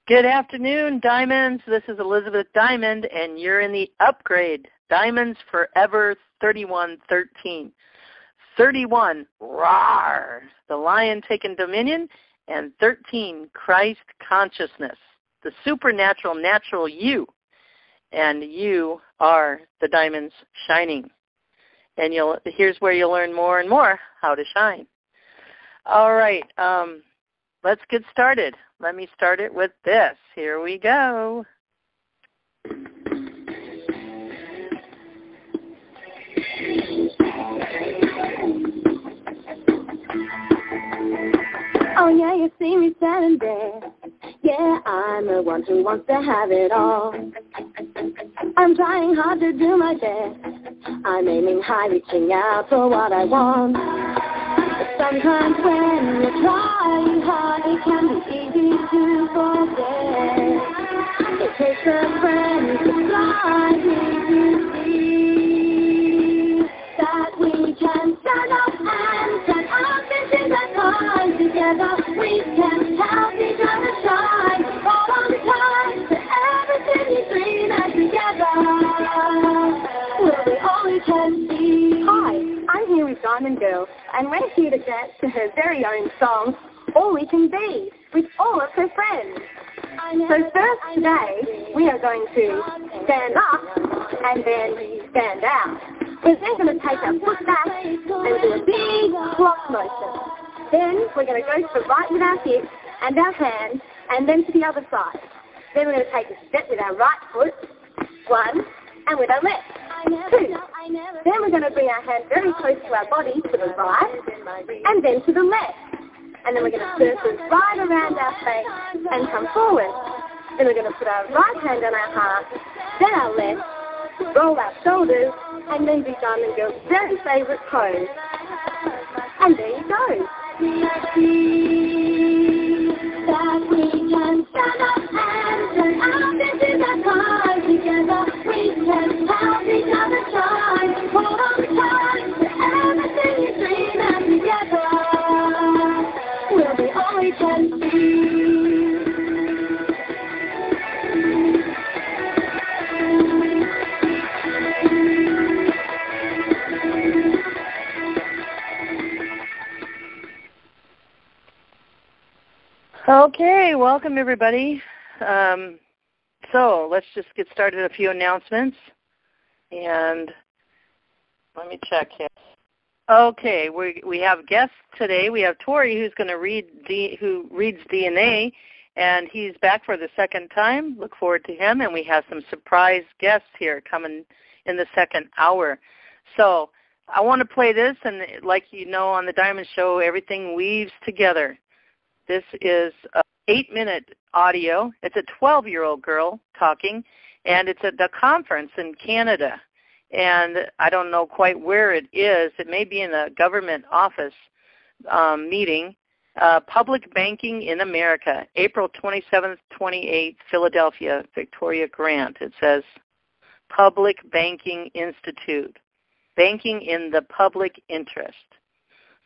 Good afternoon, Diamonds. This is Elizabeth Diamond, and you're in the upgrade. Diamonds Forever 3113. 31, roar, the lion taking dominion, and 13, Christ consciousness, the supernatural, natural you. And you are the diamonds shining. And here's where you'll learn more and more how to shine. All right, let's get started. Let me start it with this. Here we go. Oh yeah, you see me standing there. Yeah, I'm the one who wants to have it all. I'm trying hard to do my best. I'm aiming high, reaching out for what I want. But sometimes when you're trying hard, it can be easy to forget. It takes a friend to fly me to see that we can stand up and turn our visions and time together. We can help each other shine. Hold on tight to everything you dream and together we'll be all we can see. Hi, I'm here with Diamond Girl, and we're here to dance to her very own song, All We Can Be, with all of her friends. So first today, we are going to stand up and then stand out. We're then going to take our foot back and do a big clock motion. Then we're going to go to the right with our hips and our hands, and then to the other side. Then we're going to take a step with our right foot, 1, and with our left, 2. Then we're going to bring our hands very close to our body to the right, and then to the left. And then we're going to circle right around our face and come forward. Then we're going to put our right hand on our heart, then our left, roll our shoulders, and then do Diamond Girl's very favourite pose. And there you go. That we can stand up and turn our visions and time together. We can help each other shine. Hold on tight to everything you dream, and together we'll be all we can see. Okay, welcome everybody. So let's just get started with a few announcements. And let me check here. Okay, we have guests today. We have Tory, who's going to who reads DNA, and he's back for the second time. Look forward to him. And we have some surprise guests here coming in the second hour. So I want to play this, and like you know on the Diamond Show, everything weaves together. This is an 8-minute audio. It's a 12-year-old girl talking, and it's at the conference in Canada. And I don't know quite where it is. It may be in a government office meeting. Public Banking in America, April 27th, 28th, Philadelphia, Victoria Grant. It says Public Banking Institute, banking in the public interest.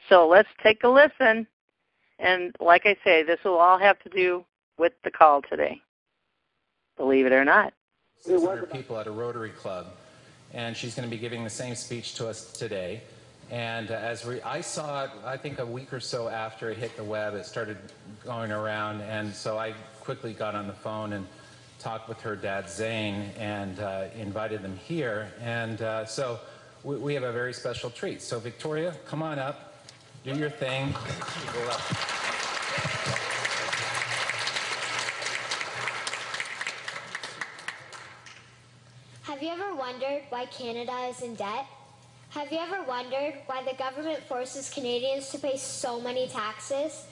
So let's take a listen. And like I say, this will all have to do with the call today, believe it or not. 600 people at a Rotary Club, and she's going to be giving the same speech to us today. And I saw it, I think a week or so after it hit the web, it started going around, and so I quickly got on the phone and talked with her dad, Zane, and invited them here. And so we have a very special treat. So Victoria, come on up. Do your thing. Have you ever wondered why Canada is in debt? Have you ever wondered why the government forces Canadians to pay so many taxes?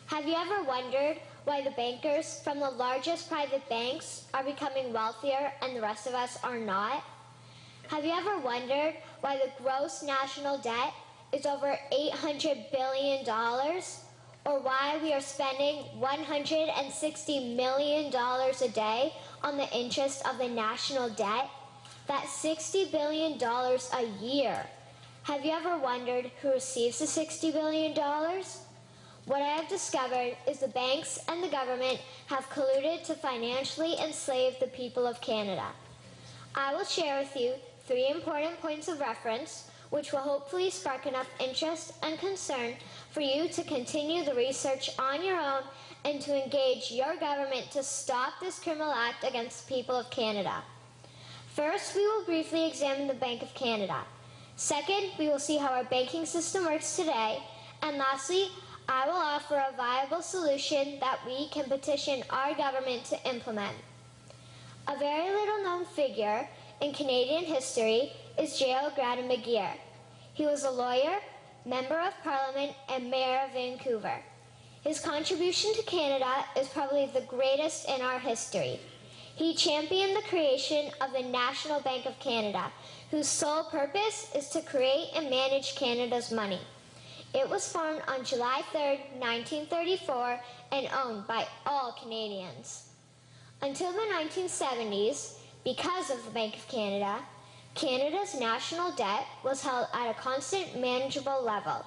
Have you ever wondered why the bankers from the largest private banks are becoming wealthier and the rest of us are not? Have you ever wondered why the gross national debt is over $800 billion, or why we are spending $160 million a day on the interest of the national debt? That's $60 billion a year. Have you ever wondered who receives the $60 billion? What I have discovered is the banks and the government have colluded to financially enslave the people of Canada. I will share with you 3 important points of reference which will hopefully spark enough interest and concern for you to continue the research on your own and to engage your government to stop this criminal act against the people of Canada. First, we will briefly examine the Bank of Canada. Second, we will see how our banking system works today. And lastly, I will offer a viable solution that we can petition our government to implement. A very little known figure in Canadian history is J.L. Gradon McGeer. He was a lawyer, member of Parliament, and Mayor of Vancouver. His contribution to Canada is probably the greatest in our history. He championed the creation of the National Bank of Canada, whose sole purpose is to create and manage Canada's money. It was formed on July 3, 1934, and owned by all Canadians. Until the 1970s, because of the Bank of Canada, Canada's national debt was held at a constant, manageable level,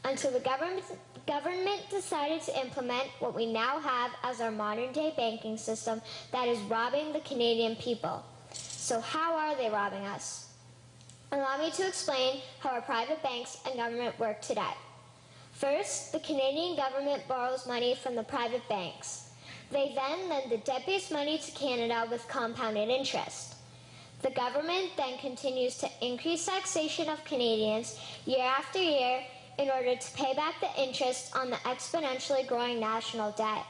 until the government decided to implement what we now have as our modern-day banking system that is robbing the Canadian people. So how are they robbing us? Allow me to explain how our private banks and government work today. First, the Canadian government borrows money from the private banks. They then lend the debt-based money to Canada with compounded interest. The government then continues to increase taxation of Canadians year after year in order to pay back the interest on the exponentially growing national debt.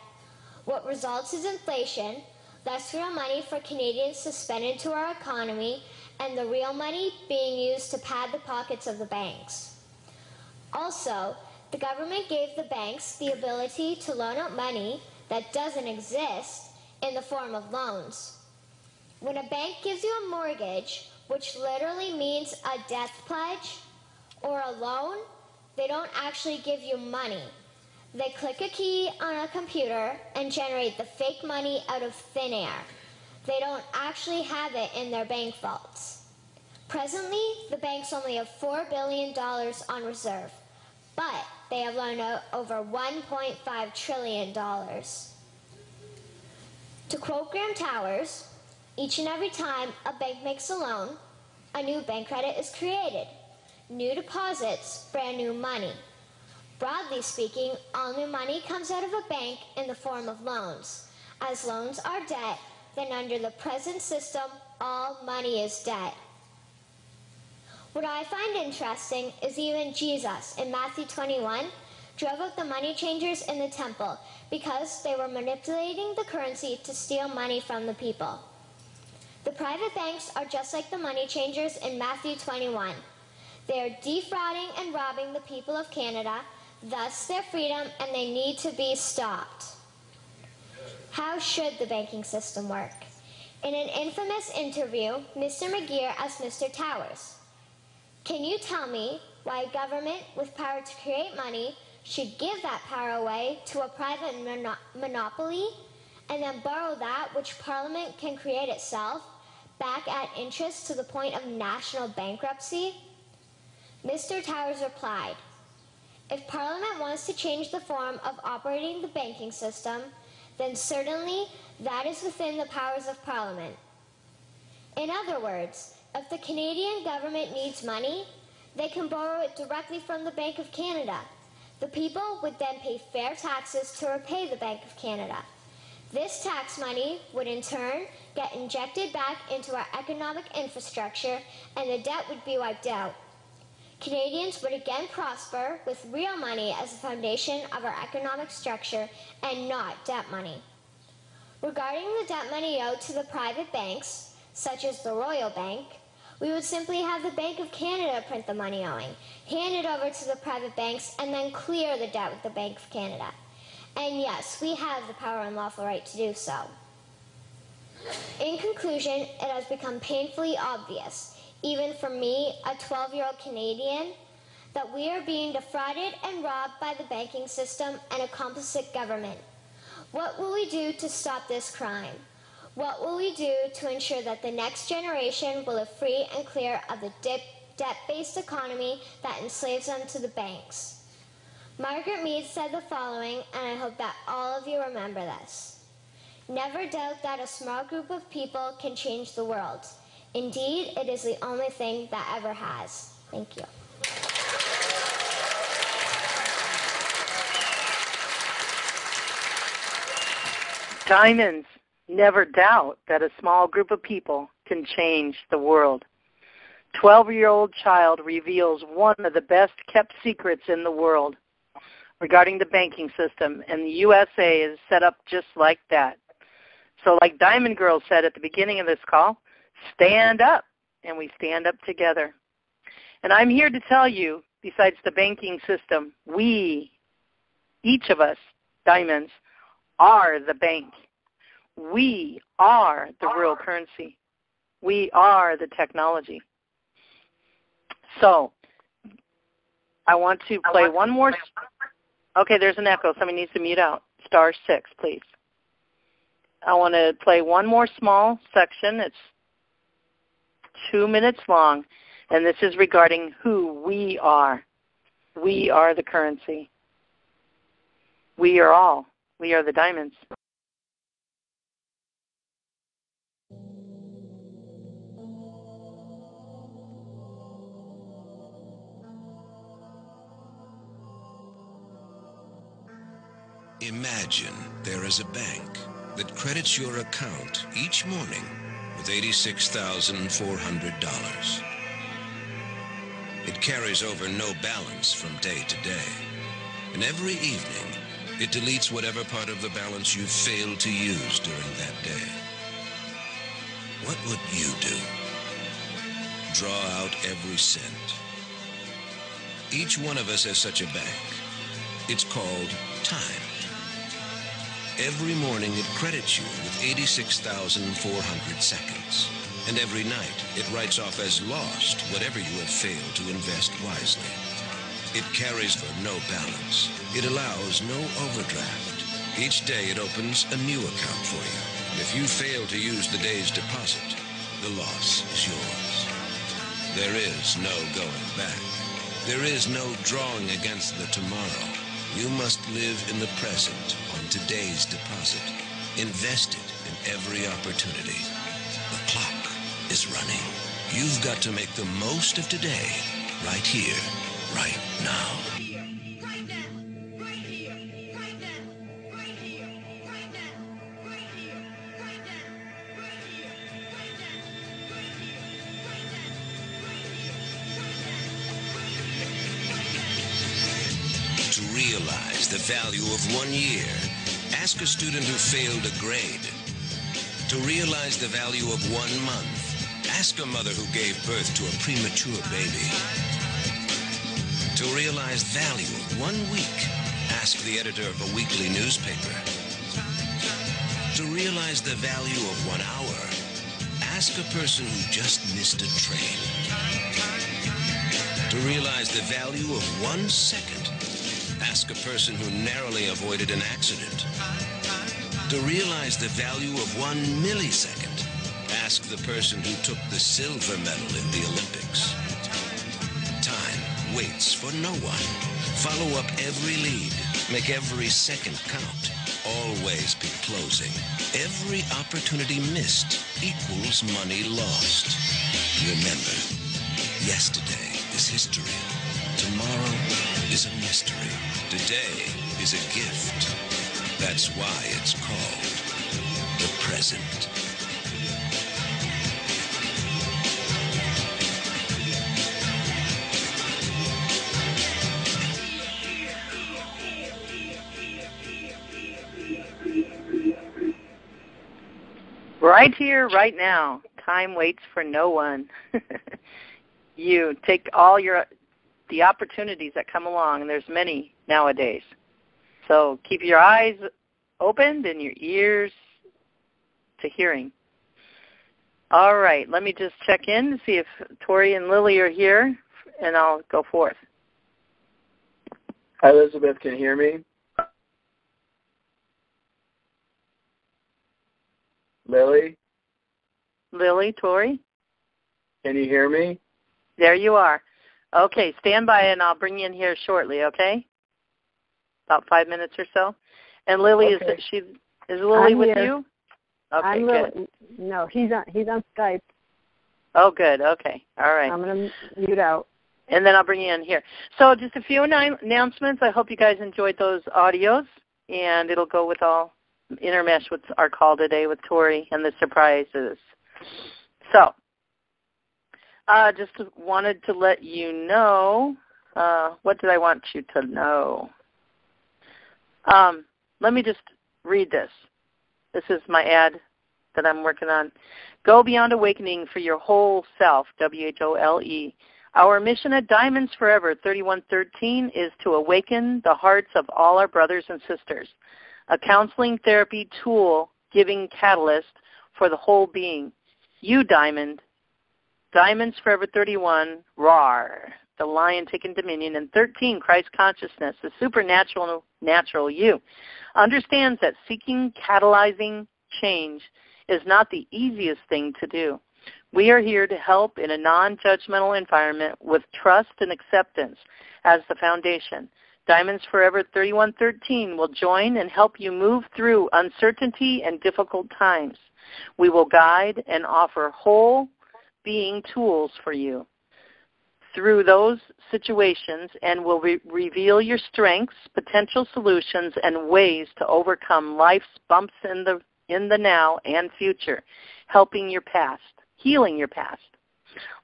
What results is inflation, less real money for Canadians to spend into our economy, and the real money being used to pad the pockets of the banks. Also, the government gave the banks the ability to loan out money that doesn't exist in the form of loans. When a bank gives you a mortgage, which literally means a death pledge, or a loan, they don't actually give you money. They click a key on a computer and generate the fake money out of thin air. They don't actually have it in their bank vaults. Presently, the banks only have $4 billion on reserve, but they have loaned out over $1.5 trillion. To quote Graham Towers, each and every time a bank makes a loan, a new bank credit is created. New deposits, brand new money. Broadly speaking, all new money comes out of a bank in the form of loans. As loans are debt, then under the present system, all money is debt. What I find interesting is even Jesus, in Matthew 21, drove out the money changers in the temple because they were manipulating the currency to steal money from the people. The private banks are just like the money changers in Matthew 21. They are defrauding and robbing the people of Canada, thus their freedom, and they need to be stopped. How should the banking system work? In an infamous interview, Mr. McGeer asked Mr. Towers, "Can you tell me why a government with power to create money should give that power away to a private monopoly and then borrow that which Parliament can create itself back at interest to the point of national bankruptcy?" Mr. Towers replied, "If Parliament wants to change the form of operating the banking system, then certainly that is within the powers of Parliament. In other words, if the Canadian government needs money, they can borrow it directly from the Bank of Canada. The people would then pay fair taxes to repay the Bank of Canada. This tax money would in turn get injected back into our economic infrastructure and the debt would be wiped out. Canadians would again prosper with real money as the foundation of our economic structure and not debt money. Regarding the debt money owed to the private banks, such as the Royal Bank, we would simply have the Bank of Canada print the money owing, hand it over to the private banks, and then clear the debt with the Bank of Canada. And yes, we have the power and lawful right to do so. In conclusion, it has become painfully obvious, even for me, a 12-year-old Canadian, that we are being defrauded and robbed by the banking system and a complicit government. What will we do to stop this crime? What will we do to ensure that the next generation will live free and clear of the debt-based economy that enslaves them to the banks? Margaret Mead said the following, and I hope that all of you remember this. Never doubt that a small group of people can change the world. Indeed, it is the only thing that ever has. Thank you. Diamonds, never doubt that a small group of people can change the world. 12-year-old child reveals one of the best-kept secrets in the world regarding the banking system, and the USA is set up just like that. So like Diamond Girl said at the beginning of this call, stand up, and we stand up together. And I'm here to tell you, besides the banking system, we, each of us, diamonds, are the bank. We are the real currency. We are the technology. So I want to play one more. Okay, there's an echo. Somebody needs to mute out. *6, please. I want to play one more small section. It's 2 minutes long, and this is regarding who we are. We are the currency. We are all. We are the diamonds. Imagine there is a bank that credits your account each morning with $86,400. It carries over no balance from day to day, and every evening it deletes whatever part of the balance you failed to use during that day. What would you do? Draw out every cent. Each one of us has such a bank. It's called time. Every morning it credits you with 86,400 seconds. And every night it writes off as lost whatever you have failed to invest wisely. It carries for no balance. It allows no overdraft. Each day it opens a new account for you. And if you fail to use the day's deposit, the loss is yours. There is no going back. There is no drawing against the tomorrow. You must live in the present on today's deposit, invested in every opportunity. The clock is running. You've got to make the most of today, right here, right now. To realize the value of 1 year, ask a student who failed a grade. To realize the value of 1 month, ask a mother who gave birth to a premature baby. To realize value of 1 week, ask the editor of a weekly newspaper. To realize the value of 1 hour, ask a person who just missed a train. To realize the value of 1 second, ask a person who narrowly avoided an accident. To realize the value of 1 millisecond, ask the person who took the silver medal in the Olympics. Time waits for no one. Follow up every lead. Make every second count. Always be closing. Every opportunity missed equals money lost. Remember, yesterday is history. Tomorrow is a mystery. Today is a gift. That's why it's called the present. Right here, right now. Time waits for no one. You take all the opportunities that come along, and there's many nowadays. So keep your eyes opened and your ears to hearing. All right, let me just check in to see if Tory and Lily are here, and I'll go forth. Hi, Elizabeth. Can you hear me? Lily? Lily, Tory? Can you hear me? There you are. Okay, stand by, and I'll bring you in here shortly, okay? about 5 minutes or so. And Lily, Okay. is Lily I'm with here. you? Okay, I'm good. No, he's on Skype. Oh, good. Okay. All right. I'm going to mute out. And then I'll bring you in here. So just a few announcements. I hope you guys enjoyed those audios, and it'll go with all intermesh with our call today with Tory and the surprises. So just wanted to let you know, what did I want you to know? Let me just read this. This is my ad that I'm working on. Go beyond awakening for your whole self, WHOLE. Our mission at Diamonds Forever 3113 is to awaken the hearts of all our brothers and sisters, a counseling therapy tool giving catalyst for the whole being. You, Diamond, Diamonds Forever 31, RAR, the lion taking dominion, and 13, Christ consciousness, the supernatural natural you, understands that seeking catalyzing change is not the easiest thing to do. We are here to help in a non-judgmental environment with trust and acceptance as the foundation. Diamonds Forever 3113 will join and help you move through uncertainty and difficult times. We will guide and offer whole being tools for you through those situations and will reveal your strengths, potential solutions, and ways to overcome life's bumps in the now and future, helping your past. Healing your past.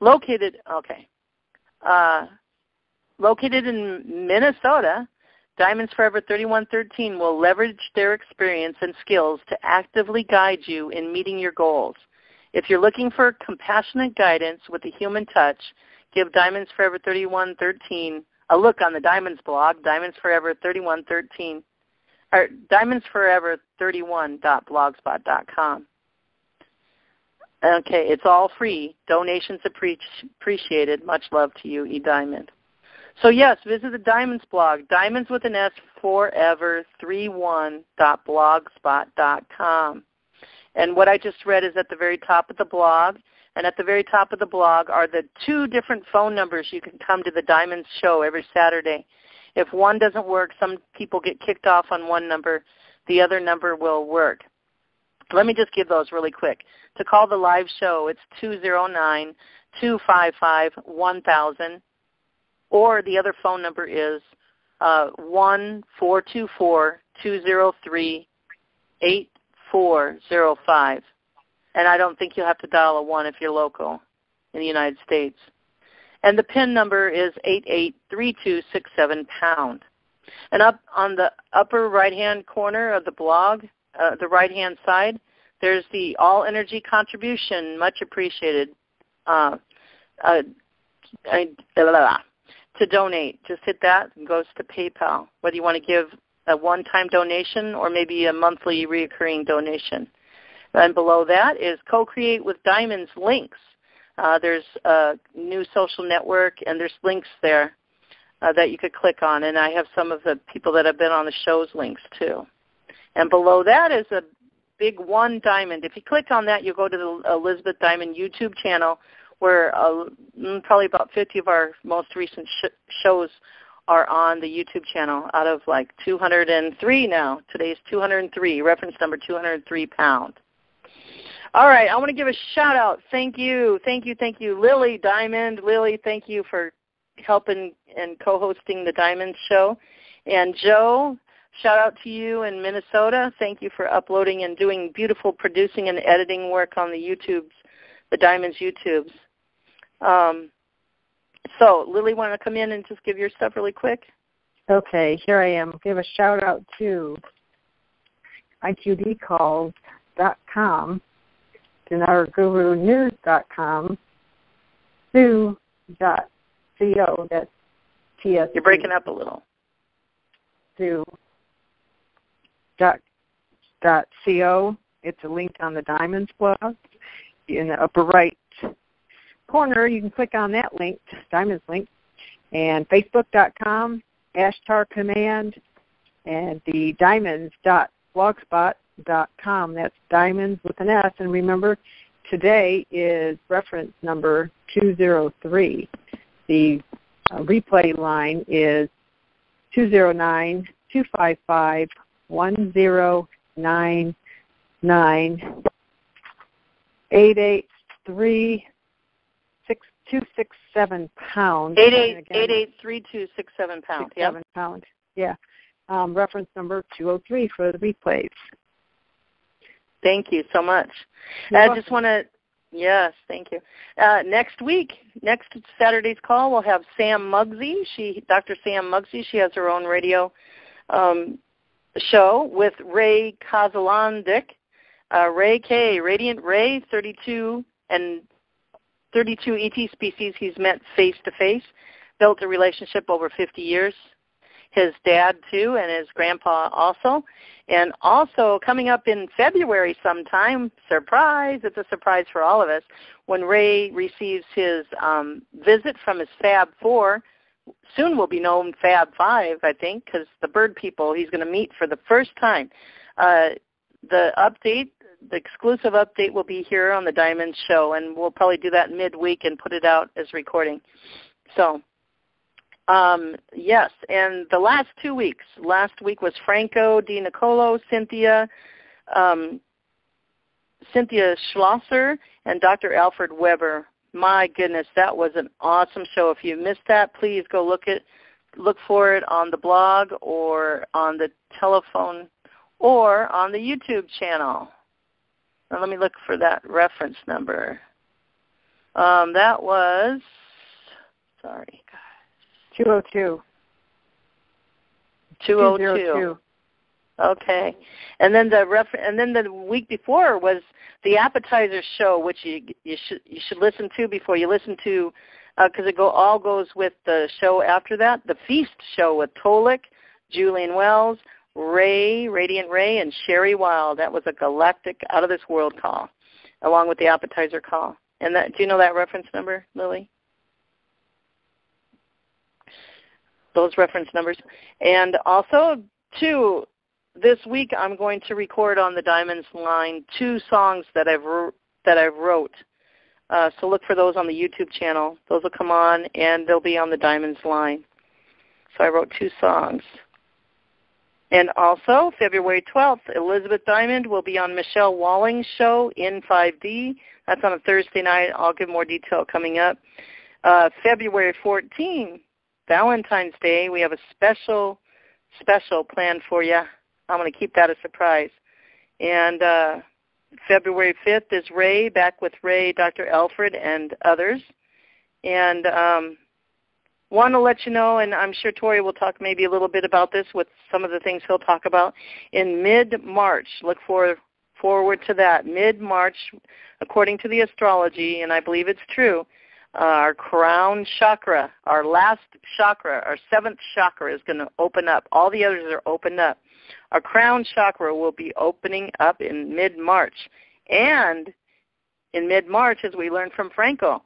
Located in Minnesota, Diamonds Forever 3113 will leverage their experience and skills to actively guide you in meeting your goals. If you're looking for compassionate guidance with a human touch, give Diamonds Forever 3113 a look on the Diamonds blog, Diamonds Forever 3113, or diamondsforever31.blogspot.com. Okay, it's all free. Donations appreciated. Much love to you, E. Diamond. So yes, visit the Diamonds blog, Diamonds with an S, forever31.blogspot.com. And what I just read is at the very top of the blog. And at the very top of the blog are the 2 different phone numbers you can come to the Diamonds show every Saturday. If one doesn't work, some people get kicked off on one number. The other number will work. Let me just give those really quick. To call the live show, it's 209-255-1000, or the other phone number is 1-424-203-8405. And I don't think you'll have to dial a 1 if you're local in the United States. And the PIN number is 883267#. And up on the upper right-hand corner of the blog, the right-hand side, there's the all energy contribution, much appreciated, to donate. Just hit that and goes to PayPal, whether you want to give a one-time donation or maybe a monthly recurring donation. And below that is Co-Create with Diamonds links. There's a new social network, and there's links there that you could click on. And I have some of the people that have been on the show's links too. And below that is a big 1 diamond. If you click on that, you'll go to the Elizabeth Diamond YouTube channel where probably about 50 of our most recent shows are on the YouTube channel out of like 203 now. Today's 203, reference number 203 pound. All right, I want to give a shout out. Thank you. Lily Diamond. Lily, thank you for helping and co-hosting the Diamond show. And Joe, shout out to you in Minnesota. Thank you for uploading and doing beautiful producing and editing work on the YouTubes, the Diamonds YouTubes. So, Lily, want to come in and just give your stuff really quick? Okay, here I am. Give a shout out to IQDcalls.com, DenarGuruNews.com, thru.co, that's TS. You're breaking up a little. thru.co. It's a link on the Diamonds blog. In the upper right corner, you can click on that link, Diamonds link, and Facebook.com, Ashtar Command, and the Diamonds.blogspot.com. That's Diamonds with an S. And remember, today is reference number 203. The replay line is 209-255-1000. 255-1099, 883-267-pound. 883267-pound. Yep. Pound. Yeah. Reference number 203 for the replays. Thank you so much. I just want to, yes, thank you. Next Saturday's call, we'll have Sam Muggsy. Dr. Sam Muggsy, she has her own radio show with Ray Kozlandik. Ray K, Radiant Ray, 32 ET species he's met face-to-face, built a relationship over 50 years. His dad, too, and his grandpa also. And also coming up in February sometime, surprise, it's a surprise for all of us, when Ray receives his visit from his Fab 4, soon will be known Fab 5, I think, because the bird people he's going to meet for the first time. The exclusive update will be here on the Diamond Show, and we'll probably do that midweek and put it out as recording. So, yes, and the last 2 weeks. Last week was Franco Di Nicolo, Cynthia Schlosser, and Dr. Alfred Weber. My goodness, that was an awesome show. If you missed that, please go look for it on the blog or on the telephone or on the YouTube channel. Now let me look for that reference number. That was, sorry, 202. 202. Okay, and then the week before was the appetizer show, which you should listen to before you listen to, because it all goes with the show after that. The feast show with Tolik, Julian Wells, Ray, Radiant Ray, and Sherry Wild. That was a galactic, out of this world call, along with the appetizer call. And do you know that reference number, Lily? Those reference numbers. And also, too, this week I'm going to record on the Diamonds line 2 songs that I've wrote. So look for those on the YouTube channel. Those will come on, and they'll be on the Diamonds line. So I wrote 2 songs. And also, February 12th, Elizabeth Diamond will be on Michelle Walling's show in 5D. That's on a Thursday night. I'll give more detail coming up. February 14th, Valentine's Day, we have a special plan for you. I'm going to keep that a surprise. And February 5th is Ray, back with Ray, Dr. Alfred, and others. And want to let you know, and I'm sure Tory will talk maybe a little bit about this with some of the things he'll talk about, in mid-March. Look forward to that. Mid-March, according to the astrology, and I believe it's true, our crown chakra, our last chakra, our 7th chakra is going to open up. All the others are opened up. Our crown chakra will be opening up in mid-March. And in mid-March, as we learned from Franco,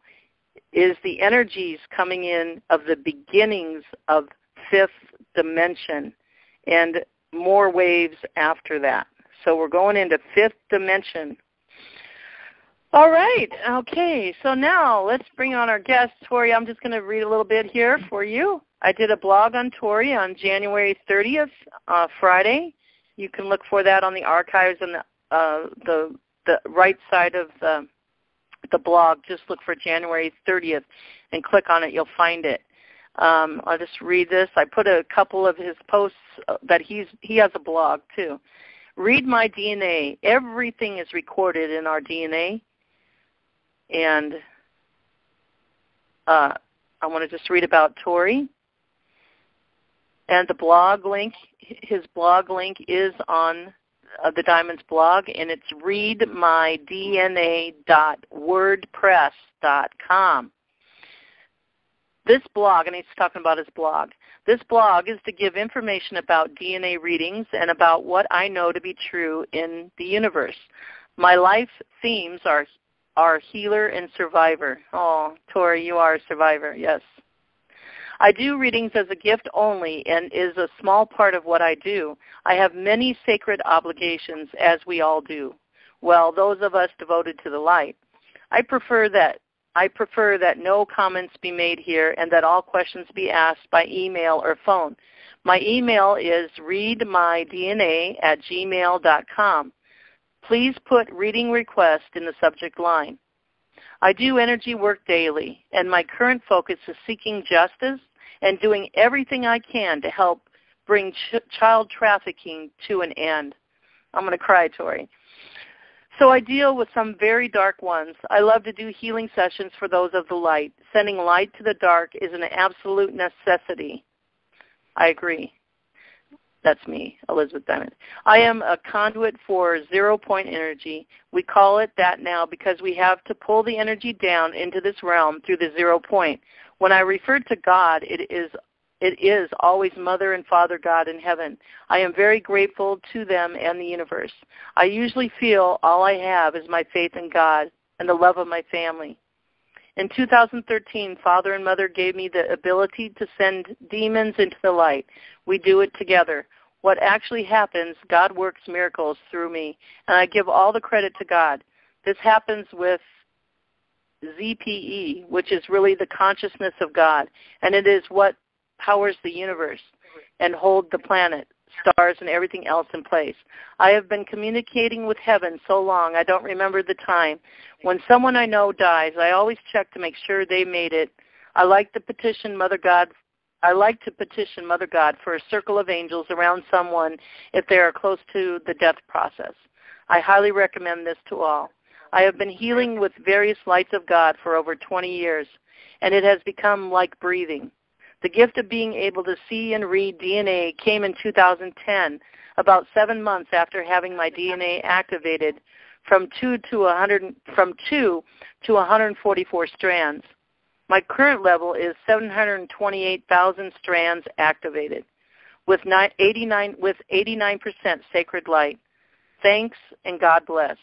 is the energies coming in of the beginnings of 5th dimension and more waves after that. So we're going into 5th dimension. All right. Okay. So now let's bring on our guest, Tory. I'm just going to read a little bit here for you. I did a blog on Tory on January 30th, Friday. You can look for that on the archives and the right side of the blog. Just look for January 30th and click on it. You'll find it. I'll just read this. I put a couple of his posts that he has a blog too. Read my DNA. Everything is recorded in our DNA. And I want to just read about Tory. And the blog link, his blog link is on the Diamonds blog, and it's readmydna.wordpress.com. This blog, and he's talking about his blog, this blog is to give information about DNA readings and about what I know to be true in the universe. My life themes are healer and survivor. Oh, Tory, you are a survivor, yes. I do readings as a gift only and is a small part of what I do. I have many sacred obligations, as we all do. Well, those of us devoted to the light. I prefer that no comments be made here and that all questions be asked by email or phone. My email is readmydna@gmail.com. Please put reading request in the subject line. I do energy work daily, and my current focus is seeking justice and doing everything I can to help bring child trafficking to an end. I'm going to cry, Tory. So I deal with some very dark ones. I love to do healing sessions for those of the light. Sending light to the dark is an absolute necessity. I agree. That's me, Elizabeth Diamond. I am a conduit for zero-point energy. We call it that now because we have to pull the energy down into this realm through the 0 point. When I refer to God, it is always Mother and Father God in heaven. I am very grateful to them and the universe. I usually feel all I have is my faith in God and the love of my family. In 2013, Father and Mother gave me the ability to send demons into the light. We do it together. What actually happens, God works miracles through me, and I give all the credit to God. This happens with ZPE, which is really the consciousness of God, and it is what powers the universe and hold the planet, stars, and everything else in place. I have been communicating with heaven so long I don't remember the time. When someone I know dies, I always check to make sure they made it. I like to petition Mother God for a circle of angels around someone if they are close to the death process. I highly recommend this to all. I have been healing with various lights of God for over 20 years, and it has become like breathing. The gift of being able to see and read DNA came in 2010, about 7 months after having my DNA activated from 2 to 144 strands. My current level is 728,000 strands activated with 89% sacred light. Thanks and God bless.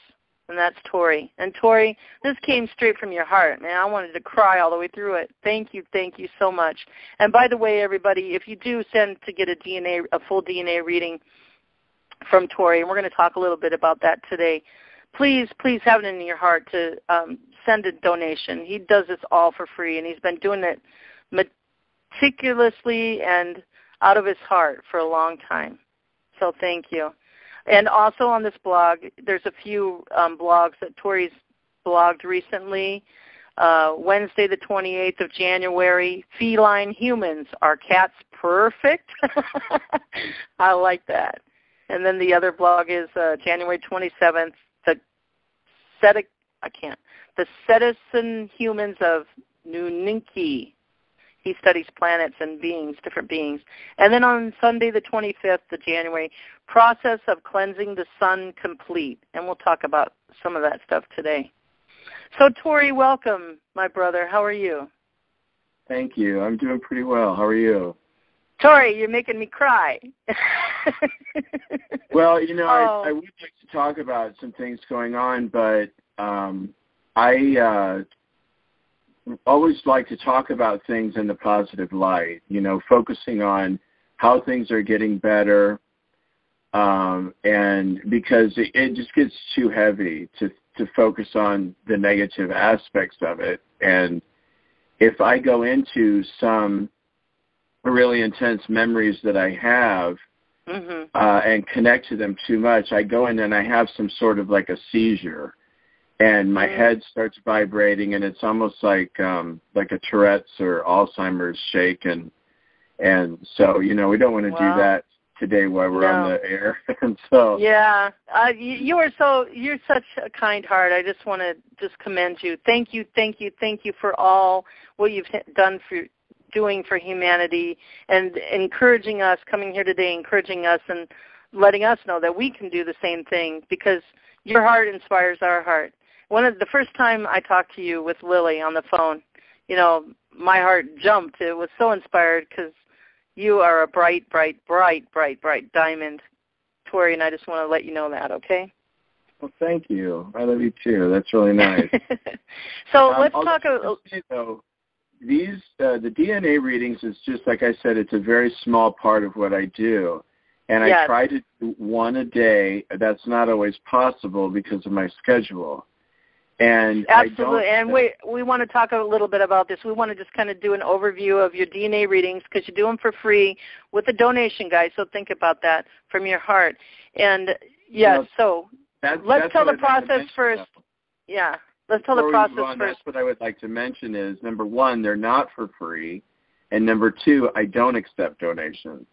And that's Tory. And Tory, this came straight from your heart, man. I wanted to cry all the way through it. Thank you so much. And by the way, everybody, if you do send to get a full DNA reading from Tory, and we're going to talk a little bit about that today, please have it in your heart to send a donation. He does this all for free, and he's been doing it meticulously and out of his heart for a long time. So thank you. And also on this blog, there's a few blogs that Tory's blogged recently. Wednesday the 28th of January, Feline Humans. Are cats perfect? I like that. And then the other blog is January 27th, the Citizen Humans of Nuninki. He studies planets and beings, different beings. And then on Sunday the 25th of January, Process of Cleansing the Sun Complete. And we'll talk about some of that stuff today. So, Tory, welcome, my brother. How are you? Thank you. I'm doing pretty well. How are you? Tory, you're making me cry. Well, I would like to talk about some things going on, but I always like to talk about things in the positive light, focusing on how things are getting better, and because it just gets too heavy to focus on the negative aspects of it. And if I go into some really intense memories that I have and connect to them too much, I go in and I have some sort of like a seizure. And my head starts vibrating, and it's almost like a Tourette's or Alzheimer's shake, and so we don't want to do that today while we're on the air. And so you're such a kind heart. I just want to commend you. Thank you for all what you've doing for humanity and encouraging us, coming here today, encouraging us and letting us know that we can do the same thing because your heart inspires our heart. The first time I talked to you with Lily on the phone, my heart jumped. It was so inspired because you are a bright diamond, Tory, and I just want to let you know that, okay? Well, thank you. I love you too. That's really nice. So let's talk about these. The DNA readings is just like I said. It's a very small part of what I do. And I try to do one a day. That's not always possible because of my schedule. And absolutely, and we want to talk a little bit about this. We want to just kind of do an overview of your DNA readings because you do them for free with a donation, guys. So think about that from your heart. And yes, so let's tell the process first. Yeah, let's tell the process first. That's what I would like to mention is, number one, they're not for free, and number two, I don't accept donations.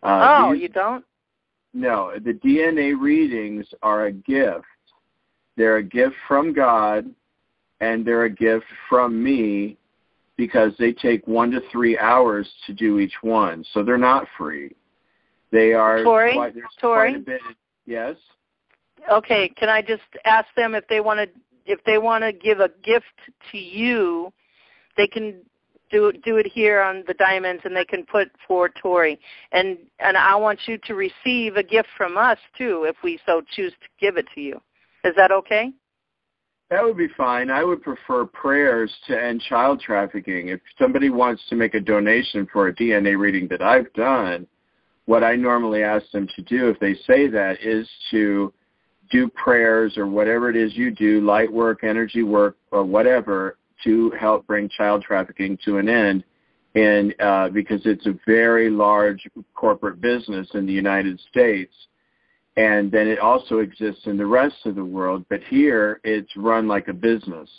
You don't? No, the DNA readings are a gift. They're a gift from God, and they're a gift from me because they take 1 to 3 hours to do each one. So they're not free. They are Tory? quite a bit. Yes? Okay, can I just ask them if they want to give a gift to you, they can do it here on the diamonds, and they can put for Tory. And I want you to receive a gift from us, too, if we so choose to give it to you. Is that okay? That would be fine. I would prefer prayers to end child trafficking. If somebody wants to make a donation for a DNA reading that I've done, what I normally ask them to do, if they say that, is to do prayers or whatever it is you do, light work, energy work, or whatever, to help bring child trafficking to an end. And because it's a very large corporate business in the United States. And then it also exists in the rest of the world, but here it's run like a business.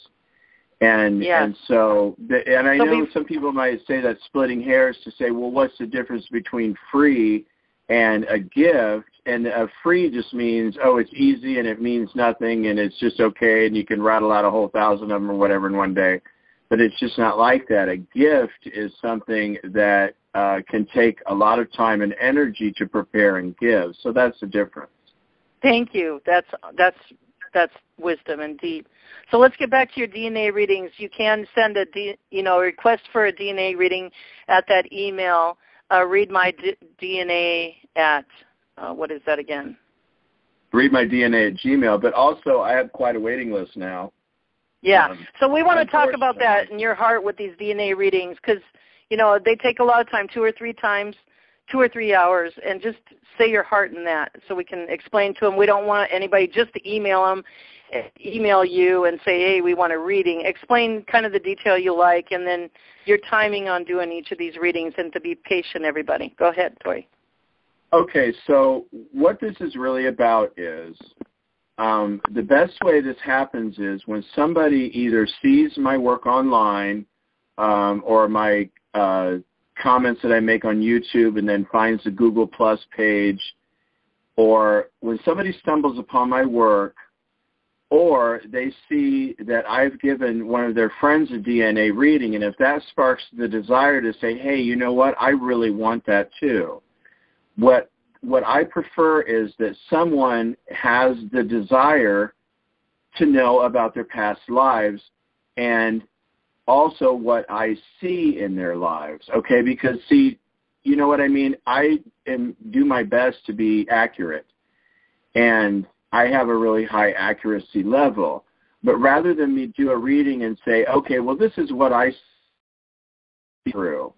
And so I know some people might say that's splitting hairs to say, well, what's the difference between free and a gift? And a free just means, oh, it's easy and it means nothing and it's just okay and you can rattle out a whole 1,000 of them or whatever in one day. But it's just not like that. A gift is something that can take a lot of time and energy to prepare and give. So that's the difference. Thank you. That's wisdom and deep. So let's get back to your DNA readings. You can send a request for a DNA reading at that email. Read my DNA at what is that again? Read my DNA at Gmail. But also, I have quite a waiting list now. Yeah. So we want to talk about that in your heart with these DNA readings because, they take a lot of time, 2 or 3 times, 2 or 3 hours, and just say your heart in that so we can explain to them. We don't want anybody just to email you and say, hey, we want a reading. Explain kind of the detail you like and then your timing on doing each of these readings and to be patient, everybody. Go ahead, Tory. Okay, so what this is really about is the best way this happens is when somebody either sees my work online or my comments that I make on YouTube and then finds the Google Plus page, or when somebody stumbles upon my work, or they see that I've given one of their friends a DNA reading, and if that sparks the desire to say, hey, you know what, I really want that too. What I prefer is that someone has the desire to know about their past lives and also what I see in their lives, okay? Because, see, you know what I mean? I do my best to be accurate, and I have a really high accuracy level. But rather than me do a reading and say, okay, well, this is what I see through,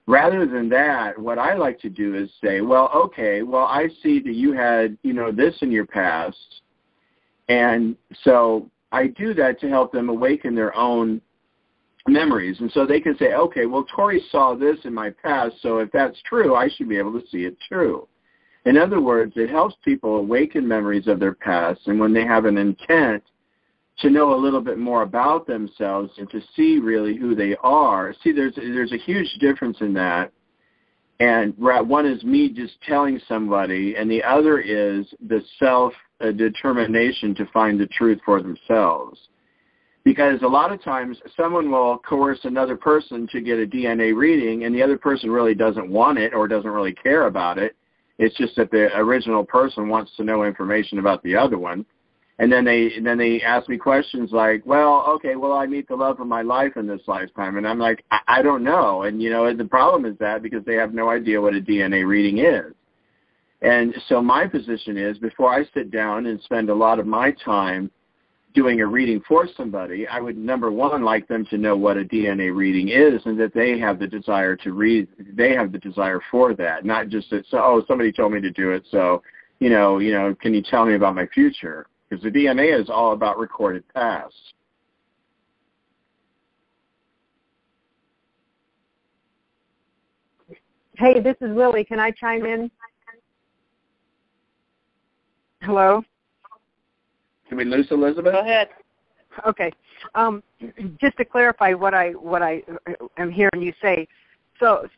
rather than that, what I like to do is say, well, okay, well, I see that you had, this in your past, and so I do that to help them awaken their own memories. And so they can say, okay, well, Tory saw this in my past, so if that's true, I should be able to see it true. In other words, it helps people awaken memories of their past, and when they have an intent to know a little bit more about themselves and to see really who they are. See, there's a huge difference in that. And one is me just telling somebody, and the other is the self-determination to find the truth for themselves. Because a lot of times someone will coerce another person to get a DNA reading, and the other person really doesn't want it or doesn't really care about it. It's just that the original person wants to know information about the other one. And then they ask me questions like, well, okay, will I meet the love of my life in this lifetime? And I'm like, I don't know. And, the problem is that because they have no idea what a DNA reading is. And so my position is before I sit down and spend a lot of my time doing a reading for somebody, I would, number one, like them to know what a DNA reading is and that they have the desire to read. They have the desire for that, not just that, somebody told me to do it, so, can you tell me about my future? because the DNA is all about recorded past. Hey, this is Lily. Can I chime in? Hello? Can we lose Elizabeth? Go ahead. Okay. Just to clarify what I am hearing you say, so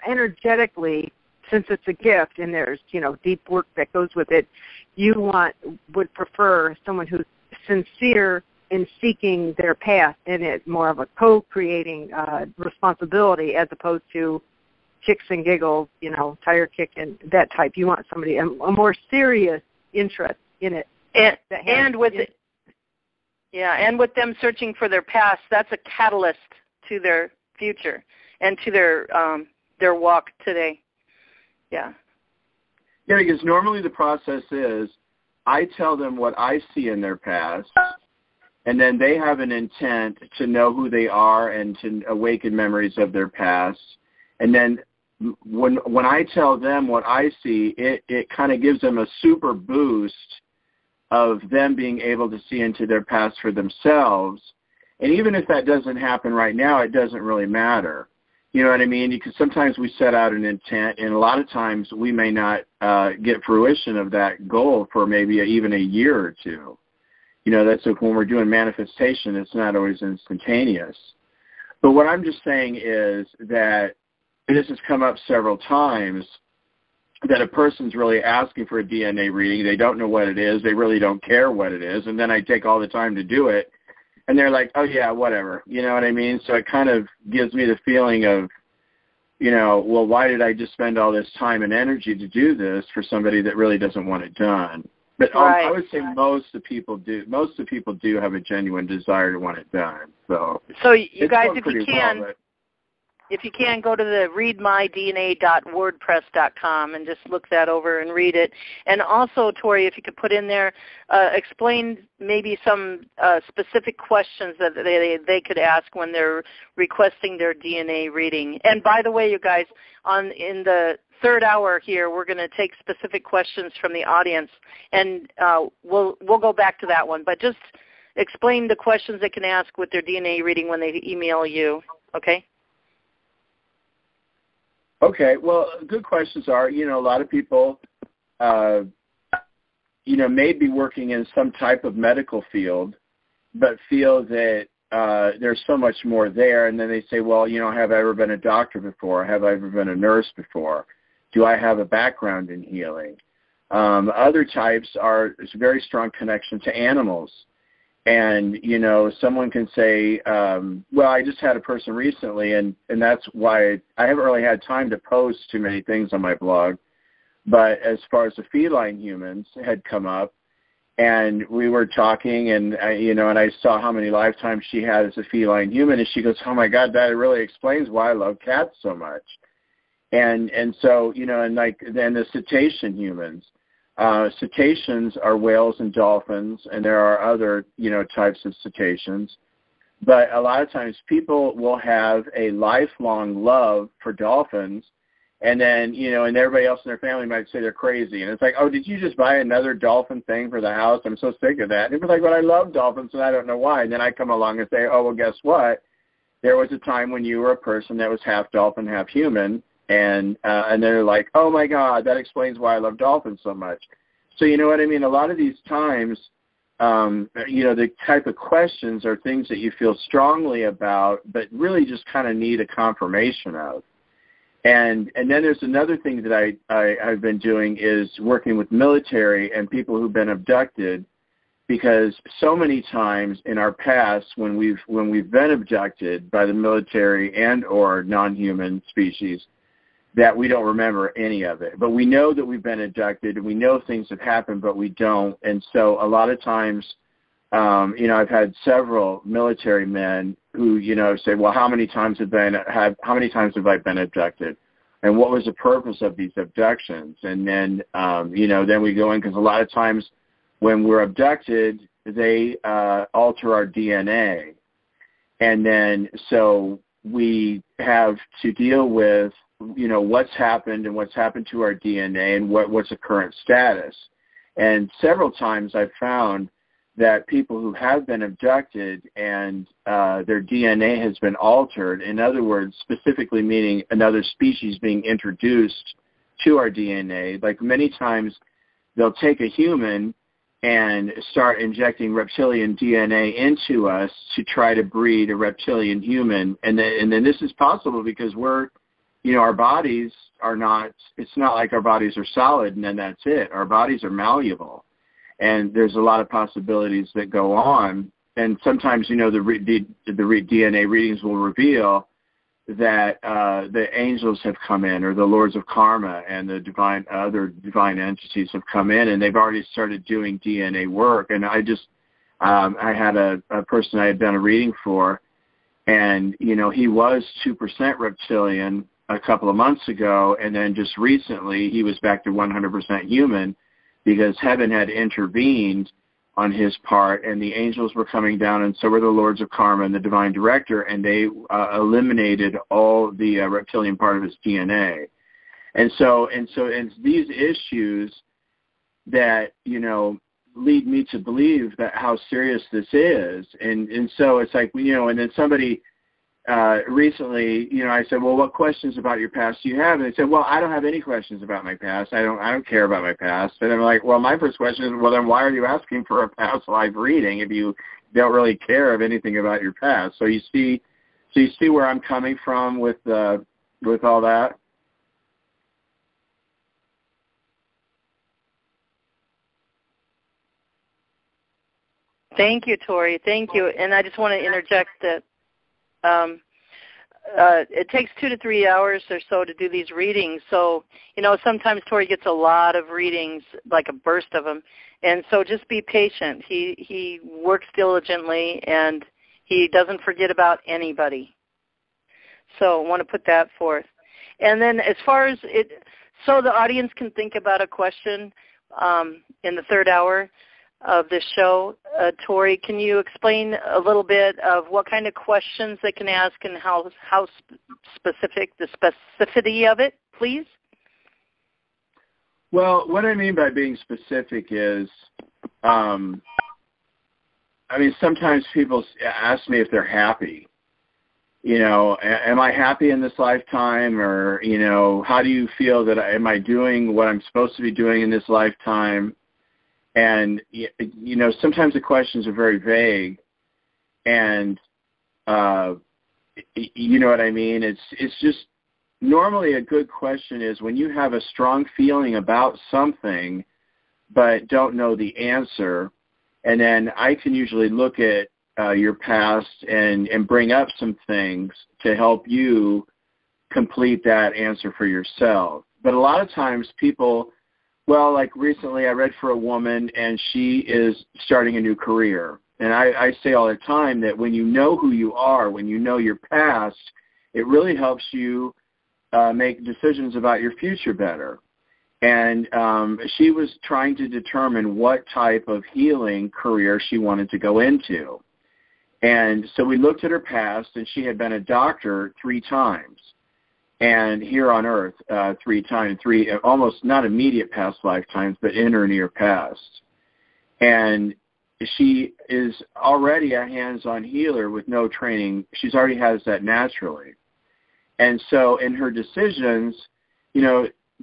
energetically, since it's a gift and there's deep work that goes with it, you would prefer someone who's sincere in seeking their path, and it's more of a co-creating responsibility as opposed to chicks and giggles, tire kick and that type. You want somebody a more serious interest in it, and with them searching for their past. That's a catalyst to their future and to their walk today. Yeah. Yeah, because normally the process is I tell them what I see in their past, and then they have an intent to know who they are and to awaken memories of their past. And then when I tell them what I see, it kind of gives them a super boost of them being able to see into their past for themselves. And even if that doesn't happen right now, it doesn't really matter. You know what I mean? Because sometimes we set out an intent, and a lot of times we may not get fruition of that goal for maybe even a year or two. That's like when we're doing manifestation, it's not always instantaneous. But what I'm just saying is that this has come up several times, that a person's really asking for a DNA reading. They don't know what it is. They really don't care what it is. And then I take all the time to do it. And they're like, oh, yeah, whatever. You know what I mean? So it kind of gives me the feeling of, well, why did I just spend all this time and energy to do this for somebody that really doesn't want it done? But right. I would say most of the people do have a genuine desire to want it done. So you guys, if you can, go to the readmydna.wordpress.com and just look that over and read it. And also, Tory, if you could put in there, explain maybe some specific questions that they could ask when they're requesting their DNA reading. And by the way, you guys, in the third hour here, we're going to take specific questions from the audience, and we'll go back to that one. But just explain the questions they can ask with their DNA reading when they email you, okay? Okay, well, good questions are, a lot of people, may be working in some type of medical field, but feel that there's so much more there. And then they say, well, have I ever been a doctor before? Have I ever been a nurse before? Do I have a background in healing? Other types are a very strong connection to animals. And, someone can say, well, I just had a person recently, and that's why I haven't really had time to post too many things on my blog. But as far as the feline humans had come up, and we were talking, and, and I saw how many lifetimes she had as a feline human, and she goes, oh, my God, that really explains why I love cats so much. And so, and like then the cetacean humans. Cetaceans are whales and dolphins, and there are other, types of cetaceans. But a lot of times people will have a lifelong love for dolphins, and then, and everybody else in their family might say they're crazy. And it's like, oh, did you just buy another dolphin thing for the house? I'm so sick of that. And it's like, well, I love dolphins, and I don't know why. And then I come along and say, oh, well, guess what? There was a time when you were a person that was half dolphin, half human. And they're like, oh, my God, that explains why I love dolphins so much. So you know what I mean? A lot of these times, the type of questions are things that you feel strongly about, but really just kind of need a confirmation of. And then there's another thing that I've been doing is working with military and people who've been abducted, because so many times in our past when we've been abducted by the military and or non-human species, that we don't remember any of it. But we know that we've been abducted, and we know things have happened, but we don't. And so a lot of times, I've had several military men who, say, well, how many times have I been abducted? And what was the purpose of these abductions? And then, then we go in, because a lot of times when we're abducted, they alter our DNA. And then so we have to deal with what's happened and what's happened to our DNA and what's the current status. And several times I've found that people who have been abducted and their DNA has been altered, in other words, specifically meaning another species being introduced to our DNA, like many times they'll take a human and start injecting reptilian DNA into us to try to breed a reptilian human. And then this is possible because we're, our bodies are not, it's not like our bodies are solid and then that's it. Our bodies are malleable. And there's a lot of possibilities that go on. And sometimes, the DNA readings will reveal that the angels have come in, or the lords of karma and the other divine entities have come in, and they've already started doing DNA work. And I had a person I had done a reading for, and he was 2% reptilian a couple of months ago, and then just recently he was back to 100% human because heaven had intervened on his part, and the angels were coming down, and so were the lords of karma and the divine director, and they eliminated all the reptilian part of his DNA. And so it's these issues that, lead me to believe that how serious this is. And so it's like, and then somebody recently, I said, well, what questions about your past do you have? And they said, well, I don't have any questions about my past. I don't care about my past. And I'm like, well, my first question is, well, then why are you asking for a past life reading if you don't really care of anything about your past? So you see where I'm coming from with all that? Thank you, Tory. Thank you. And I just want to interject that it takes 2 to 3 hours or so to do these readings. So, sometimes Tory gets a lot of readings, like a burst of them. And so just be patient. He works diligently, and he doesn't forget about anybody. So I want to put that forth. And then as far as so the audience can think about a question in the third hour of this show. Tory, can you explain a little bit of what kind of questions they can ask and how specific, the specificity of it, please? Well, what I mean by being specific is, sometimes people ask me if they're happy. Am I happy in this lifetime? Or, how do you feel that, am I doing what I'm supposed to be doing in this lifetime? And, sometimes the questions are very vague, and, you know what I mean? It's just, normally a good question is when you have a strong feeling about something, but don't know the answer, and then I can usually look at your past and bring up some things to help you complete that answer for yourself. But a lot of times people, well, like recently I read for a woman, and she is starting a new career. And I say all the time that when you know who you are, when you know your past, it really helps you make decisions about your future better. And she was trying to determine what type of healing career she wanted to go into. And so we looked at her past, and she had been a doctor 3 times. And here on Earth, 3 times, almost not immediate past lifetimes, but in her near past. And she is already a hands-on healer with no training. She's already has that naturally. And so in her decisions,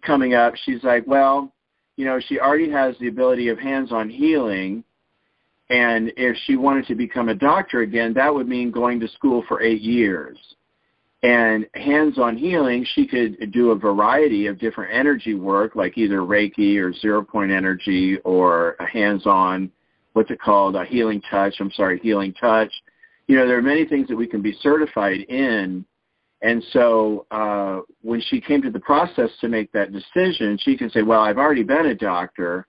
coming up, she's like, well, she already has the ability of hands-on healing. And if she wanted to become a doctor again, that would mean going to school for 8 years. And hands-on healing, she could do a variety of different energy work, like either Reiki or zero-point energy or a hands-on, what's it called, healing touch. There are many things that we can be certified in. And so when she came to the process to make that decision, she can say, well, I've already been a doctor.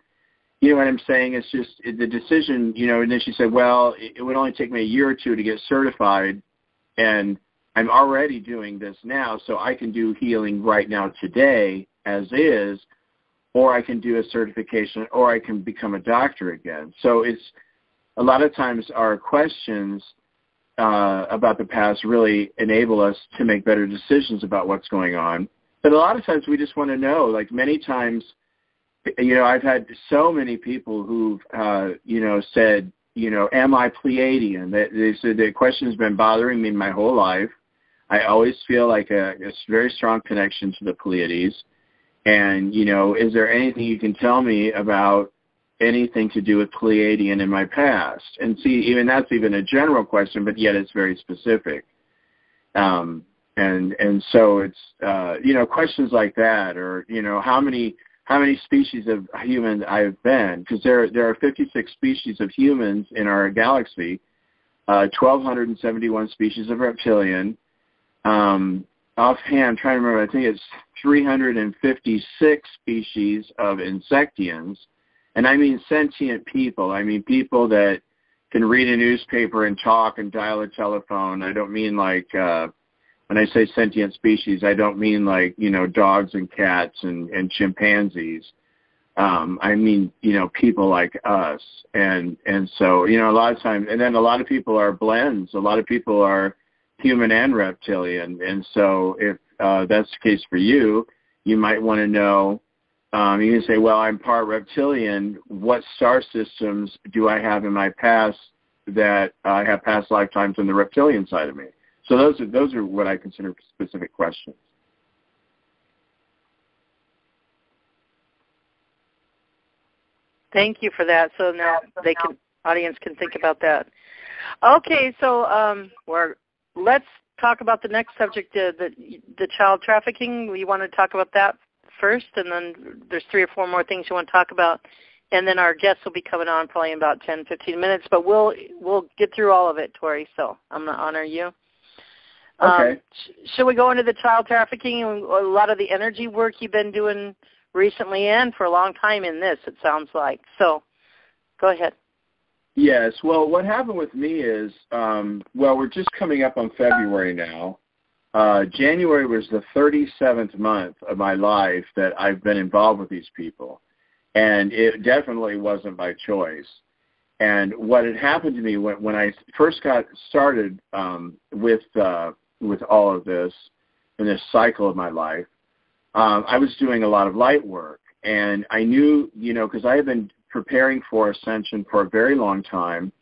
You know what I'm saying? It's just the decision, and then she said, well, it would only take me a year or 2 to get certified, and I'm already doing this now, so I can do healing right now today as is, or I can do a certification, or I can become a doctor again. So it's a lot of times our questions about the past really enable us to make better decisions about what's going on. But a lot of times we just want to know, like many times I've had so many people who've, said, am I Pleiadian? They said the question's been bothering me my whole life. I always feel like a very strong connection to the Pleiades. And, is there anything you can tell me about anything to do with Pleiadian in my past? And see, even that's even a general question, but yet it's very specific. And so it's, questions like that, or, how many species of humans I've been, because there are 56 species of humans in our galaxy, 1,271 species of reptilian. Offhand, I'm trying to remember, I think it's 356 species of insectians. And I mean sentient people. I mean people that can read a newspaper and talk and dial a telephone. I don't mean like, when I say sentient species, I don't mean like, dogs and cats and chimpanzees. I mean, people like us. And so, a lot of times, and then a lot of people are blends. A lot of people are human and reptilian. And so if that's the case for you, you might want to know, you can say, well, I'm part reptilian. What star systems do I have in my past that I have past lifetimes on the reptilian side of me? So those are what I consider specific questions. Thank you for that. So now audience can think about that. Okay, so let's talk about the next subject, the child trafficking. We want to talk about that first, and then there's 3 or 4 more things you want to talk about. And then our guests will be coming on probably in about 10, 15 minutes, but we'll get through all of it, Tory, so I'm going to honor you. Okay. Should we go into the child trafficking and a lot of the energy work you've been doing recently and for a long time in this, it sounds like. So go ahead. Yes. Well, what happened with me is, we're just coming up on February now. January was the 37th month of my life that I've been involved with these people. And it definitely wasn't by choice. And what had happened to me when I first got started with all of this, in this cycle of my life, I was doing a lot of light work. And I knew, because I had been preparing for ascension for a very long time,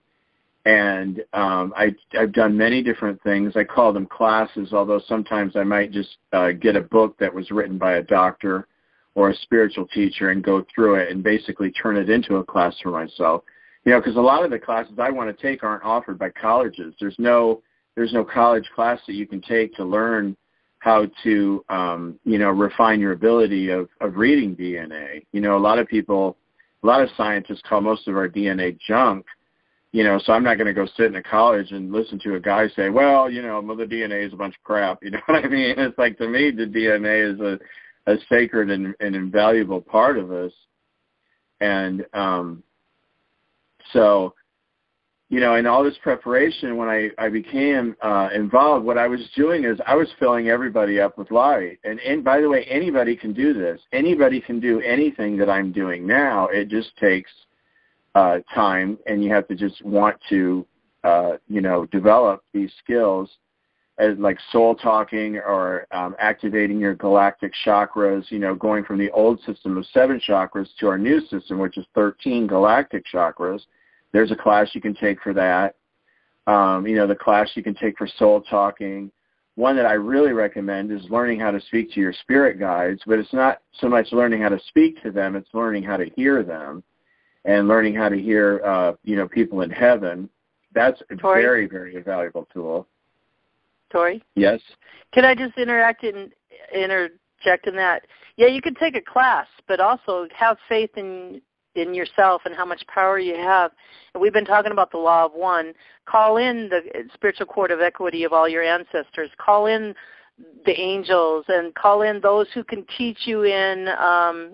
and I've done many different things. I call them classes, although sometimes I might just get a book that was written by a doctor or a spiritual teacher and go through it and basically turn it into a class for myself. Because a lot of the classes I want to take aren't offered by colleges. There's no college class that you can take to learn how to, refine your ability of reading DNA. A lot of scientists call most of our DNA junk, so I'm not going to go sit in a college and listen to a guy say, well, the DNA is a bunch of crap. You know what I mean? It's like, to me, the DNA is a sacred and invaluable part of us. And so, in all this preparation, when I became involved, what I was doing is I was filling everybody up with light. And by the way, anybody can do this. Anybody can do anything that I'm doing now. It just takes time, and you have to just want to, develop these skills, as like soul talking or activating your galactic chakras, going from the old system of 7 chakras to our new system, which is 13 galactic chakras. There's a class you can take for that. The class you can take for soul talking. One that I really recommend is learning how to speak to your spirit guides, but it's not so much learning how to speak to them, it's learning how to hear them and learning how to hear, people in heaven. That's a very, very valuable tool. Tory? Yes? Can I just interject in that? Yeah, you could take a class, but also have faith in yourself and how much power you have. And we've been talking about the law of one. Call in the spiritual court of equity of all your ancestors. Call in the angels and call in those who can teach you in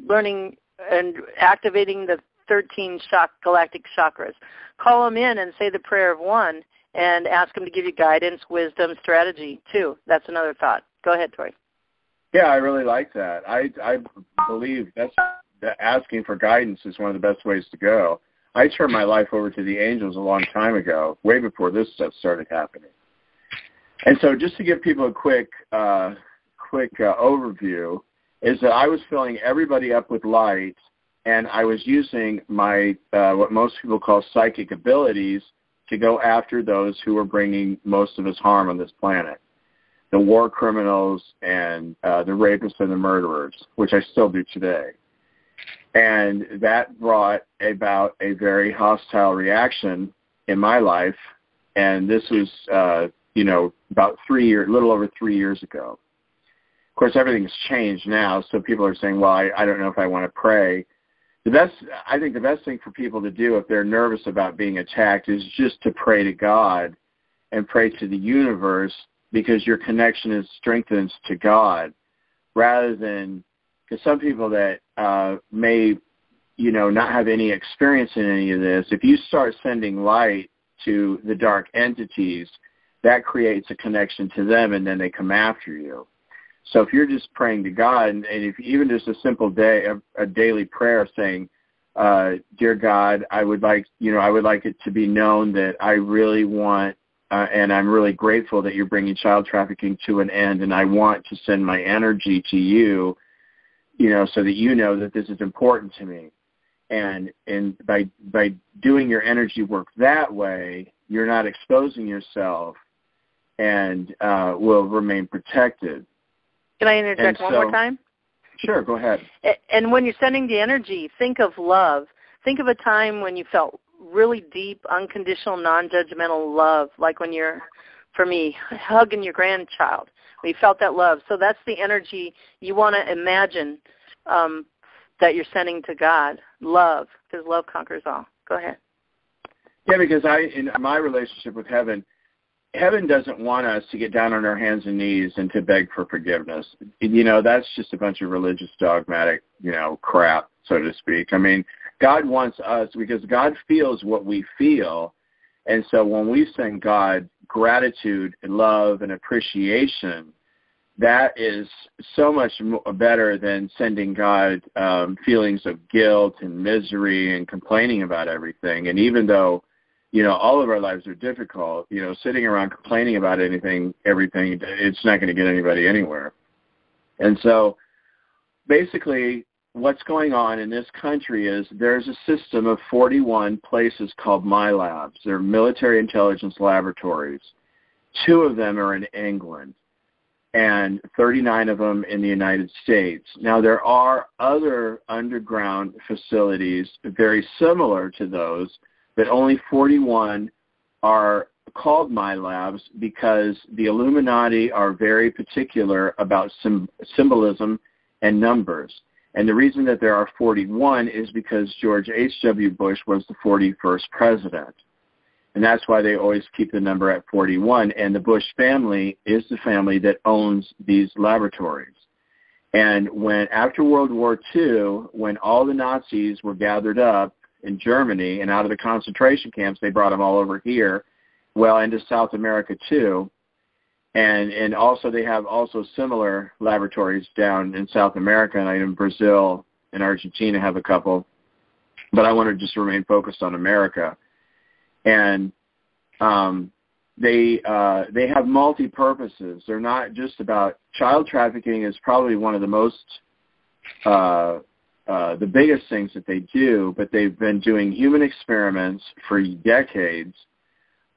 learning and activating the 13 galactic chakras. Call them in and say the prayer of one and ask them to give you guidance, wisdom, strategy, too. That's another thought. Go ahead, Tory. Yeah, I really like that. I believe that asking for guidance is one of the best ways to go. I turned my life over to the angels a long time ago, way before this stuff started happening. And so just to give people a quick overview, is that I was filling everybody up with light and I was using my what most people call psychic abilities to go after those who were bringing most of us harm on this planet. The war criminals and the rapists and the murderers, which I still do today. And that brought about a very hostile reaction in my life. And this was, about 3 years, a little over 3 years ago. Of course, everything's changed now, so people are saying, well, I don't know if I want to pray. I think the best thing for people to do if they're nervous about being attacked is just to pray to God and pray to the universe, because your connection is strengthened to God, rather than, because some people that may, not have any experience in any of this, if you start sending light to the dark entities, that creates a connection to them, and then they come after you. So if you're just praying to God, and if even just a simple a daily prayer saying, "Dear God, I would like it to be known that I really want, and I'm really grateful that you're bringing child trafficking to an end, and I want to send my energy to you, so that you know that this is important to me." And by doing your energy work that way, you're not exposing yourself, and will remain protected. Can I interject one more time? Sure, go ahead. And when you're sending the energy, think of love. Think of a time when you felt really deep, unconditional, non-judgmental love, like when you're, for me, hugging your grandchild. We felt that love. So that's the energy you want to imagine that you're sending to God. Love, because love conquers all. Go ahead. Yeah, because in my relationship with heaven doesn't want us to get down on our hands and knees and to beg for forgiveness. That's just a bunch of religious dogmatic, crap, so to speak. I mean, God wants us, because God feels what we feel. And so when we send God gratitude and love and appreciation, that is so much better than sending God feelings of guilt and misery and complaining about everything. And even though, all of our lives are difficult, sitting around complaining about everything, it's not going to get anybody anywhere. And so basically what's going on in this country is there's a system of 41 places called My Labs. They're military intelligence laboratories. 2 of them are in England, and 39 of them in the United States. Now, there are other underground facilities very similar to those, but only 41 are called My Labs because the Illuminati are very particular about symbolism and numbers. And the reason that there are 41 is because George H.W. Bush was the 41st president. And that's why they always keep the number at 41. And the Bush family is the family that owns these laboratories. And after World War II, when all the Nazis were gathered up in Germany and out of the concentration camps, they brought them all over here, into South America too. And also they have also similar laboratories down in South America, and in Brazil and Argentina have a couple. But I want to just remain focused on America. And they have multi-purposes. They're not just about child trafficking. Is probably one of the most the biggest things that they do, but they've been doing human experiments for decades.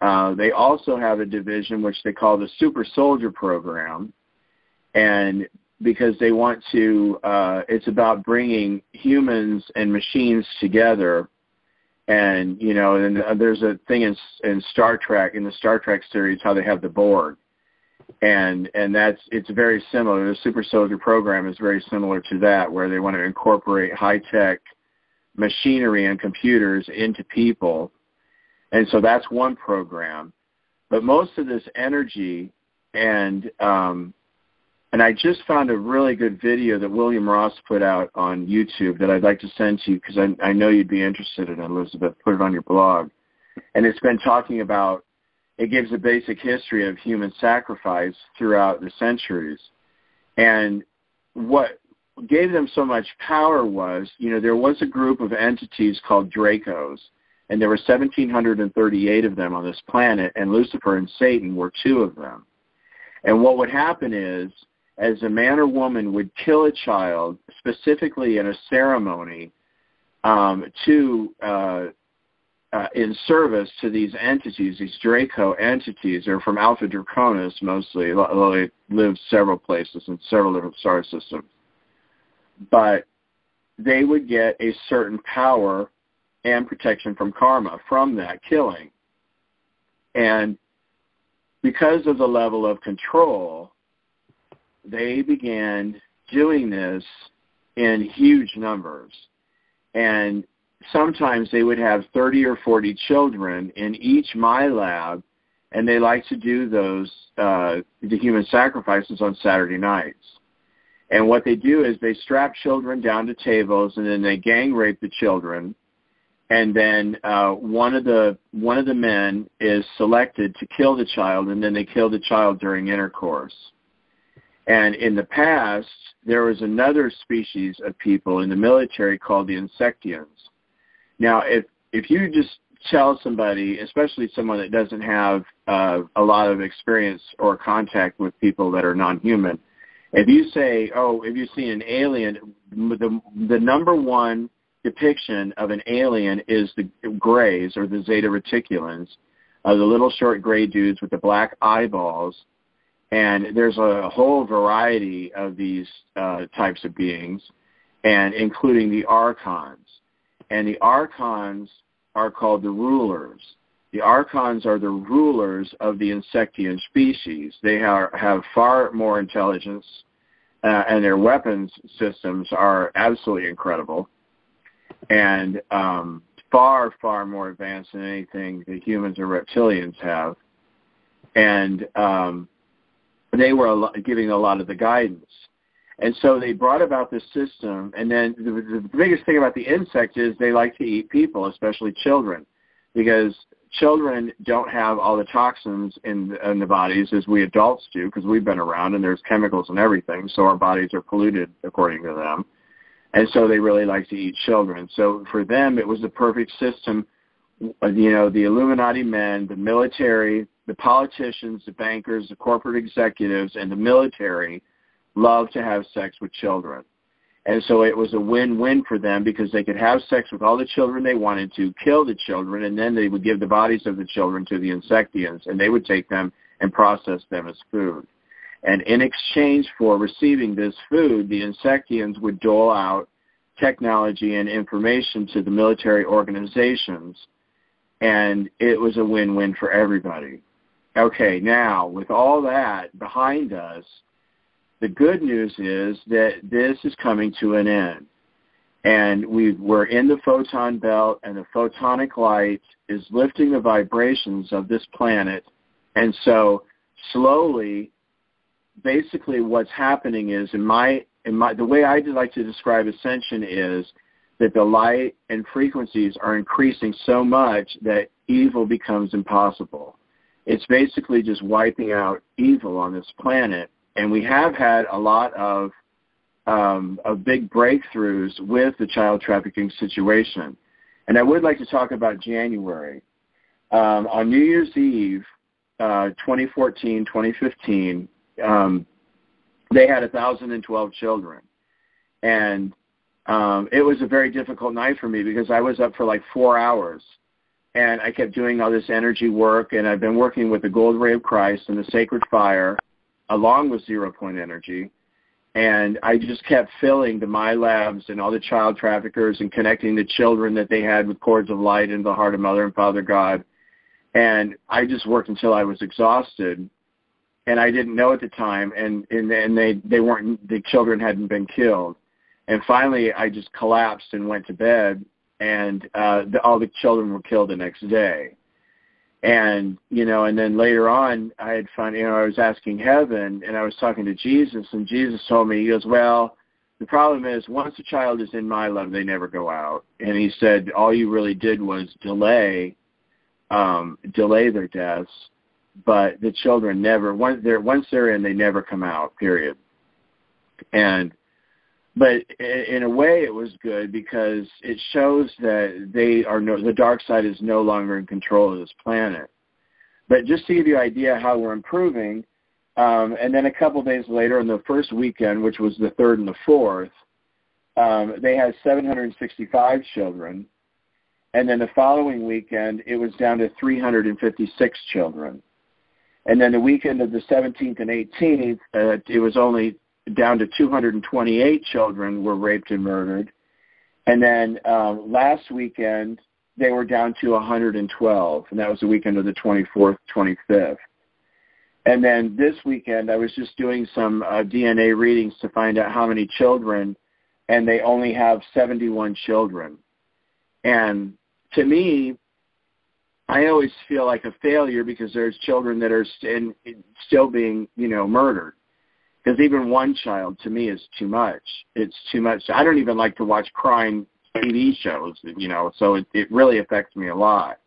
They also have a division which they call the Super Soldier Program, and because they want to, it's about bringing humans and machines together. And, and there's a thing in Star Trek, in the Star Trek series, how they have the Borg. And it's very similar. The Super Soldier Program is very similar to that, where they want to incorporate high-tech machinery and computers into people. And so that's one program. But most of this energy, and I just found a really good video that William Ross put out on YouTube that I'd like to send to you, because I know you'd be interested in it, Elizabeth. Put it on your blog. And it's been talking about, it gives a basic history of human sacrifice throughout the centuries. And what gave them so much power was, there was a group of entities called Dracos, and there were 1,738 of them on this planet, and Lucifer and Satan were 2 of them. And what would happen is, as a man or woman would kill a child, specifically in a ceremony, in service to these entities, these Draco entities. They're from Alpha Draconis mostly, although they live several places in several different star systems. But they would get a certain power and protection from karma from that killing. And because of the level of control, they began doing this in huge numbers. And sometimes they would have 30 or 40 children in each My Lab, and they like to do those, the human sacrifices on Saturday nights. And what they do is they strap children down to tables, and then they gang rape the children. And then one of the men is selected to kill the child, and then they kill the child during intercourse. And in the past, there was another species of people in the military called the Insectians. Now, if you just tell somebody, especially someone that doesn't have a lot of experience or contact with people that are non-human, if you say, oh, if you see an alien, the number one depiction of an alien is the grays or the Zeta Reticulans, the little short gray dudes with the black eyeballs. And there's a whole variety of these types of beings, and including the Archons. And the Archons are called the rulers. The Archons are the rulers of the Insectian species. They have far more intelligence, and their weapons systems are absolutely incredible, and far, far more advanced than anything the humans or reptilians have. And they were giving a lot of the guidance. And so they brought about this system, and then the biggest thing about the insect is they like to eat people, especially children, because children don't have all the toxins in the bodies as we adults do, because we've been around and there's chemicals and everything, so our bodies are polluted according to them. And so they really like to eat children. So for them, it was the perfect system. You know, the Illuminati men, the military, the politicians, the bankers, the corporate executives, and the military love to have sex with children. And so it was a win-win for them because they could have sex with all the children they wanted to, kill the children, and then they would give the bodies of the children to the Insectians, and they would take them and process them as food. And in exchange for receiving this food, the Insectians would dole out technology and information to the military organizations, and it was a win-win for everybody. Okay, now, with all that behind us, the good news is that this is coming to an end. And we're in the photon belt, and the photonic light is lifting the vibrations of this planet. And so slowly, basically what's happening is, the way I like to describe ascension is that the light and frequencies are increasing so much that evil becomes impossible. It's basically just wiping out evil on this planet. And we have had a lot of big breakthroughs with the child trafficking situation. And I would like to talk about January. On New Year's Eve, 2014, 2015, they had 1,012 children. And it was a very difficult night for me because I was up for like 4 hours. And I kept doing all this energy work, and I've been working with the Gold Ray of Christ and the Sacred Fire, along with zero-point energy, and I just kept filling the My Labs and all the child traffickers and connecting the children that they had with cords of light into the heart of Mother and Father God, and I just worked until I was exhausted, and I didn't know at the time, and they weren't, the children hadn't been killed, and finally I just collapsed and went to bed, and all the children were killed the next day. And, and then later on, I had found, I was asking heaven, and I was talking to Jesus, and Jesus told me, he goes, well, the problem is once a child is in My Love, they never go out. And he said, all you really did was delay their deaths, but the children never, once they're in, they never come out, period. But in a way, it was good because it shows that the dark side is no longer in control of this planet. But just to give you an idea how we're improving, and then a couple days later, on the first weekend, which was the 3rd and the 4th, they had 765 children. And then the following weekend, it was down to 356 children. And then the weekend of the 17th and 18th, it was only down to 228 children were raped and murdered. And then last weekend, they were down to 112, and that was the weekend of the 24th, 25th. And then this weekend, I was just doing some DNA readings to find out how many children, and they only have 71 children. And to me, I always feel like a failure because there's children that are still being, murdered. Because even one child, to me, is too much. It's too much. I don't even like to watch crime TV shows, so it really affects me a lot.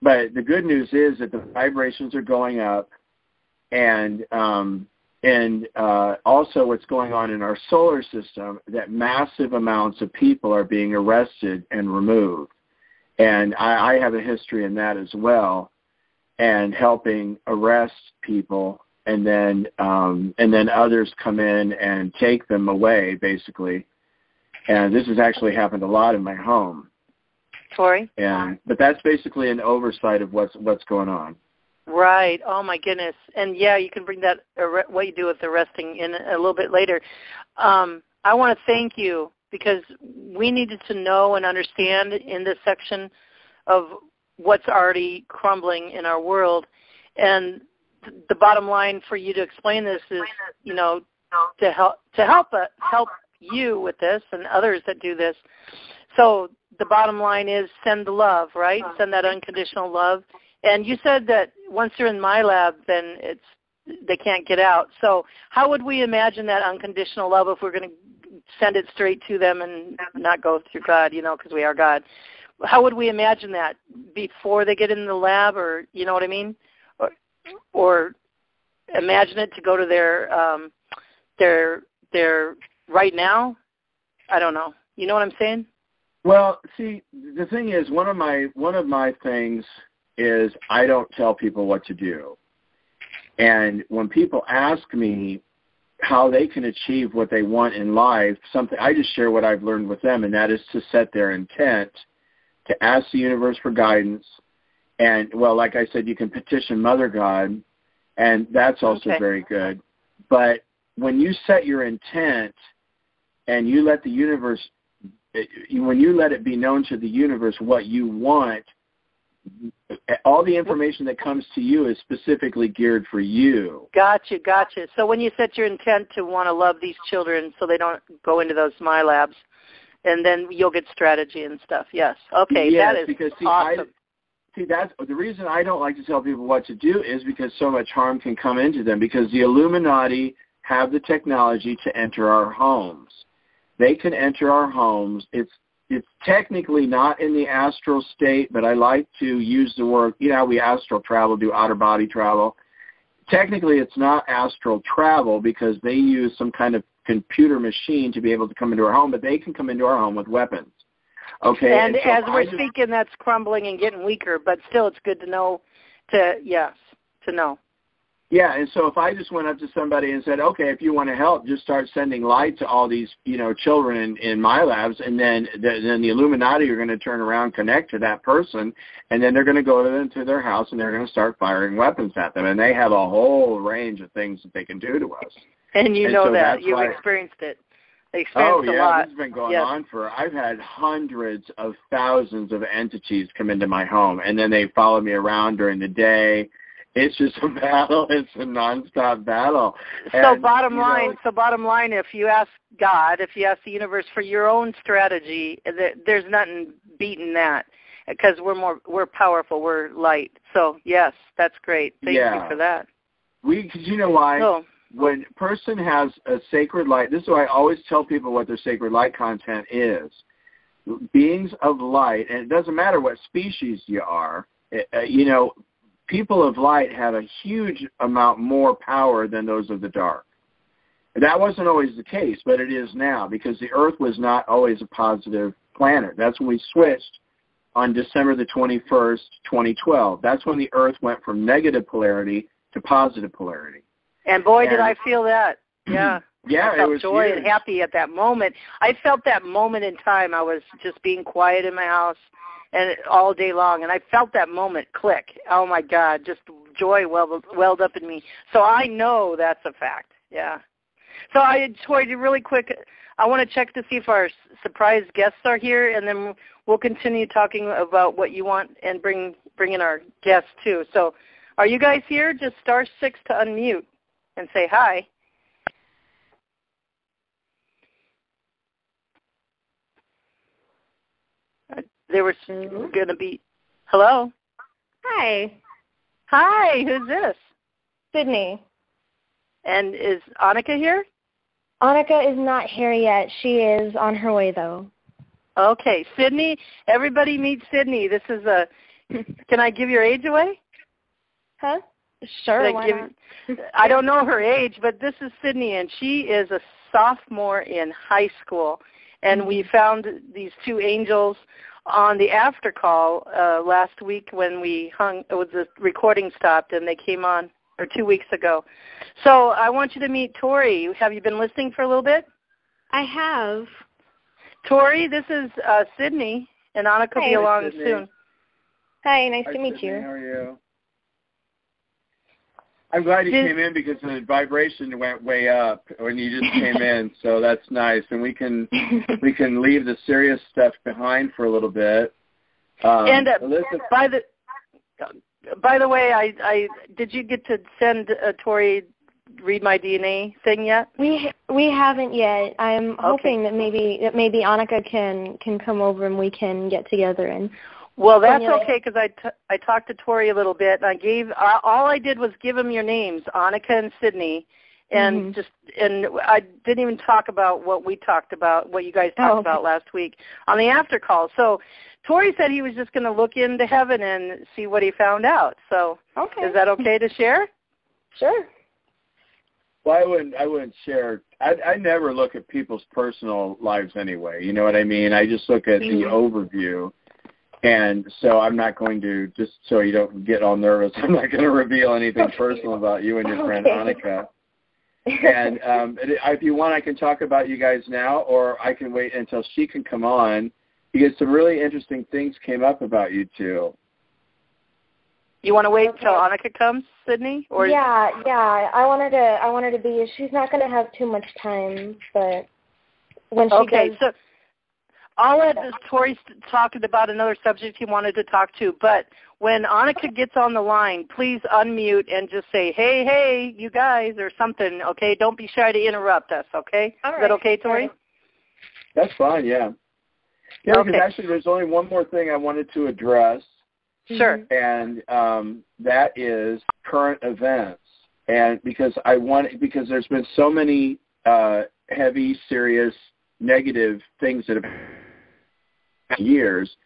But the good news is that the vibrations are going up, and also what's going on in our solar system, that massive amounts of people are being arrested and removed. And I have a history in that as well, and helping arrest people, and then others come in and take them away, basically. And this has actually happened a lot in my home. Tory? But that's basically an oversight of what's going on. Right. Oh, my goodness. And, yeah, you can bring that, what you do with arresting in a little bit later. I want to thank you because we needed to know and understand in this section of what's already crumbling in our world. And the bottom line for you to explain this is, to help you with this and others that do this. So the bottom line is send the love, right? Send that unconditional love. And you said that once they're in my lab, then they can't get out. So how would we imagine that unconditional love if we're going to send it straight to them and not go through God, because we are God? How would we imagine that before they get in the lab, or you know what I mean? Or imagine it to go to their right now? I don't know. You know what I'm saying? Well, see, the thing is, one of my things is I don't tell people what to do. And when people ask me how they can achieve what they want in life, I just share what I've learned with them, and that is to set their intent, to ask the universe for guidance. And, well, like I said, you can petition Mother God, and that's also very good. But when you set your intent and you let the universe, when you let it be known to the universe what you want, all the information that comes to you is specifically geared for you. Gotcha. So when you set your intent to want to love these children so they don't go into those my labs, and then you'll get strategy and stuff. Yes. Okay, yes, that is because, awesome. That's the reason I don't like to tell people what to do is because so much harm can come into them, because the Illuminati have the technology to enter our homes. They can enter our homes. It's technically not in the astral state, but I like to use the word, we astral travel, do outer body travel. Technically, it's not astral travel because they use some kind of computer machine to be able to come into our home, but they can come into our home with weapons. Okay. And so as we're speaking, that's crumbling and getting weaker, but still it's good to know, to know. Yeah, and so if I just went up to somebody and said, okay, if you want to help, just start sending light to all these, children in my labs, and then the Illuminati are going to turn around, connect to that person, and then they're going to go to their house and they're going to start firing weapons at them, and they have a whole range of things that they can do to us. And so that. You've experienced it. Oh, yeah, a lot. This has been going on I've had hundreds of thousands of entities come into my home, and then they follow me around during the day. It's just a battle. It's a nonstop battle. So bottom line, if you ask God, if you ask the universe for your own strategy, there's nothing beating that, because we're powerful, we're light. So yes, that's great. Thank you for that. Because you know why? So, when a person has a sacred light, this is why I always tell people what their sacred light content is. Beings of light, and it doesn't matter what species you are, people of light have a huge amount more power than those of the dark. That wasn't always the case, but it is now, because the Earth was not always a positive planet. That's when we switched on December the 21st, 2012. That's when the Earth went from negative polarity to positive polarity. And boy, did I feel that. Yeah. Yeah, I felt it was joy huge. and happy at that moment. I felt that moment in time. I was just being quiet in my house and all day long, and I felt that moment click. Oh, my God, just joy welled up in me. So I know that's a fact, yeah. So Tory, really quick, I want to check to see if our surprise guests are here, and then we'll continue talking about what you want and bring in our guests, too. So are you guys here? Just *6 to unmute and say hi. They were going to be, hello? Hi. Hi, who's this? Sydney. And is Annika here? Annika is not here yet. She is on her way, though. Okay, Sydney, everybody meet Sydney. This is can I give your age away? Huh? Sure, why not? I don't know her age, but this is Sydney, and she is a sophomore in high school. And we found these two angels on the after call last week when the recording stopped, and they came on, or 2 weeks ago. So I want you to meet Tory. Have you been listening for a little bit? I have. Tory, this is Sydney, and Annika will be along soon. Hi, nice to meet Sydney. you. How are you? I'm glad you came in because the vibration went way up when you just came in, so that's nice. And we can leave the serious stuff behind for a little bit. And by the way, I did you get to send Tory Read My DNA thing yet? We haven't yet. I'm hoping that maybe Annika can come over and we can get together and. Well, that's okay because I talked to Tory a little bit. And I gave all I did was give him your names, Annika and Sydney, and and I didn't even talk about what we talked about, what you guys talked about last week on the after call. So Tory said he was just going to look into heaven and see what he found out. So is that okay to share? Sure. Well, I wouldn't share. I never look at people's personal lives anyway. You know what I mean? I just look at the overview. And so I'm not going to, just so you don't get all nervous, I'm not going to reveal anything personal about you and your friend Annika. And if you want, I can talk about you guys now, or I can wait until she can come on, because some really interesting things came up about you two. You want to wait until Annika comes, Sydney? Or yeah. I wanted to be. She's not going to have too much time, but when she does. So I'll let Tory talk about another subject he wanted to talk to, but when Annika gets on the line, please unmute and just say, hey, you guys, or something, okay? Don't be shy to interrupt us, okay? All right. Is that okay, Tory? That's fine, yeah. Yeah, because actually there's only one more thing I wanted to address. Sure. And that is current events. And because there's been so many heavy, serious, negative things that have years,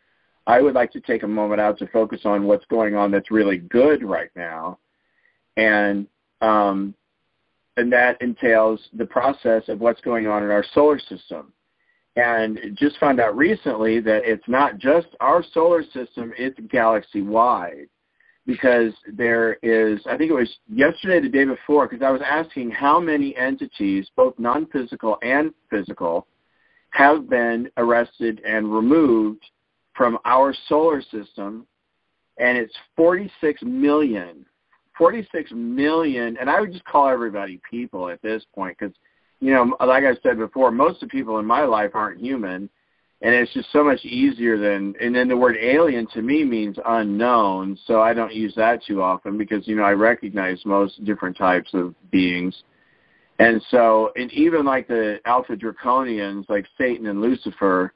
I would like to take a moment out to focus on what's going on that's really good right now, and that entails the process of what's going on in our solar system. And just found out recently that it's not just our solar system, it's galaxy-wide, because there is, I think it was yesterday, the day before, because I was asking how many entities, both non-physical and physical, have been arrested and removed from our solar system, and it's 46 million. 46 million, and I would just call everybody people at this point because, like I said before, most of the people in my life aren't human, and it's just so much easier and then the word alien to me means unknown, so I don't use that too often because, I recognize most different types of beings. And so, and even like the Alpha Draconians, like Satan and Lucifer,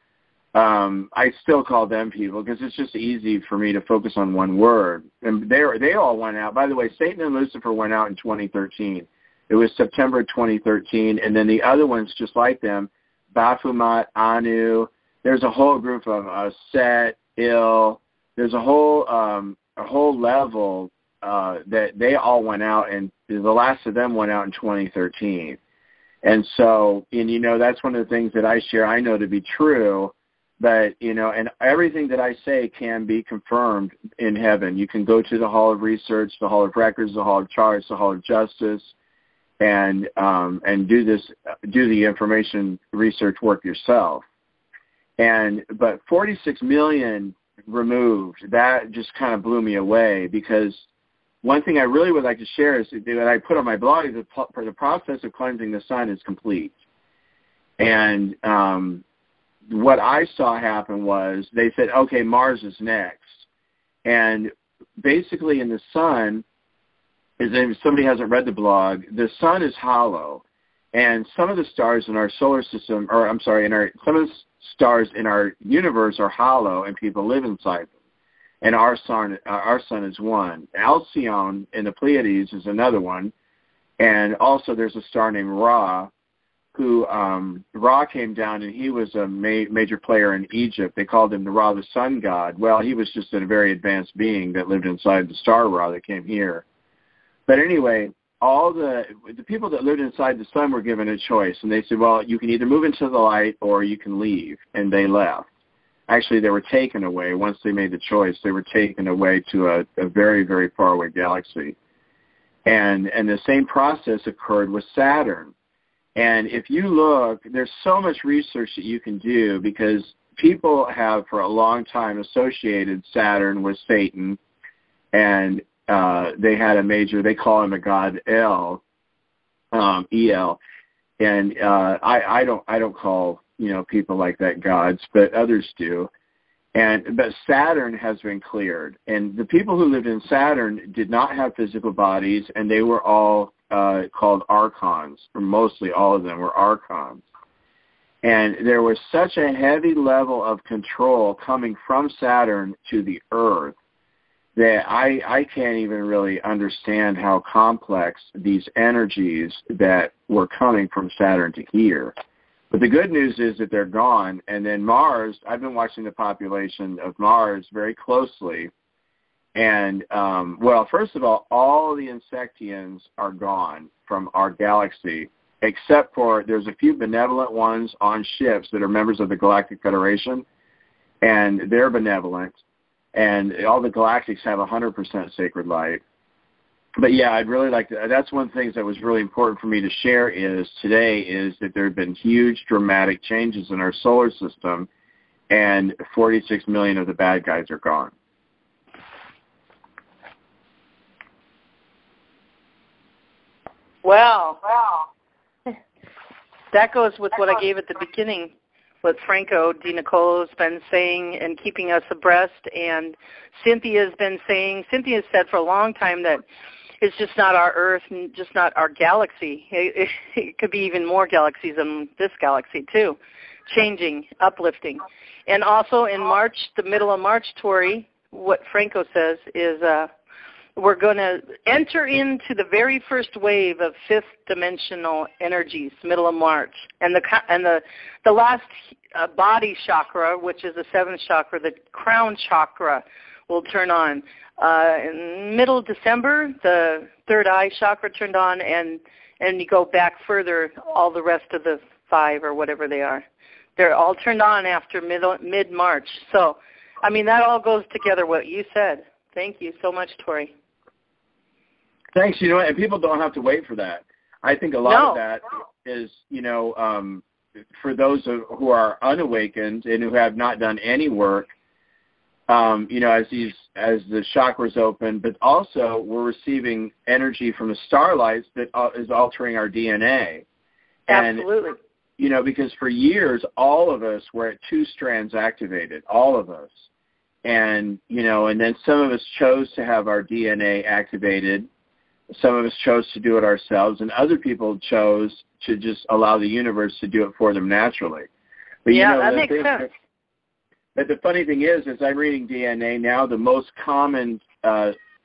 I still call them people because it's just easy for me to focus on one word. And they all went out. By the way, Satan and Lucifer went out in 2013. It was September 2013. And then the other ones just like them, Baphomet, Anu, there's a whole group of Set, Il, there's a whole level that they all went out, and the last of them went out in 2013. And so, and that's one of the things that I share, I know to be true, but, and everything that I say can be confirmed in heaven. You can go to the Hall of Research, the Hall of Records, the Hall of Charts, the Hall of Justice, and do the information research work yourself. But 46 million removed, that just kind of blew me away, because one thing I really would like to share is that I put on my blog is the process of cleansing the sun is complete. And what I saw happen was they said, okay, Mars is next. And basically in the sun, if somebody hasn't read the blog, the sun is hollow. And some of the stars in our solar system, some of the stars in our universe are hollow, and people live inside them. And our sun is one. Alcyone in the Pleiades is another one. And also there's a star named Ra, who Ra came down, and he was a major player in Egypt. They called him the Ra, the sun god. Well, he was just a very advanced being that lived inside the star Ra that came here. But anyway, all the people that lived inside the sun were given a choice, and they said, well, you can either move into the light or you can leave, and they left. Actually, they were taken away. Once they made the choice, they were taken away to a very, very far away galaxy. And the same process occurred with Saturn. And if you look, there's so much research that you can do, because people have for a long time associated Saturn with Satan, and they had they call him a god El, E-L. And I don't call people like that gods, but others do. But Saturn has been cleared, and the people who lived in Saturn did not have physical bodies, and they were all called archons, or mostly all of them were archons. And there was such a heavy level of control coming from Saturn to the Earth that I can't even really understand how complex these energies that were coming from Saturn to here. But the good news is that they're gone. And then Mars, I've been watching the population of Mars very closely. And, well, first of all the Insectians are gone from our galaxy, except for there's a few benevolent ones on ships that are members of the Galactic Federation, and they're benevolent. And all the galactics have 100% sacred light. But yeah, I'd really like to, that's one of the things that was really important for me to share today is that there have been huge dramatic changes in our solar system, and 46 million of the bad guys are gone. Wow. That goes with what I gave at the beginning, what Franco Di Nicolo's been saying and keeping us abreast, and Cynthia's been saying. Cynthia said for a long time that it's just not our Earth and just not our galaxy. It could be even more galaxies than this galaxy, too, changing, uplifting. And also in March, the middle of March, Tory, what Franco says is we're going to enter into the very first wave of fifth dimensional energies, middle of March. And the last body chakra, which is the seventh chakra, the crown chakra, will turn on. In middle of December, the third eye chakra turned on, and you go back further, all the rest of the five or whatever they are. They're all turned on after mid-March. So, I mean, that all goes together, what you said. Thank you so much, Tory. Thanks. And people don't have to wait for that. I think a lot of that is, for those who are unawakened and who have not done any work, as the chakras open, but also we're receiving energy from the starlights that is altering our DNA. Absolutely. And, because for years, all of us were at 2 strands activated, all of us. And, and then some of us chose to have our DNA activated. Some of us chose to do it ourselves, and other people chose to just allow the universe to do it for them naturally. But, that makes sense. But the funny thing is I'm reading DNA now, the most common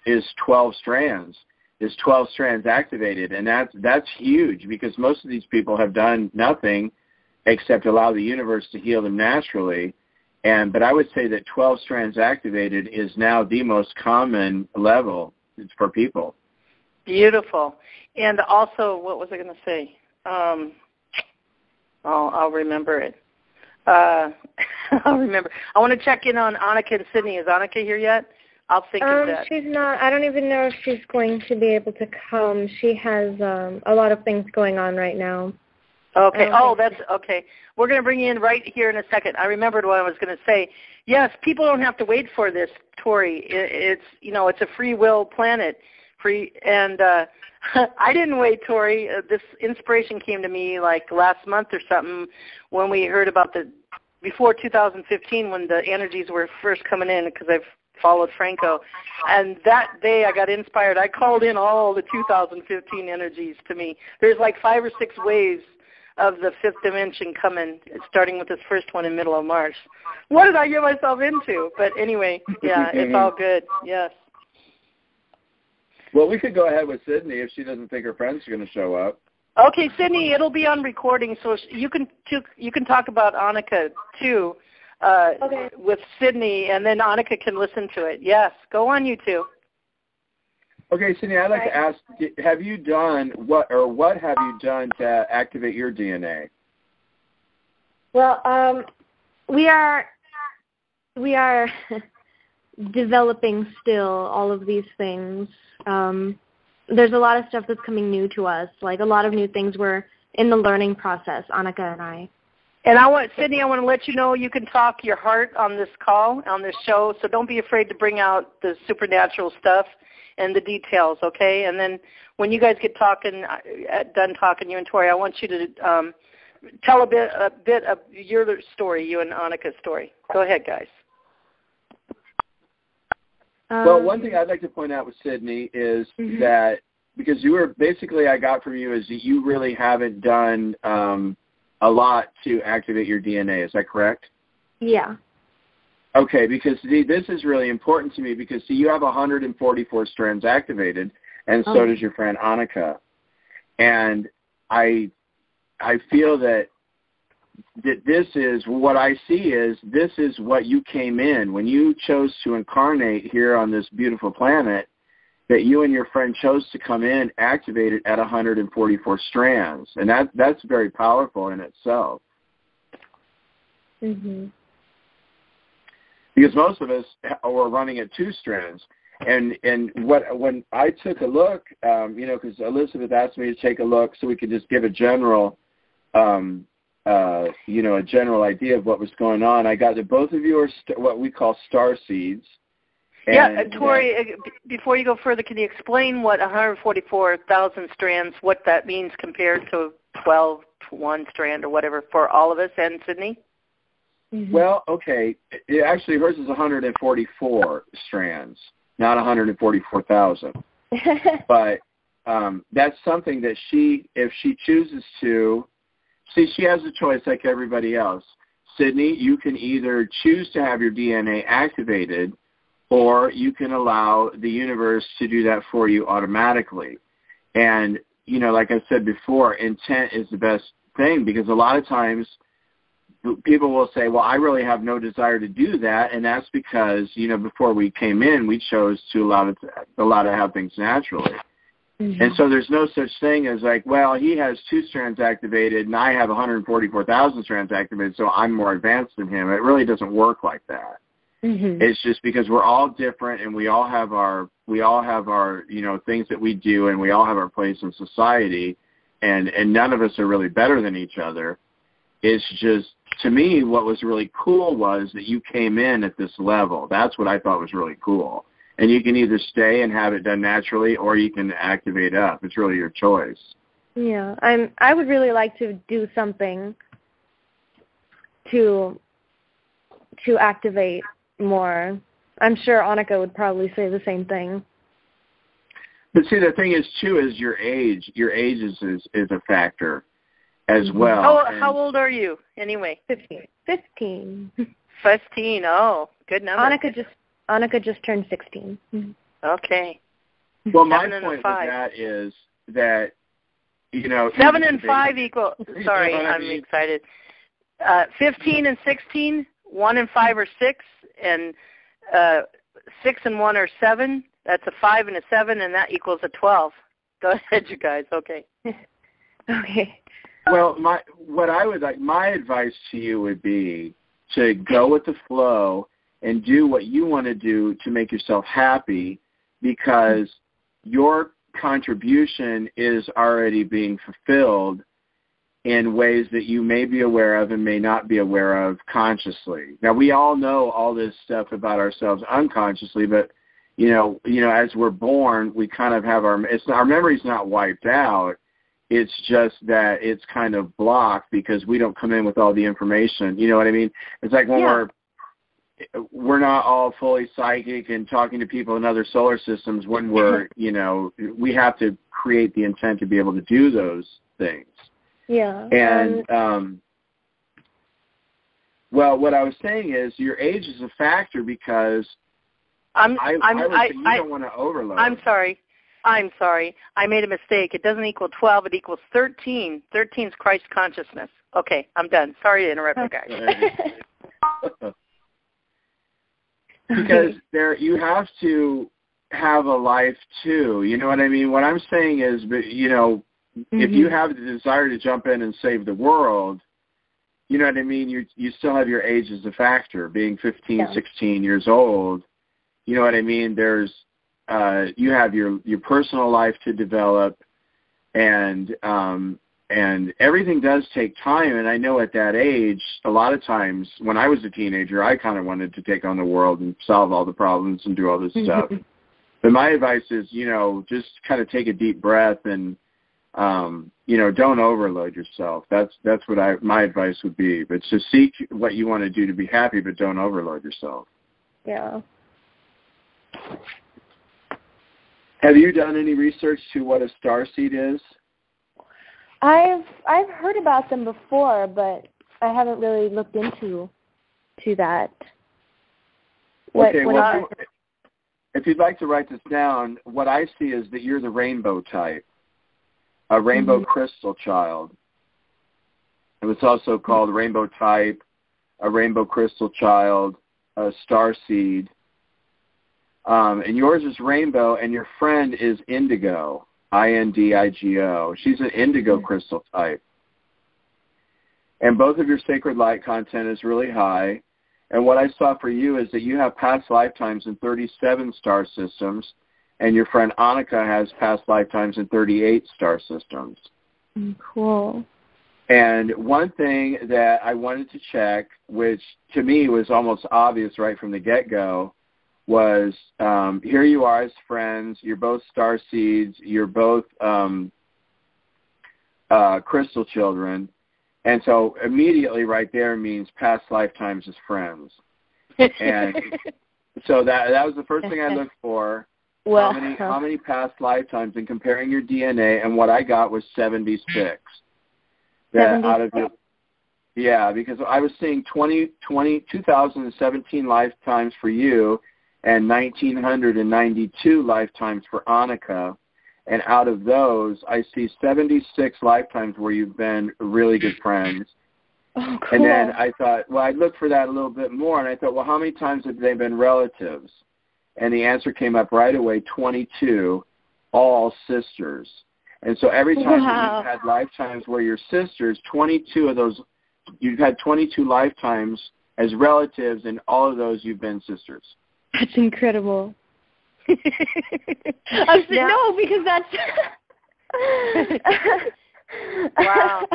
is 12 strands. Is 12 strands activated, and that's huge, because most of these people have done nothing except allow the universe to heal them naturally. But I would say that 12 strands activated is now the most common level for people. Beautiful. And also, what was I going to say? I'll remember it. I'll remember. I want to check in on Annika and Sydney. Is Annika here yet? I'll think of that. She's not. I don't even know if she's going to be able to come. She has a lot of things going on right now. Okay. Oh, that's okay. We're going to bring you in right here in a second. I remembered what I was going to say. Yes, people don't have to wait for this, Tory. It's a free will planet. And I didn't wait, Tory. This inspiration came to me like last month or something when we heard about before 2015 when the energies were first coming in, because I've followed Franco. And that day I got inspired. I called in all the 2015 energies to me. There's like 5 or 6 waves of the 5th dimension coming, starting with this first one in middle of March. What did I get myself into? But anyway, yeah, it's all good. Yes. Well, we could go ahead with Sydney if she doesn't think her friends are going to show up. Okay, Sydney, it'll be on recording, so you can talk about Annika too, with Sydney, and then Annika can listen to it. Yes, go on, you two. Okay, Sydney, I'd like to ask: have you done what have you done to activate your DNA? Well, we are developing still all of these things. There's a lot of stuff that's coming new to us, like a lot of new things. We're in the learning process, Annika and I. And Sydney, I want to let you know you can talk your heart on this call, on this show, so don't be afraid to bring out the supernatural stuff and the details, okay? And then when you guys get done talking, you and Tory, I want you to tell a bit of your story, you and Annika's story. Go ahead, guys. Well, one thing I'd like to point out with Sydney is that, because I got from you is that you really haven't done a lot to activate your DNA. Is that correct? Yeah. Okay, because this is really important to me because you have 144 strands activated, and so does your friend Annika. And I feel that this is what I see is this is what you came in when you chose to incarnate here on this beautiful planet, that you and your friend chose to come in activated at 144 strands, and that's very powerful in itself. Mm-hmm. Because most of us are running at 2 strands, and when I took a look, because Elizabeth asked me to take a look so we could just give a general, a general idea of what was going on. I got that both of you are what we call star seeds. Yeah, Tory, before you go further, can you explain what 144,000 strands, what that means compared to 12 to 1 strand or whatever for all of us, and Sydney? Mm-hmm. Well, okay. Actually, hers is 144 strands, not 144,000. But that's something that if she chooses to, she has a choice like everybody else. Sydney, you can either choose to have your DNA activated, or you can allow the universe to do that for you automatically. And, like I said before, intent is the best thing, because a lot of times people will say, well, I really have no desire to do that, and that's because, before we came in, we chose to allow to have things naturally. Mm-hmm. And so there's no such thing as like, well, he has 2 strands activated, and I have 144,000 strands activated, so I'm more advanced than him. It really doesn't work like that. Mm-hmm. It's just because we're all different, and we all have our things that we do, and we all have our place in society, and none of us are really better than each other. It's just, to me, what was really cool was that you came in at this level. That's what I thought was really cool. And you can either stay and have it done naturally, or you can activate up. It's really your choice. Yeah, I would really like to do something to activate more. I'm sure Annika would probably say the same thing. But see, the thing is, too, is your age. Your age is a factor as well. How old are you, anyway? 15. 15. 15, oh, good number. Annika just turned 16. Okay. Well, my point with that is that, 7 and 5 equal, sorry, I'm excited. 15 and 16, 1 and 5 are 6, and 6 and 1 are 7. That's a 5 and a 7, and that equals a 12. Go ahead, you guys. Okay. Okay. Well, my advice to you would be to go with the flow and do what you want to do to make yourself happy, because your contribution is already being fulfilled in ways that you may be aware of and may not be aware of consciously. Now, we all know all this stuff about ourselves unconsciously, but you know, as we're born, we kind of have our memory's not wiped out. It's just that it's kind of blocked because we don't come in with all the information. You know what I mean? It's like when we're not all fully psychic and talking to people in other solar systems when we're, we have to create the intent to be able to do those things. Yeah. And, well, what I was saying is your age is a factor because I would say you don't want to overload. I'm sorry. I made a mistake. It doesn't equal 12. It equals 13. 13 is Christ consciousness. Okay, I'm done. Sorry to interrupt you guys. Because you have to have a life too. You know what I mean? What I'm saying is, if you have the desire to jump in and save the world, you know what I mean? You still have your age as a factor, being 15, 16 years old. You know what I mean? There's you have your personal life to develop, and everything does take time. And I know at that age, a lot of times when I was a teenager, I kind of wanted to take on the world and solve all the problems and do all this stuff. But my advice is, just kind of take a deep breath and, don't overload yourself. That's what my advice would be. But just seek what you want to do to be happy, but don't overload yourself. Yeah. Have you done any research to what a starseed is? I've heard about them before, but I haven't really looked into that. If you'd like to write this down, what I see is that you're the rainbow type, a rainbow crystal child. It was also called rainbow type, a rainbow crystal child, a starseed. And yours is rainbow, and your friend is indigo, INDIGO. She's an indigo crystal type. And both of your sacred light content is really high. And what I saw for you is that you have past lifetimes in 37 star systems, and your friend Annika has past lifetimes in 38 star systems. Cool. And one thing that I wanted to check, which to me was almost obvious right from the get-go, was here you are as friends. You're both star seeds. You're both crystal children. And so immediately right there means past lifetimes as friends. And so that was the first thing I looked for. Well, how many past lifetimes, and comparing your DNA, and what I got was 76. 76? Because I was seeing 2017 lifetimes for you and 1992 lifetimes for Annika. And out of those, I see 76 lifetimes where you've been really good friends. Oh, cool. And then I thought, well, I'd look for that a little bit more. And I thought, well, how many times have they been relatives? And the answer came up right away, 22, all sisters. And so every time that you've had lifetimes where you're sisters, 22 of those, you've had 22 lifetimes as relatives, and all of those you've been sisters. That's incredible. No, because that's... Wow.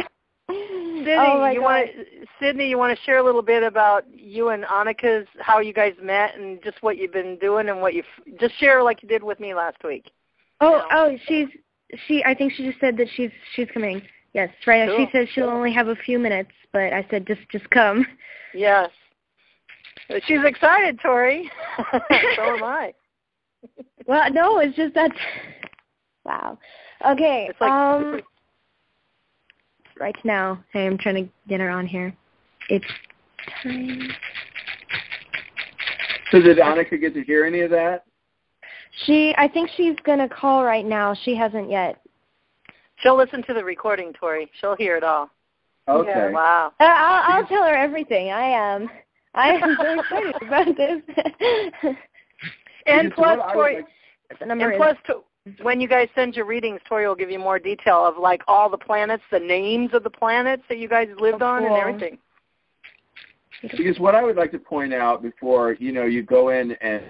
Sydney, you want to share a little bit about you and Annika's, how you guys met and just what you've been doing and what you've, just share like you did with me last week. I think she just said that she's coming. Yes, right. Cool. She said she'll only have a few minutes, but I said just come. Yes. She's excited, Tory. So am I. Well, no, it's just that. Wow. Okay. It's like, right now, hey, I'm trying to get her on here. It's time. So did Annika get to hear any of that? I think she's gonna call right now. She hasn't yet. She'll listen to the recording, Tory. She'll hear it all. Okay. Yeah, wow. I'll tell her everything. I am very excited about this. And plus, Tory, when you guys send your readings, Tory will give you more detail of like all the planets, the names of the planets that you guys lived on, and everything. Because what I would like to point out before, you go in and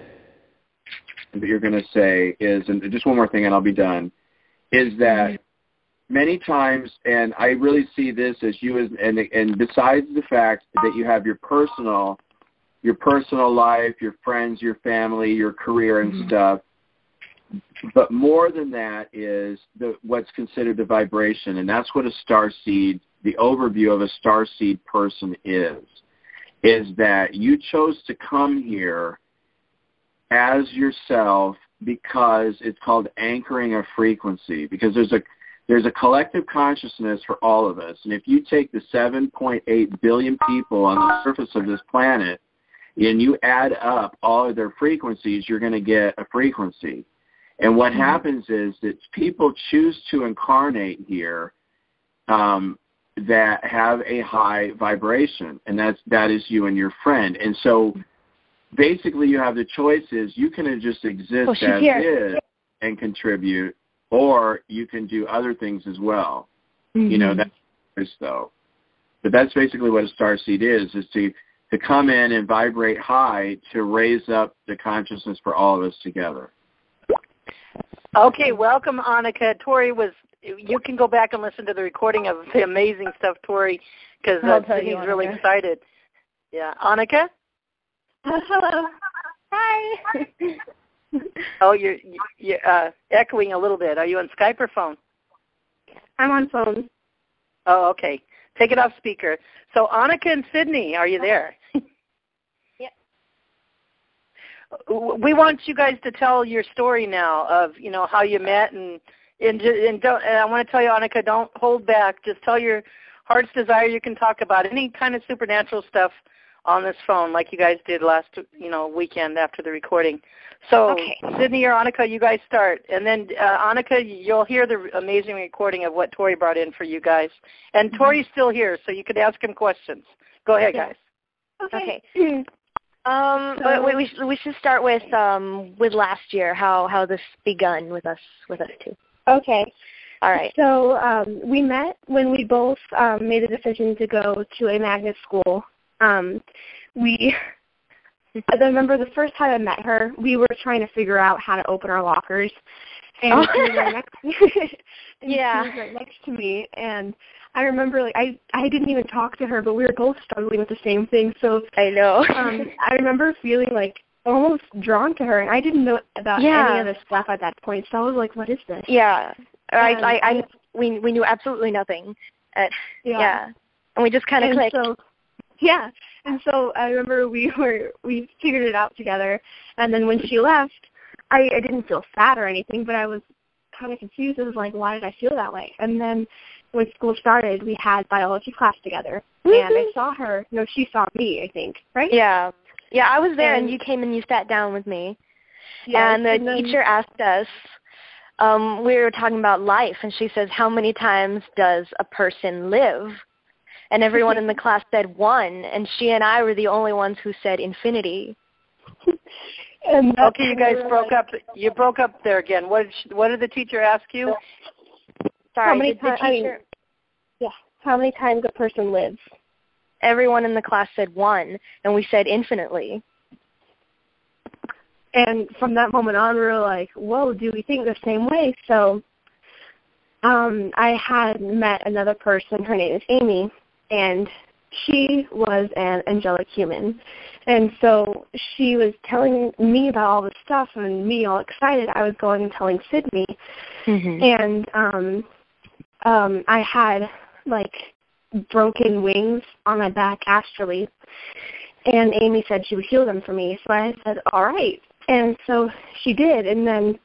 what you're going to say is, and just one more thing and I'll be done, is that many times, and I really see this as you as, and besides the fact that you have your personal life, your friends, your family, your career and stuff, but more than that is what's considered the vibration, and that's what a starseed, the overview of a starseed person is that you chose to come here as yourself because it's called anchoring a frequency, because there's a collective consciousness for all of us. And if you take the 7.8 billion people on the surface of this planet and you add up all of their frequencies, you're going to get a frequency. And what happens is that people choose to incarnate here that have a high vibration, and that is you and your friend. And so basically you have the choices. You can just exist as is and contribute, or you can do other things as well. That's though. But that's basically what a starseed is to come in and vibrate high to raise up the consciousness for all of us together. Okay, welcome, Annika. Tory you can go back and listen to the recording of the amazing stuff, Tory, because Sydney's really excited. Yeah, Annika? Hello. Hi. Oh, you're echoing a little bit. Are you on Skype or phone? I'm on phone. Oh, okay. Take it off speaker. So Annika and Sydney, are you there? Yep. We want you guys to tell your story now of, how you met and I want to tell you, Annika, don't hold back. Just tell your heart's desire. You can talk about any kind of supernatural stuff on this phone like you guys did last, weekend after the recording. So, okay. Sydney or Annika, you guys start. And then, Annika, you'll hear the amazing recording of what Tory brought in for you guys. And Tory's still here, so you could ask him questions. Go ahead, guys. Okay. We should start with last year, how this begun with us two. Okay. All right. So we met when we both made the decision to go to a magnet school. I remember the first time I met her, we were trying to figure out how to open our lockers. And she was right next she was right next to me. And I remember, I didn't even talk to her, but we were both struggling with the same thing. So I know. I remember feeling almost drawn to her, and I didn't know about any of this stuff at that point. So I was like, "What is this?" Yeah, we knew absolutely nothing. And we just kind of clicked. And so I remember we figured it out together. And then when she left, I didn't feel sad or anything, but I was kind of confused. I was like, why did I feel that way? And then when school started, we had biology class together, and I saw her. No, she saw me, I think, right? Yeah. Yeah, I was there, and you came and you sat down with me. Yeah, and the teacher asked us, we were talking about life, and she says, how many times does a person live? And everyone in the class said 1, and she and I were the only ones who said infinity. Okay, you guys broke up. You broke up there again. What did the teacher ask you? Sorry, how many times a person lives? Everyone in the class said 1, and we said infinitely. And from that moment on, we were like, whoa, do we think the same way? So I had met another person. Her name is Amy, and she was an angelic human. And so she was telling me about all this stuff, and me all excited. I was going and telling Sydney. And I had, broken wings on my back astrally, and Amy said she would heal them for me. So I said, all right. And so she did, and then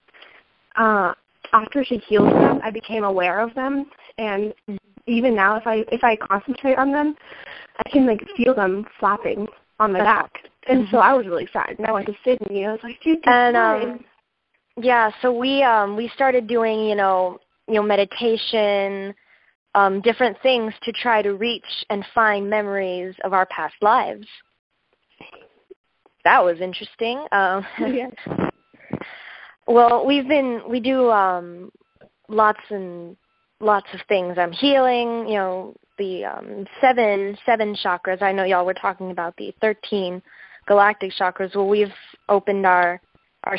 after she healed them, I became aware of them, and even now if I concentrate on them, I can feel them flapping on my back. And so I was really excited, and I went to Sydney, and I was like, dude, so we started doing, meditation, different things to try to reach and find memories of our past lives. That was interesting. Well, we do lots of things. Healing, seven chakras. I know y'all were talking about the 13 galactic chakras. Well, we've opened our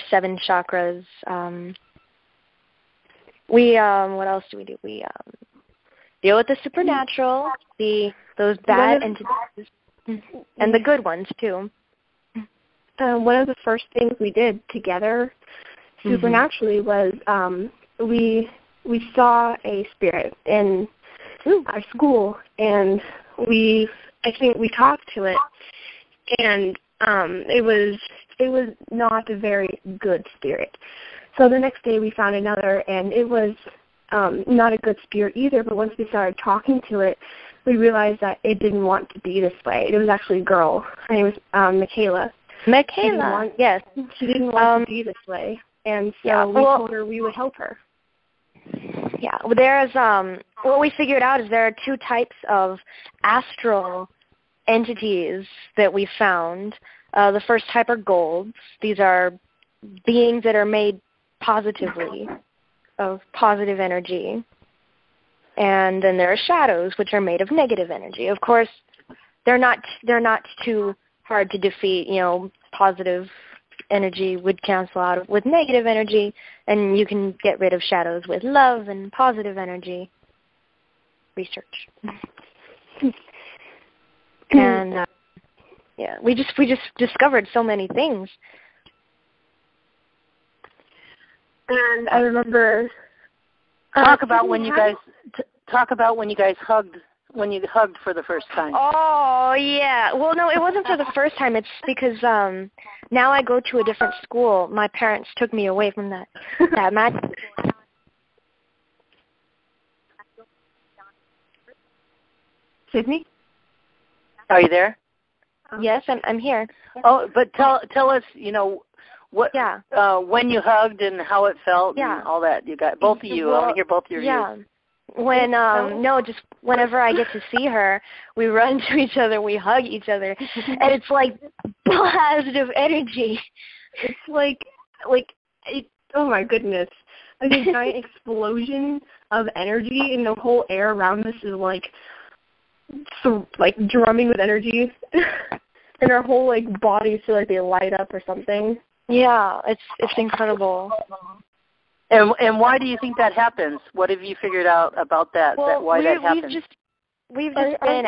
7 chakras. What else do we do? We deal with the supernatural, those bad entities, and the good ones too. One of the first things we did together, supernaturally, was we saw a spirit in our school, and I think we talked to it, and it was not a very good spirit. So the next day we found another, and it was not a good spirit either, but once we started talking to it, we realized that it didn't want to be this way. It was actually a girl. Her name was Michaela. Michaela, yes. She didn't want to be this way, and so we told her we would help her. Yeah, well, there's what we figured out is there are 2 types of astral entities that we found. The first type are golds. These are beings that are made positively, of positive energy. And then there are shadows, which are made of negative energy. Of course, they're not too hard to defeat. Positive energy would cancel out with negative energy, and you can get rid of shadows with love and positive energy. Research. And we just discovered so many things. And I remember talk about when you guys hugged. When you hugged for the first time. Oh, yeah. Well, no, it wasn't for the first time. It's because now I go to a different school. My parents took me away from that magic school. Sydney? Are you there? Yes, I'm here. Oh, but tell us, what when you hugged and how it felt and all that. You got both of you. I want to hear both of your views. When just whenever I get to see her, we run to each other, we hug each other, and it's like positive energy. It's like oh my goodness, like a giant explosion of energy, and the whole air around us is like drumming with energy, and our whole bodies feel like they light up or something. Yeah, it's incredible. And why do you think that happens? What have you figured out about that? Why that happens? We've just been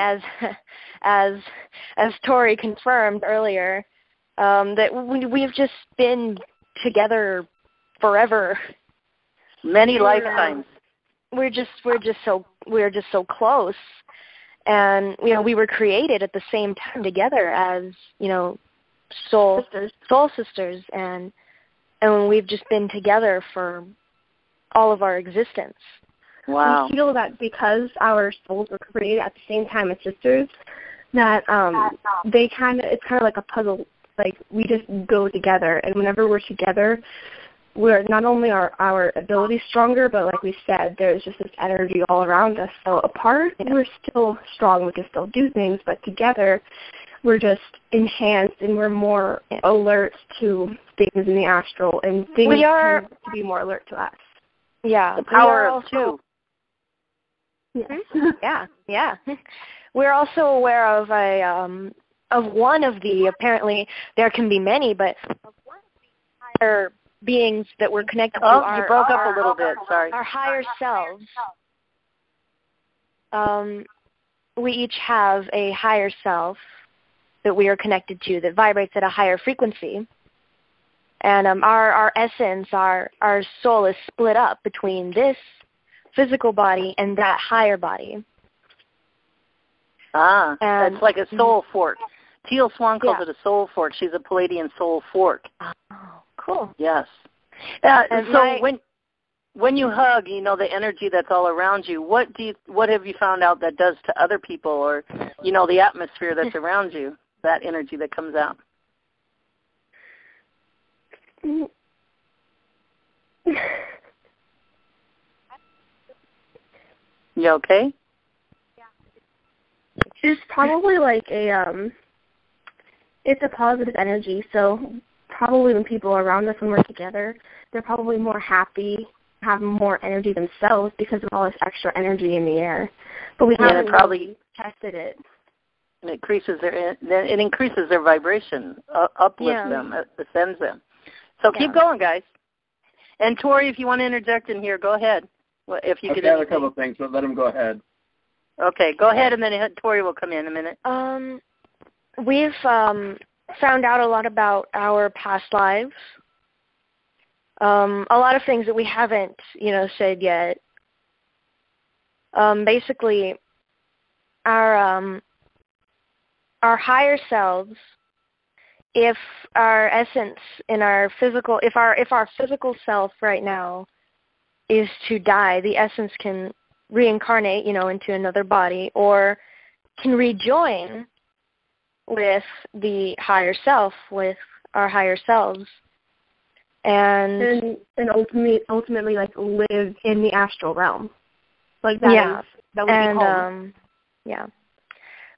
as Tory confirmed earlier, that we've just been together forever. Many lifetimes. We're just so close, and we were created at the same time together as soul sisters, and we've just been together for all of our existence. Wow. We feel that because our souls were created at the same time as sisters, that it's kind of like a puzzle. Like, we just go together, and whenever we're together, we're not only are our abilities stronger, but like we said, there's just this energy all around us. So apart, we're still strong. We can still do things, but together, we're just enhanced, and we're more alert to things in the astral, and things tend to be more alert to us. Yeah, the power of 2. Yeah. We're also aware of one of the, apparently there can be many, but of one of the higher beings that we're connected to. You broke up a little bit. Sorry. Our higher selves. We each have a higher self that we are connected to that vibrates at a higher frequency. And our essence, our soul is split up between this physical body and that higher body. And it's like a soul fork. Teal Swan calls it a soul fork. She's a Palladian soul fork. Oh, cool. Yes. So when you hug, the energy that's all around you. What have you found out that does to other people, or the atmosphere that's around you? That energy that comes out. You okay? It's probably like it's a positive energy. So probably when people are around us, when we're together, they're probably more happy have more energy themselves because of all this extra energy in the air. But we haven't really tested it. And it increases their vibration, uplifts them, ascends them. So keep going, guys. And Tory, if you want to interject in here, go ahead. If you could. I have a couple of things, but let him go ahead. Okay, go ahead, and then Tory will come in a minute. We've found out a lot about our past lives. A lot of things that we haven't, said yet. Basically, our higher selves, if our essence in our physical, if our physical self right now is to die, the essence can reincarnate, into another body, or can rejoin with the higher self, with our higher selves, and ultimately like live in the astral realm, like that. That would be home.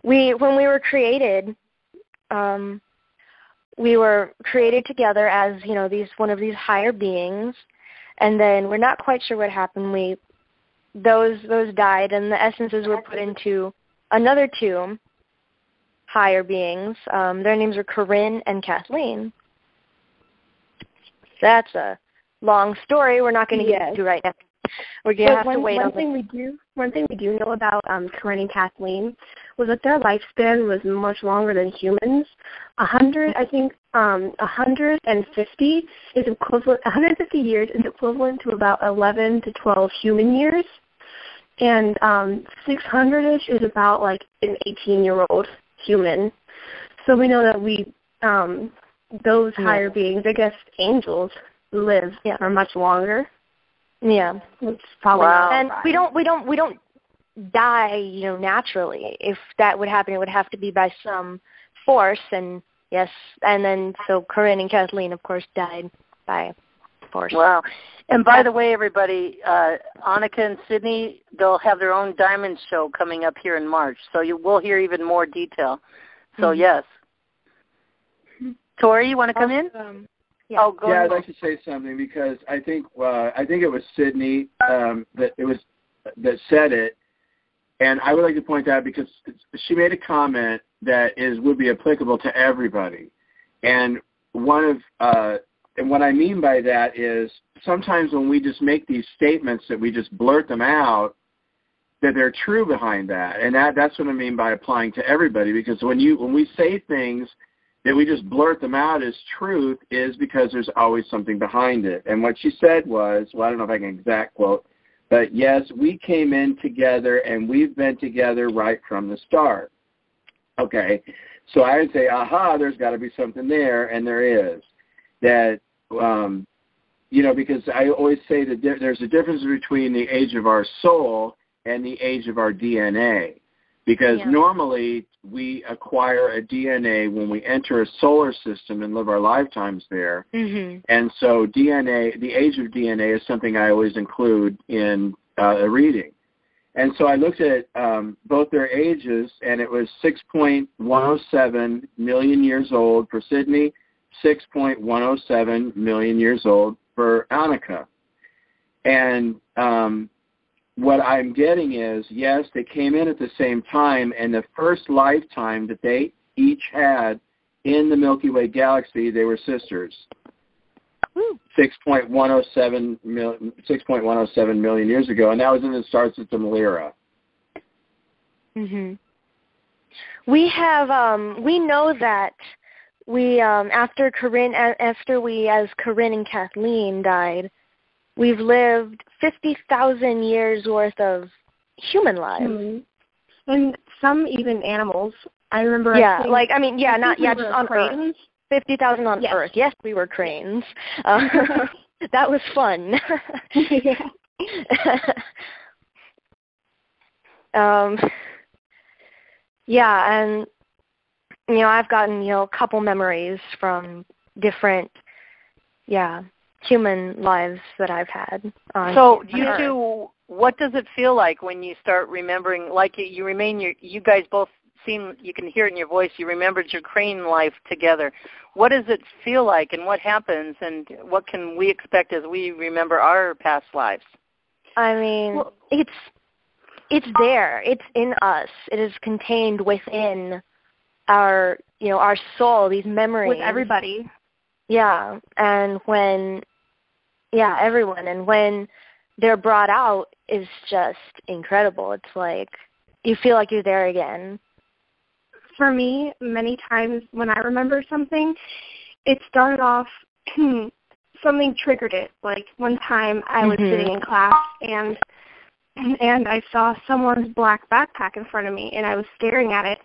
When we were created, we were created together as one of these higher beings, and then we're not quite sure what happened. Those died, and the essences were put into another two higher beings. Their names are Corinne and Kathleen. That's a long story. We're not going to get into right now. We're going to have to wait. One thing we do know about Corinne and Kathleen was that their lifespan was much longer than humans. 150 is equivalent. 150 years is equivalent to about 11 to 12 human years, and 600ish is about like an 18-year-old human. So we know that those higher beings, I guess angels, live for much longer. Yeah, it's probably and we don't die, naturally. If that would happen, it would have to be by some force, and then so Corinne and Kathleen, of course, died by force. Wow. And by the way, everybody, Annika and Sydney, they'll have their own diamond show coming up here in March, so you will hear even more detail. So yes. Tory, you want to come in? Go ahead. I'd like to say something because I think it was Sydney that said it, and I would like to point out because she made a comment that would be applicable to everybody, and what I mean by that is sometimes when we just make these statements that we just blurt them out, that they're true behind that, and that's what I mean by applying to everybody. Because when we say things that we just blurt them out as truth is because there's always something behind it. And what she said was, I don't know if I can exact quote, but yes, we came in together and we've been together right from the start. Okay, so I would say, there's got to be something there, and there is. That, because I always say that there's a difference between the age of our soul and the age of our DNA. Because normally we acquire a DNA when we enter a solar system and live our lifetimes there. Mm-hmm. And so the age of DNA is something I always include in a reading. And so I looked at both their ages, and it was 6.107 million years old for Sydney, 6.107 million years old for Annika. And what I'm getting is, yes, they came in at the same time, and the first lifetime that they each had in the Milky Way galaxy, they were sisters. 6.107 million years ago, and that was in the star system Lyra. Mhm. We know that after Corinne and Kathleen died, we've lived 50,000 years worth of human lives. Mm-hmm. And some even animals. I remember. Just on Earth. 50,000 on Earth. Yes, we were cranes. That was fun. And I've gotten a couple memories from different human lives that I've had. So you two, what does it feel like when you start remembering? Like you guys both seem, you can hear it in your voice, you remembered your crane life together. What does it feel like, and what happens, and what can we expect as we remember our past lives? I mean, it's there. It's in us. It is contained within our, our soul, these memories. With everybody. Yeah, and everyone. And when they're brought out, is just incredible. It's like you feel like you're there again. For me, many times when I remember something, it started off, something triggered it. Like one time I was sitting in class and I saw someone's black backpack in front of me, and I was staring at it.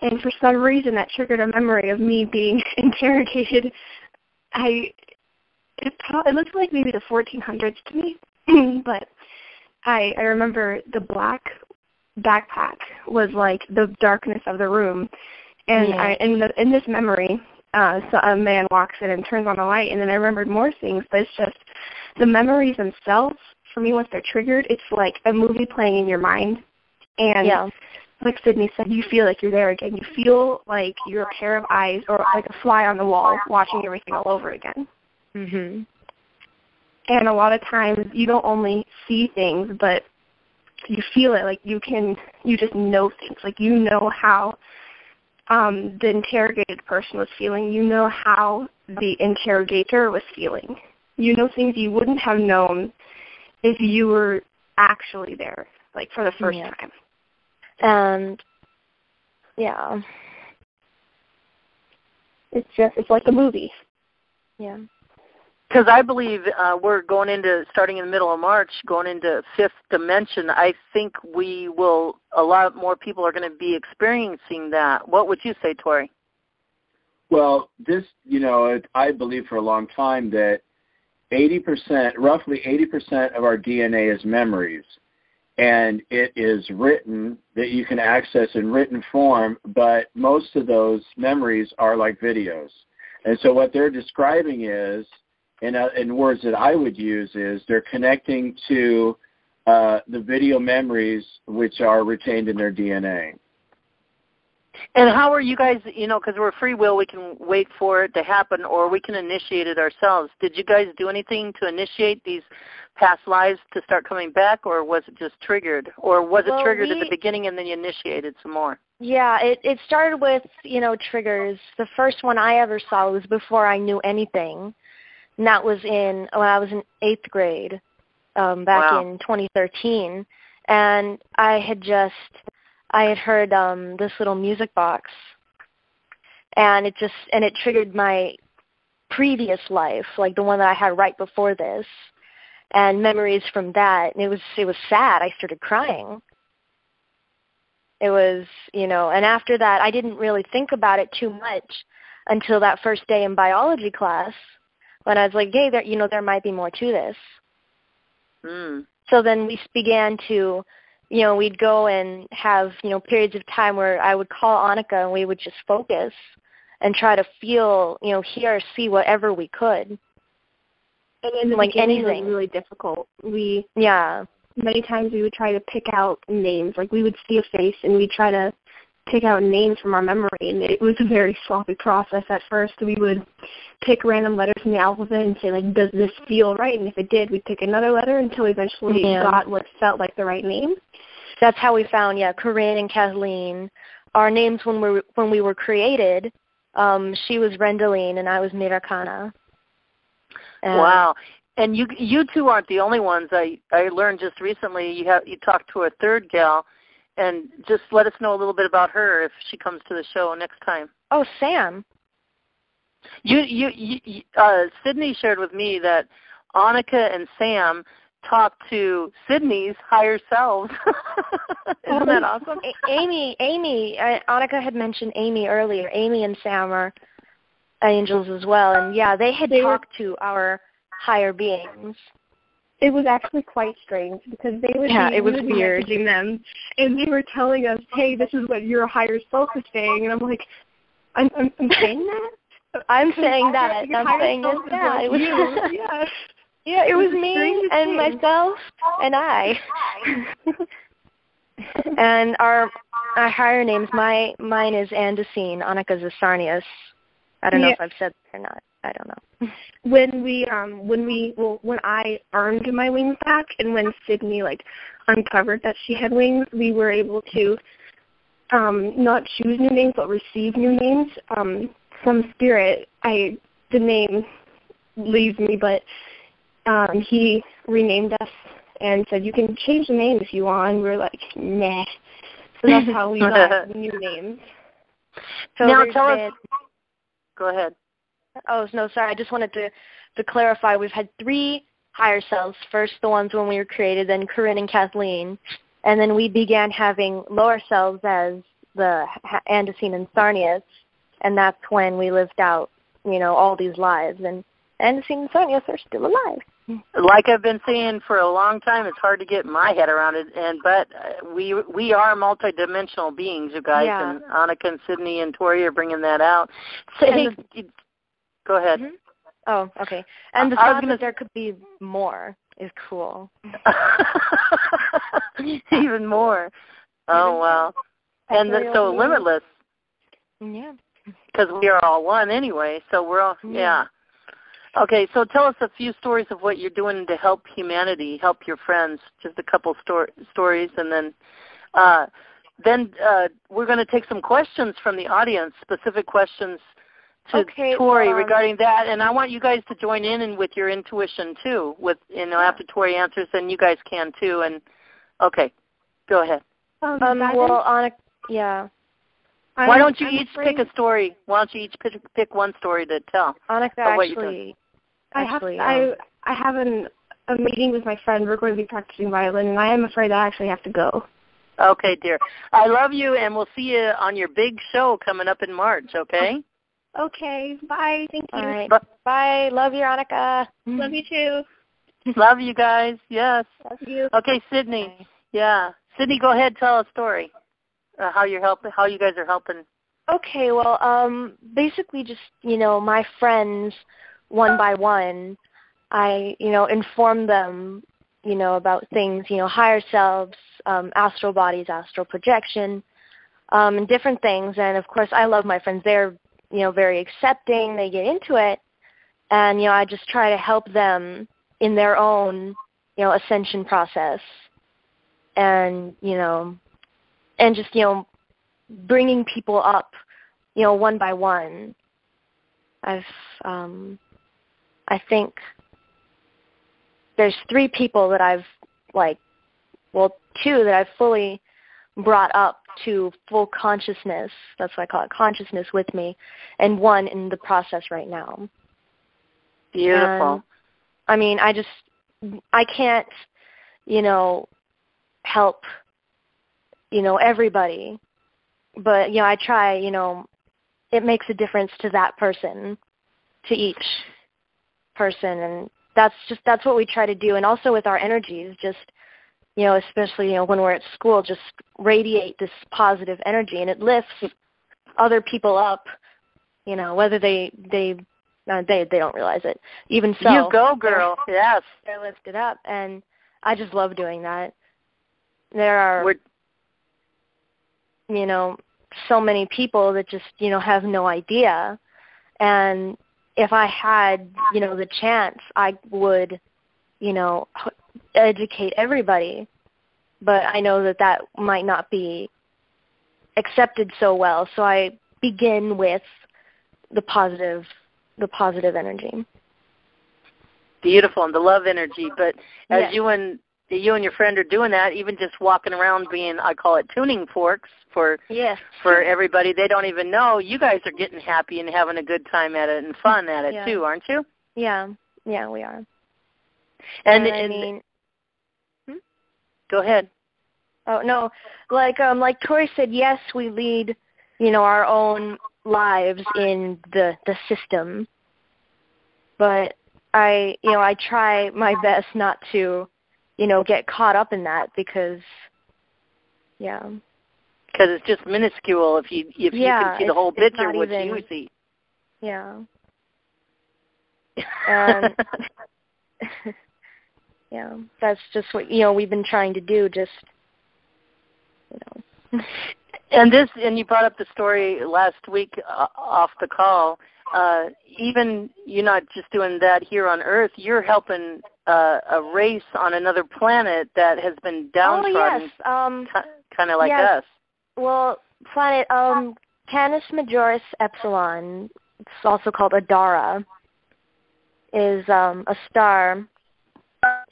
And for some reason, that triggered a memory of me being interrogated. It looked like maybe the 1400s to me, but I remember the black backpack was like the darkness of the room. And in this memory, so a man walks in and turns on the light, and then I remembered more things, but it's just the memories themselves, for me, once they're triggered, it's like a movie playing in your mind. And like Sydney said, you feel like you're there again. You feel like you're a pair of eyes or like a fly on the wall watching everything all over again. Mm-hmm. And a lot of times you don't only see things, but you feel it. Like you just know things. Like you know how the interrogated person was feeling. You know how the interrogator was feeling. You know things you wouldn't have known if you were actually there, like for the first time. And it's like a movie. Yeah. Because I believe we're starting in the middle of March, going into fifth dimension. I think a lot more people are going to be experiencing that. What would you say, Tory? Well, I believe for a long time that roughly 80% of our DNA is memories. And it is written, that you can access in written form, but most of those memories are like videos. And so what they're describing is, in words that I would use, is they're connecting to the video memories which are retained in their DNA. And how are you guys, because we're free will, we can wait for it to happen, or we can initiate it ourselves. Did you guys do anything to initiate these past lives to start coming back, or was it just triggered? Or was it triggered at the beginning and then you initiated some more? Yeah, it started with, triggers. The first one I ever saw was before I knew anything, and that was when I was in 8th grade back in 2013. And I had heard this little music box, and it triggered my previous life, like the one that I had right before this, and memories from that. And it was sad. I started crying. It was, and after that, I didn't really think about it too much until that first day in biology class, when I was like, hey, there might be more to this. So then we began to, we'd go and have, periods of time where I would call Annika and we would just focus and try to feel, hear, see whatever we could. And in the beginning, it was really difficult. Many times we would try to pick out names. Like we would see a face and we'd try to pick out names from our memory. And it was a very sloppy process at first. We would pick random letters from the alphabet and say, like, does this feel right? And if it did, we'd pick another letter until we eventually got what felt like the right name. That's how we found, Corinne and Kathleen. Our names when we were created, she was Rendeline and I was Mirakana. Wow. And you two aren't the only ones. I learned just recently you talked to a third gal, and just let us know a little bit about her if she comes to the show next time. Oh, Sam. Sydney shared with me that Annika and Sam talked to Sydney's higher selves. Isn't that awesome? Amy, Annika had mentioned Amy earlier. Amy and Sam are angels as well, and they had talked to our higher beings. It was actually quite strange because they would it was weird. Messaging them, and they were telling us, "Hey, this is what your higher self is saying," and I'm like, "I'm saying that? I'm saying that. I'm saying it. Yeah, it was yeah, it was me and myself and I." And higher names. Mine is Andesine. Annika's is Sarnius. I don't know if I've said that or not. I don't know. When I earned my wings back, and when Sydney uncovered that she had wings, we were able to not choose new names but receive new names. Some spirit, the name leaves me, but he renamed us and said, you can change the name if you want. And we were like, nah. So that's how we got new names. So now tell us. Go ahead. Oh, no, sorry. I just wanted to clarify. We've had 3 higher selves. First, the ones when we were created, then Corinne and Kathleen. And then we began having lower selves as the Andesine and Sarnius. And that's when we lived out, all these lives. And Andesine and Sarnius are still alive. Like I've been saying for a long time, it's hard to get my head around it. But we are multidimensional beings, you guys. Yeah. And Annika and Sydney and Tory are bringing that out. Go ahead. Mm-hmm. Oh, okay. And the thought that there could be more is cool. Even more. Oh, wow. And so limitless. Yeah. Because we are all one anyway, so we're all, yeah. Okay, so tell us a few stories of what you're doing to help humanity, help your friends, just a couple stories, and then we're going to take some questions from the audience, specific questions to Tory regarding that, and I want you guys to join in with your intuition too. After Tory answers, then you guys can too. And okay, go ahead. Well, Annika, yeah. Why don't you each pick a story? Why don't you each pick one story to tell? Annika, I have a meeting with my friend. We're going to be practicing violin, and I am afraid I actually have to go. Okay, dear. I love you, and we'll see you on your big show coming up in March. Okay. Okay, bye. Thank you. All right. Bye. Love you, Annika. Love you too. Love you guys. Yes. Love you. Okay, Sydney. Bye. Yeah. Sydney, go ahead. Tell a story. How you guys are helping. Okay. Well, basically just, my friends, one by one, I, inform them, about things, higher selves, astral bodies, astral projection, and different things. And, of course, I love my friends. They're very accepting. They get into it. And, I just try to help them in their own, ascension process. And, and just, bringing people up, one by one. I think there's 3 people that I've, 2 that I've fully brought up to full consciousness, that's what I call it, consciousness with me, and 1 in the process right now. Beautiful. And, I can't, help, everybody, but, I try, it makes a difference to that person, to each person, and that's what we try to do. And also with our energies, just, especially, when we're at school, just radiate this positive energy, and it lifts other people up, whether they don't realize it. Even so, you go, girl. Yes, they're lifted up, and I just love doing that. There are, so many people that just, have no idea, and if I had, the chance, I would, educate everybody, but I know that might not be accepted so well, so I begin with the positive energy. Beautiful, and the love energy, but as you and your friend are doing that, even just walking around being, I call it tuning forks for everybody. They don't even know. You guys are getting happy and having a good time at it and fun at it too, aren't you? Yeah, we are. And go ahead. Oh no, like Tory said, yes, we lead, our own lives in the system, but I try my best not to, get caught up in that because it's just minuscule if you can see the whole picture, which you see. Yeah. And that's just what we've been trying to do. Just And you brought up the story last week off the call. Even you're not just doing that here on Earth. You're helping a race on another planet that has been downtrodden, kind of like us. Well, planet Canis Majoris Epsilon, it's also called Adara, is a star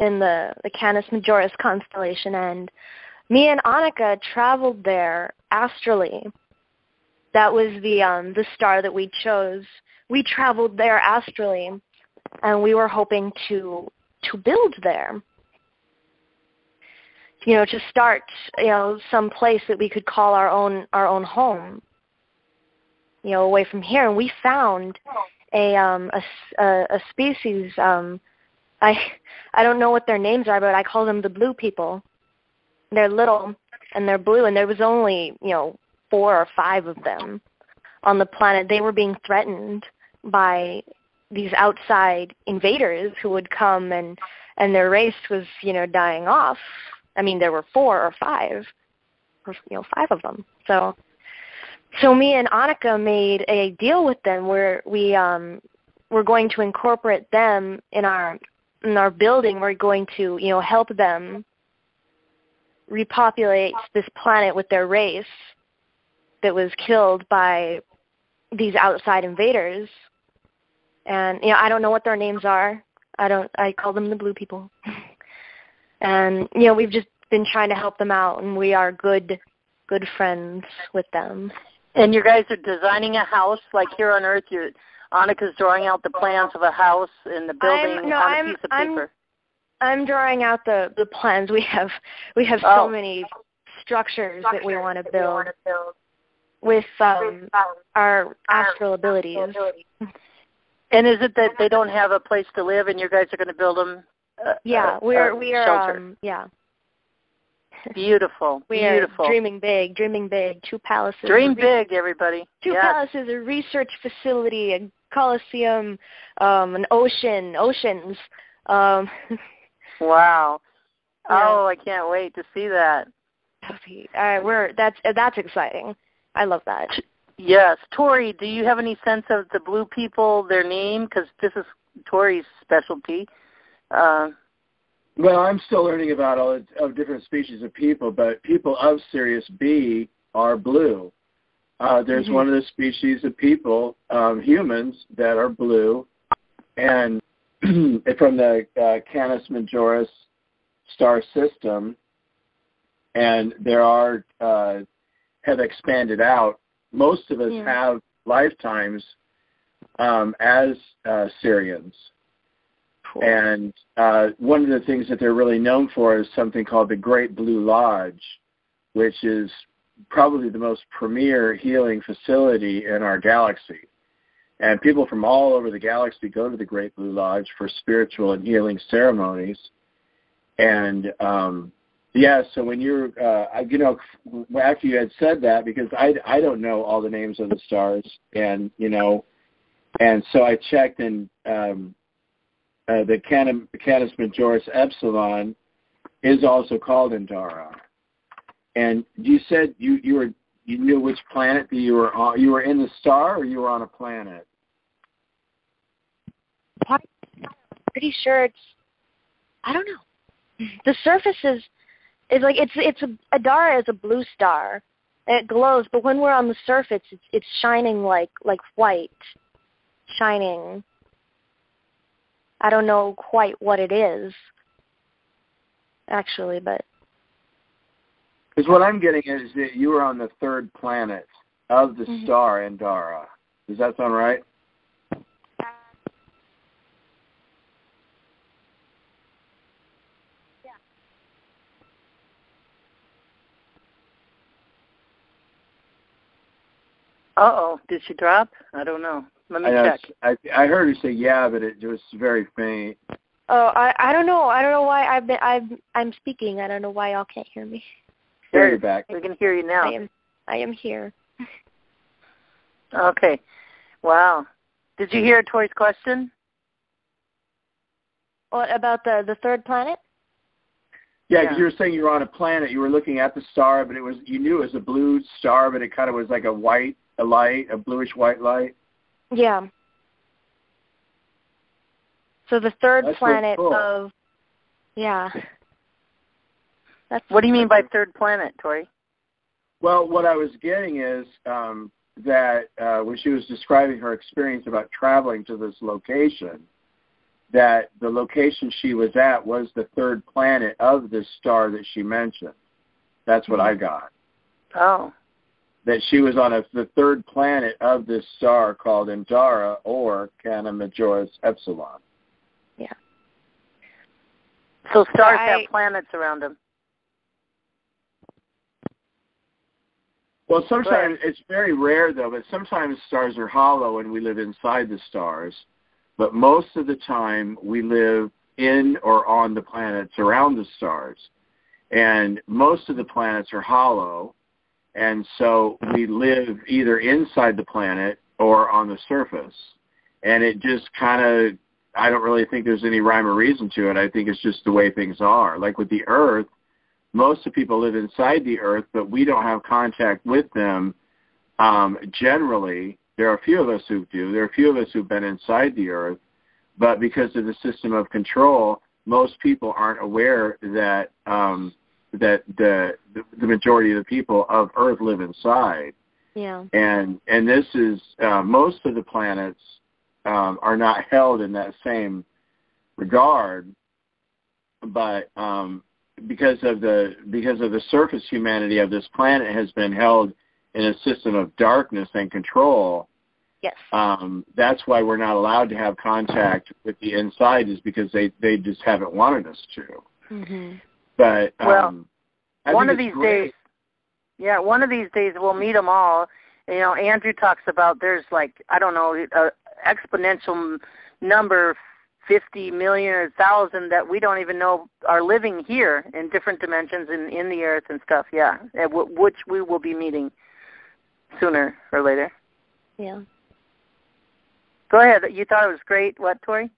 in the Canis Majoris constellation, and me and Annika traveled there astrally. That was the star that we chose. We traveled there astrally, and we were hoping to build there. To start, some place that we could call our own home. Away from here, and we found a species. I don't know what their names are, but I call them the blue people. They're little and they're blue, and there was only 4 or 5 of them on the planet. They were being threatened by these outside invaders who would come, and their race was dying off. I mean, there were 4 or 5, or 5 of them. So me and Annika made a deal with them where we're going to incorporate them in our building. We're going to help them repopulate this planet with their race that was killed by these outside invaders. And I don't know what their names are. I call them the blue people. And we've just been trying to help them out, and we are good friends with them. And you guys are designing a house, like here on Earth. Annika's drawing out the plans of a house and the building on a piece of paper. I'm drawing out the plans. We have so many structures that we want to build with our astral abilities. And is it that they don't have a place to live, and you guys are going to build them? We are. Shelter. Beautiful. We are dreaming big. 2 palaces. Dream big, everybody. 2 palaces, a research facility, a coliseum, an oceans. Wow. Yeah. Oh, I can't wait to see that. That's exciting. I love that. Yes. Tory, do you have any sense of the blue people, their name? Because this is Tory's specialty. Well, I'm still learning about all of different species of people, but people of Sirius B are blue. There's one of the species of people, humans, that are blue, and from the Canis Majoris star system, and there are have expanded out. Most of us have lifetimes as Syrians. Cool. And one of the things that they're really known for is something called the Great Blue Lodge, which is probably the most premier healing facility in our galaxy. And people from all over the galaxy go to the Great Blue Lodge for spiritual and healing ceremonies. And so when you're, after you had said that, because I don't know all the names of the stars, and so I checked, and the Canis Majoris Epsilon is also called Andara. And you said you knew which planet that you were on. You were in the star, or you were on a planet? I'm pretty sure I don't know. The surface is like Adara is a blue star. It glows, but when we're on the surface, it's shining like white, shining. I don't know quite what it is, actually, but. Because what I'm getting at is that you were on the 3rd planet of the star Andara. Does that sound right? Yeah. Uh-oh. Did she drop? I don't know. Let me check. I heard her say yeah, but it was very faint. Oh, I don't know. I don't know why I'm speaking. I don't know why y'all can't hear me. There, you're back. We can hear you now. I am here. Okay. Wow. Did you hear Tori's question? What about the 3rd planet? Yeah, because you were saying you were on a planet. You were looking at the star, but you knew it was a blue star, but it kind of was like a light, a bluish white light. Yeah. So the third That's planet cool. of, yeah. What do you mean by third planet, Tory? Well, what I was getting is that when she was describing her experience about traveling to this location, that the location she was at was the third planet of this star that she mentioned. That's what I got. Oh. That she was on the third planet of this star called Indara or Cana Majoris Epsilon. Yeah. So stars have planets around them. Well, sometimes it's very rare, though, but sometimes stars are hollow and we live inside the stars. But most of the time we live in or on the planets around the stars. And most of the planets are hollow, and so we live either inside the planet or on the surface. And it just kind of, I don't really think there's any rhyme or reason to it. I think it's just the way things are. Like with the Earth, most of the people live inside the Earth, but we don't have contact with them generally. There are a few of us who do. There are a few of us who've been inside the Earth, but because of the system of control, most people aren't aware that that the majority of the people of Earth live inside. Yeah. And this is most of the planets are not held in that same regard, but because of the surface humanity of this planet has been held in a system of darkness and control. Yes. That's why we're not allowed to have contact with the inside, is because they just haven't wanted us to. Mm-hmm. But one of these days we'll meet them all. You know, Andrew talks about there's exponential number, 50 million or 1,000 that we don't even know are living here in different dimensions in the Earth and stuff. Yeah, which we will be meeting sooner or later. Yeah. Go ahead. You thought it was great. What, Tory?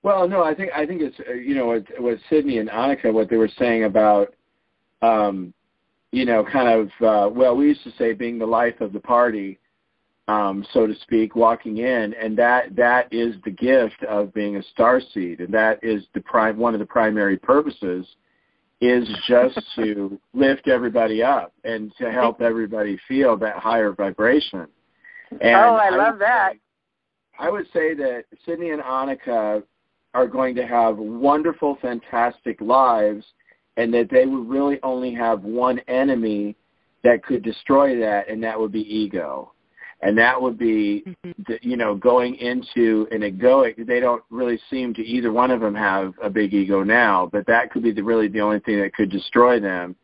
Well, no, I think it's what Sydney and Annika, what they were saying about we used to say being the life of the party, so to speak, walking in, and that is the gift of being a starseed, and that is one of the primary purposes is just to lift everybody up and to help everybody feel that higher vibration. And I love that. I would say that Sydney and Annika are going to have wonderful, fantastic lives, and that they would really only have one enemy that could destroy that, and that would be ego. And that would be, going into an egoic. They don't really seem to either one of them have a big ego now, but that could be really the only thing that could destroy them.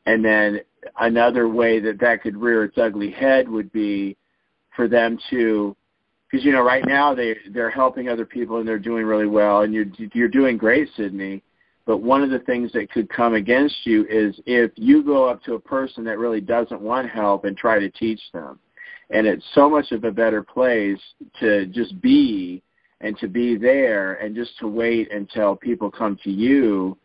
And then another way that could rear its ugly head would be for them to, because right now they're helping other people and they're doing really well, and you're doing great, Sydney. But one of the things that could come against you is if you go up to a person that really doesn't want help and try to teach them. And it's so much of a better place to just be and to be there and just to wait until people come to you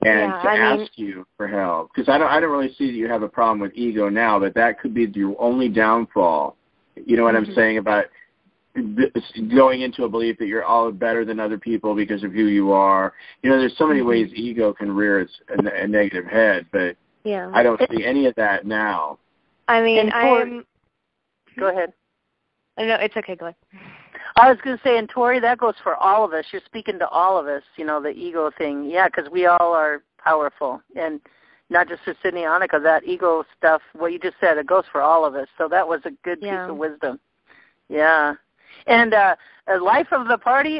and ask you for help. Because I don't really see that you have a problem with ego now, but that could be your only downfall. You know what I'm saying about going into a belief that you're all better than other people because of who you are. There's so many ways ego can rear a negative head, but I don't see any of that now. I mean, Go ahead. No, it's okay. Go ahead. I was going to say, and Tory, that goes for all of us. You're speaking to all of us, the ego thing. Yeah, because we all are powerful. And not just for Sydney and Annika, that ego stuff, what you just said, it goes for all of us. So that was a good piece of wisdom. Yeah. And life of the party,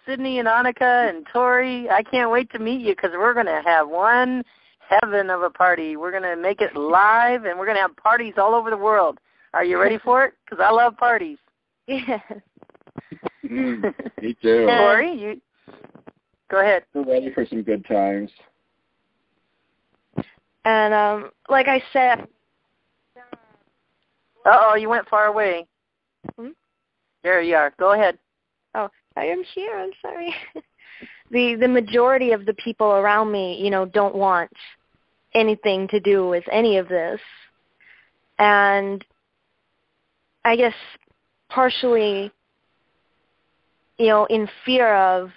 Sydney and Annika and Tory, I can't wait to meet you because we're going to have one heaven of a party. We're going to make it live, and we're going to have parties all over the world. Are you ready for it? Because I love parties. Yeah. Me too. Tory, go ahead. We're ready for some good times. And like I said... you went far away. Hmm? There you are. Go ahead. Oh, I am here. I'm sorry. the majority of the people around me, you know, don't want anything to do with any of this. And I guess partially, you know, in fear of,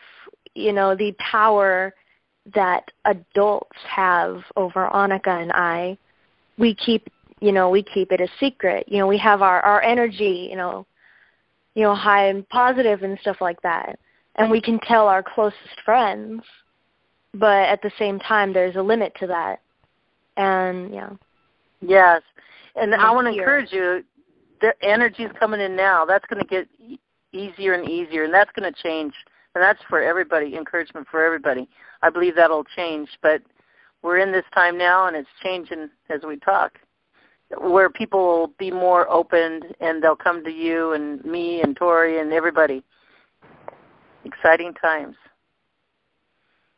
you know, the power that adults have over Annika and I, we keep it a secret. You know, we have our energy, you know, high and positive and stuff like that. And we can tell our closest friends, but at the same time, there's a limit to that. And, yeah. Yes. And I want to encourage you, the energy is coming in now. That's going to get easier and easier, and that's going to change. And that's for everybody, encouragement for everybody. I believe that'll change, but we're in this time now, and it's changing as we talk, where people will be more open, and they'll come to you and me and Tory and everybody. Exciting times.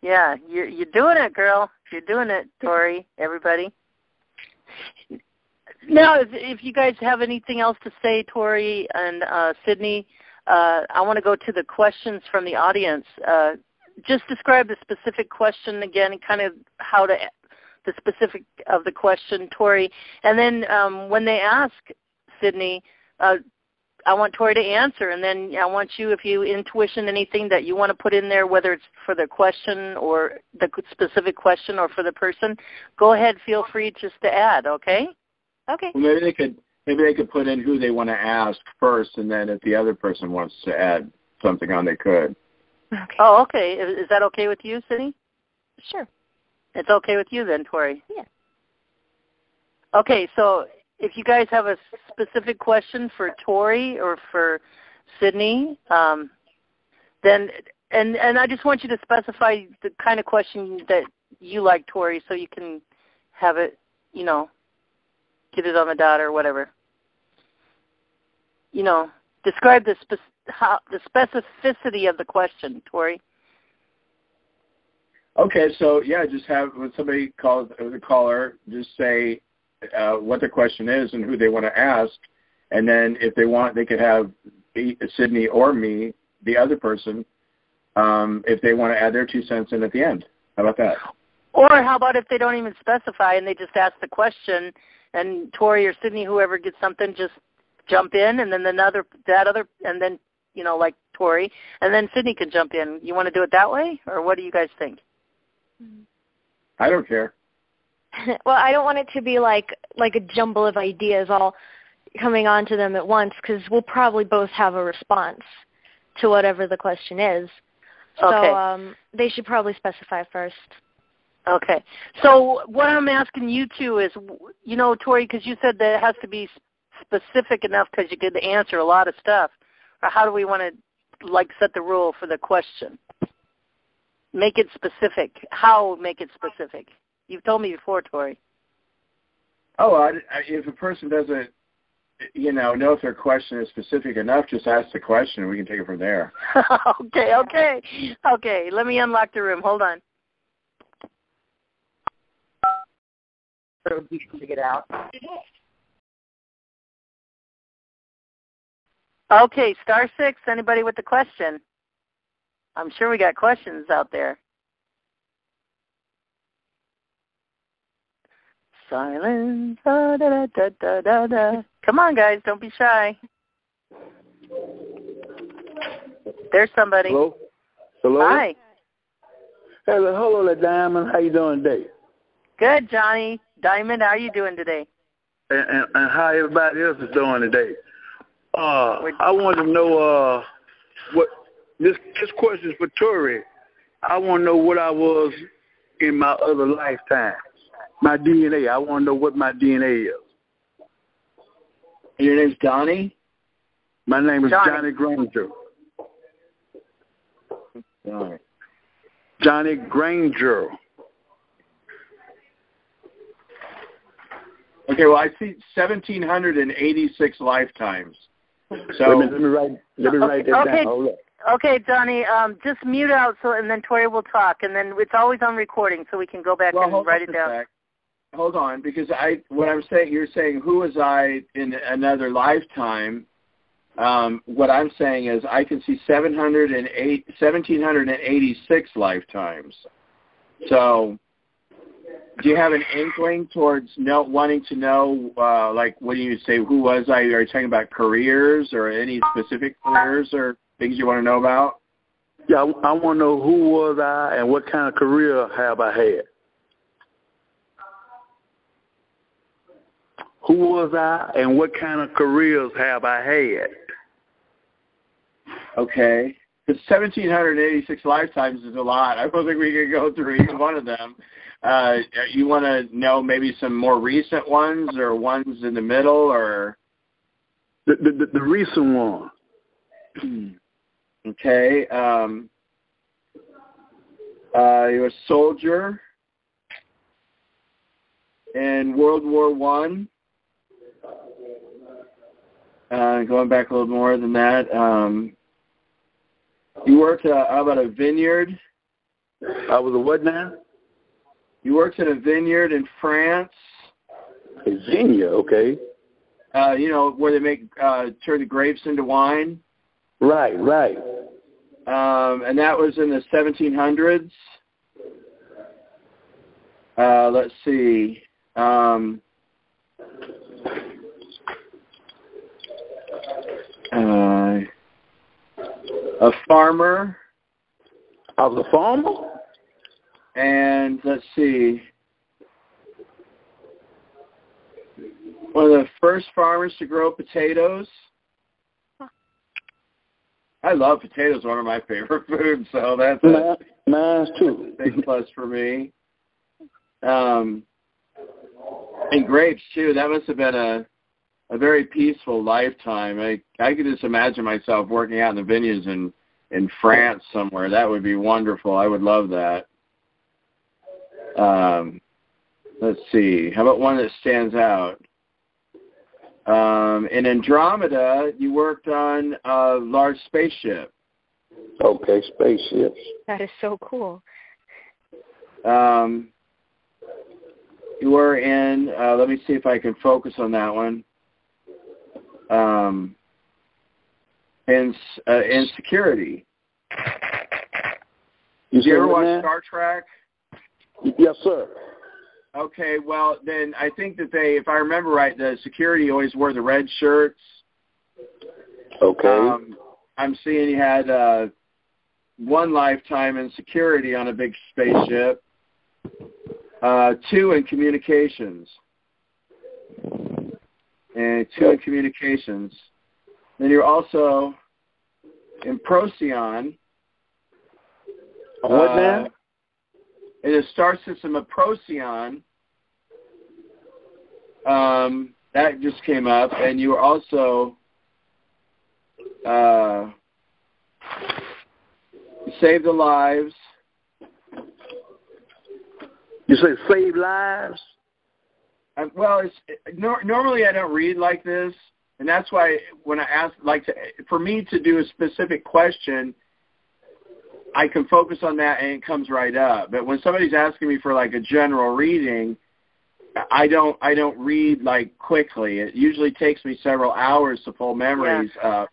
Yeah, you're doing it, girl. You're doing it, Tory, everybody. Now, if you guys have anything else to say, Tory and Sydney, I want to go to the questions from the audience. Just describe the specific question again and kind of how to, the specific of the question, Tory. And then when they ask, Sydney, I want Tory to answer, and then I want you, if you intuition anything that you want to put in there, whether it's for the question or the specific question or for the person, go ahead, feel free just to add, okay? Okay. Well, maybe they could put in who they want to ask first, and then if the other person wants to add something on, they could. Okay. Oh, okay. Is that okay with you, Sydney? Sure. It's okay with you then, Tory? Yeah. Okay, so if you guys have a specific question for Tory or for Sydney, then and I just want you to specify the kind of question that you like, Tory, so you can have it, you know, get it on the dot or whatever. You know, describe the specificity of the question, Tory. Okay, so yeah, just have when somebody calls the caller, just say what the question is and who they want to ask, and then if they want, they could have Sydney or me, the other person, if they want to add their 2 cents in at the end. How about that? Or how about if they don't even specify and they just ask the question, and Tory or Sydney, whoever gets something, just jump in, and then that other, and then, you know, like Tory, and then Sydney can jump in. You want to do it that way, or what do you guys think? I don't care. Well, I don't want it to be like a jumble of ideas all coming onto them at once, because we'll probably both have a response to whatever the question is. So okay. They should probably specify first. Okay. So what I'm asking you two is, you know, Tory, because you said that it has to be specific enough because you could answer a lot of stuff. Or how do we want to, like, set the rule for the question? Make it specific. How make it specific? You've told me before, Tory. Oh, if a person doesn't, you know if their question is specific enough, just ask the question and we can take it from there. Okay. Let me unlock the room. Hold on. So you can figure it out. Okay, star 6. Anybody with the question? I'm sure we got questions out there. Silence. Da, da, da, da, da, da. Come on, guys. Don't be shy. There's somebody. Hello? Hi. Hello, Diamond. How you doing today? Good, Johnny. Diamond, how are you doing today? And how everybody else is doing today. I want to know what this question is for Tory. I want to know what I was in my other lifetime. My DNA. I want to know what my DNA is. Your name's Donnie? My name is Johnny Granger. Johnny Granger. Okay, well, I see 1,786 lifetimes. So let me write that down. Hold up. Okay, Johnny, just mute out, and then Tory will talk, and then it's always on recording, so we can go back and write it down. Hold on, because what I'm saying, you're saying who was I in another lifetime, What I'm saying is I can see 1,786 lifetimes. So do you have an inkling towards wanting to know, like, what do you say, who was I? Are you talking about careers or any specific careers or things you want to know about? Yeah, I want to know who was I and what kind of career have I had. Who was I and what kind of careers have I had? Okay. Because 1,786 lifetimes is a lot. I don't think we could go through each one of them. You want to know maybe some more recent ones or ones in the middle or? The recent one. Okay. You're a soldier in World War I. Going back a little more than that. You worked how about a vineyard? I was a what now? You worked in a vineyard in France. A vineyard, okay. Where they make turn the grapes into wine. Right. And that was in the 1700s. Let's see. A farmer. I was a farmer? And let's see. One of the first farmers to grow potatoes. I love potatoes, one of my favorite foods, so that's mine too. A big plus for me. And grapes too. That must have been a very peaceful lifetime. I could just imagine myself working out in the vineyards in France somewhere. That would be wonderful. I would love that. Let's see. How about one that stands out? In Andromeda, you worked on a large spaceship. Okay, spaceships. That is so cool. You were in, let me see if I can focus on that one. In security. Did you ever watch Star Trek? Yes, sir. Okay, well, then I think that if I remember right, the security always wore the red shirts. Okay. I'm seeing you had one lifetime in security on a big spaceship, 2 in communications. And 2 in communications. Then you're also in Procyon. What now? In the star system of Procyon. That just came up. And you were also Save the Lives. You say save lives? Well, normally I don't read like this, and that's why when I ask, for me to do a specific question, I can focus on that and it comes right up. But when somebody's asking me for like a general reading, I don't read like quickly. It usually takes me several hours to pull memories up.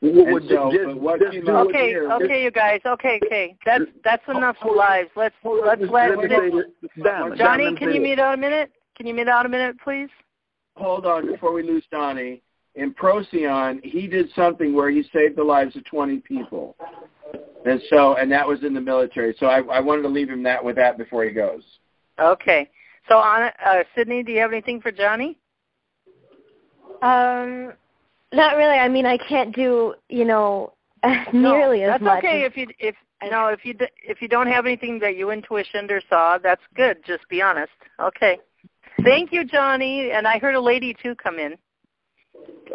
Okay, you guys. Okay. That's enough lives. Let's let Johnny. Can you mute out a minute? Please? Hold on before we lose Donnie. In Procyon, he did something where he saved the lives of 20 people, and that was in the military. So I wanted to leave him with that before he goes. Okay. So Sydney, do you have anything for Johnny? Not really. I mean, I can't do nearly as much. That's okay. If you don't have anything that you intuitioned or saw, that's good. Just be honest. Okay. Thank you, Johnny. And I heard a lady too come in.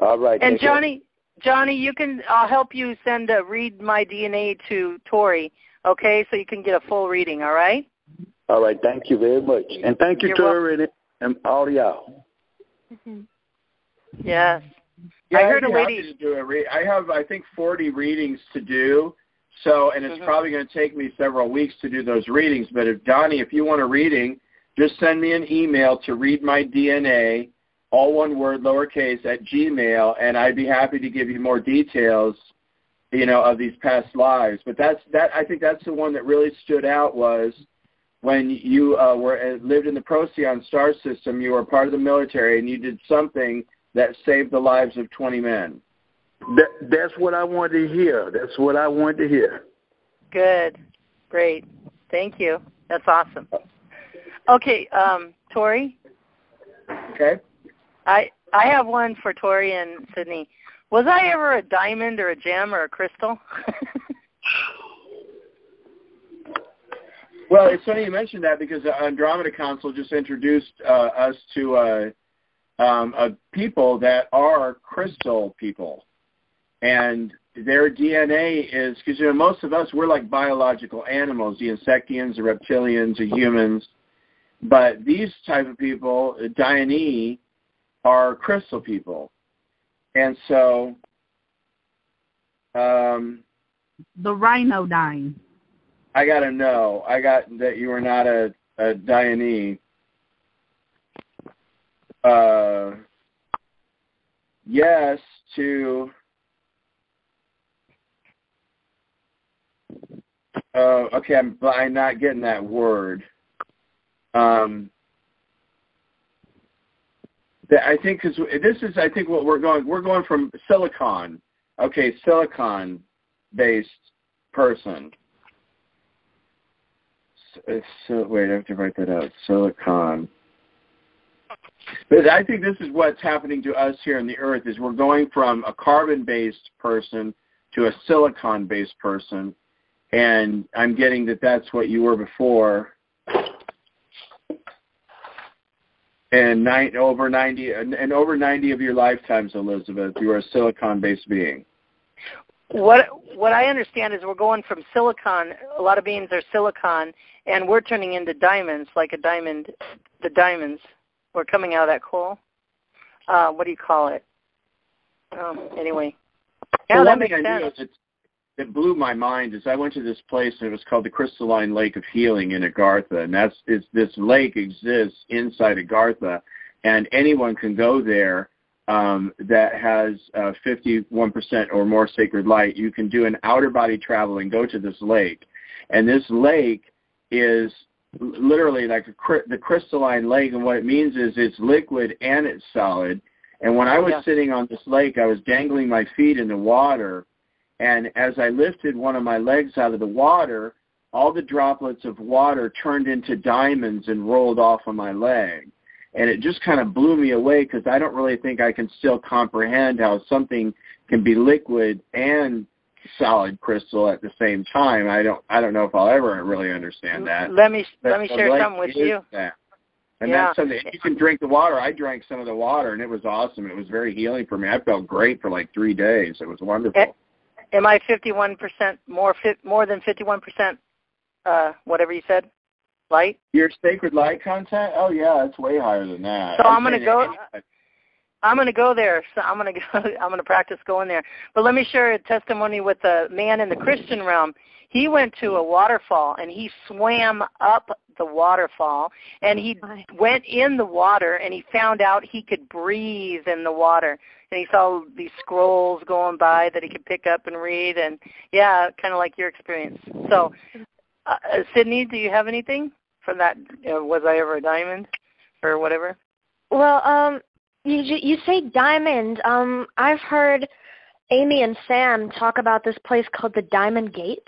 All right. And Johnny, I'll help you send a Read My DNA to Tory. Okay, so you can get a full reading. All right. All right. Thank you very much, and thank you, Tory, and all y'all. Mm-hmm. Yes. Yeah, I heard a lady. To do I have, I think, 40 readings to do. And it's probably going to take me several weeks to do those readings. But Donnie, if you want a reading, just send me an email to readmydna all one word, lowercase, at Gmail, and I'd be happy to give you more details, of these past lives. But I think that's the one that really stood out, was when you lived in the Procyon star system. You were part of the military, and you did something that saved the lives of 20 men. That's what I wanted to hear. That's what I wanted to hear. Good. Great. Thank you. That's awesome. Okay, Tory? Okay. I have one for Tory and Sydney. Was I ever a diamond or a gem or a crystal? Well, it's funny you mentioned that, because the Andromeda Council just introduced us to people that are crystal people. And their DNA is, because most of us, we're like biological animals, the insectians, the reptilians, the humans. But these type of people, Dione, are crystal people. And so the rhinodyne. I got to know. I got that you are not a Dione. Yes to... okay, I'm not getting that word. I think, because this is, I think, what we're going from silicon. Okay, silicon-based person. So wait, I have to write that out. Silicon. But I think this is what's happening to us here on the Earth, is we're going from a carbon-based person to a silicon-based person. And I'm getting that that's what you were before. And over 90 of your lifetimes, Elizabeth, you are a silicon-based being. What I understand is we're going from silicon. A lot of beings are silicon, and we're turning into diamonds, like a diamond. The diamonds. We're coming out of that coal. What do you call it? Anyway. Yeah, well, that one makes thing I sense. That blew my mind is I went to this place, and it was called the Crystalline Lake of Healing in Agartha, and this lake exists inside Agartha, and anyone can go there that has 51% or more sacred light. You can do an outer body travel and go to this lake, and this lake is literally like the crystalline lake, and what it means is it's liquid and it's solid. And when I was sitting on this lake, I was dangling my feet in the water. And as I lifted one of my legs out of the water, all the droplets of water turned into diamonds and rolled off of my leg. And it just kind of blew me away, because I don't really think I can still comprehend how something can be liquid and solid crystal at the same time. I don't know if I'll ever really understand that. Let me share something with you. That. And that's something, you can drink the water. I drank some of the water, and it was awesome. It was very healing for me. I felt great for like 3 days. It was wonderful. Am I 51% more than 51%? Whatever you said, light. Your sacred light content? Oh yeah, it's way higher than that. So I'm gonna go. I'm gonna go there. So I'm gonna practice going there. But let me share a testimony with a man in the Christian realm. He went to a waterfall, and he swam up the waterfall, and he went in the water, and he found out he could breathe in the water. And he saw these scrolls going by that he could pick up and read, and yeah, kind of like your experience. So, Sydney, do you have anything from that? Was I ever a diamond, or whatever? Well, you say diamond. I've heard Amy and Sam talk about this place called the Diamond Gate.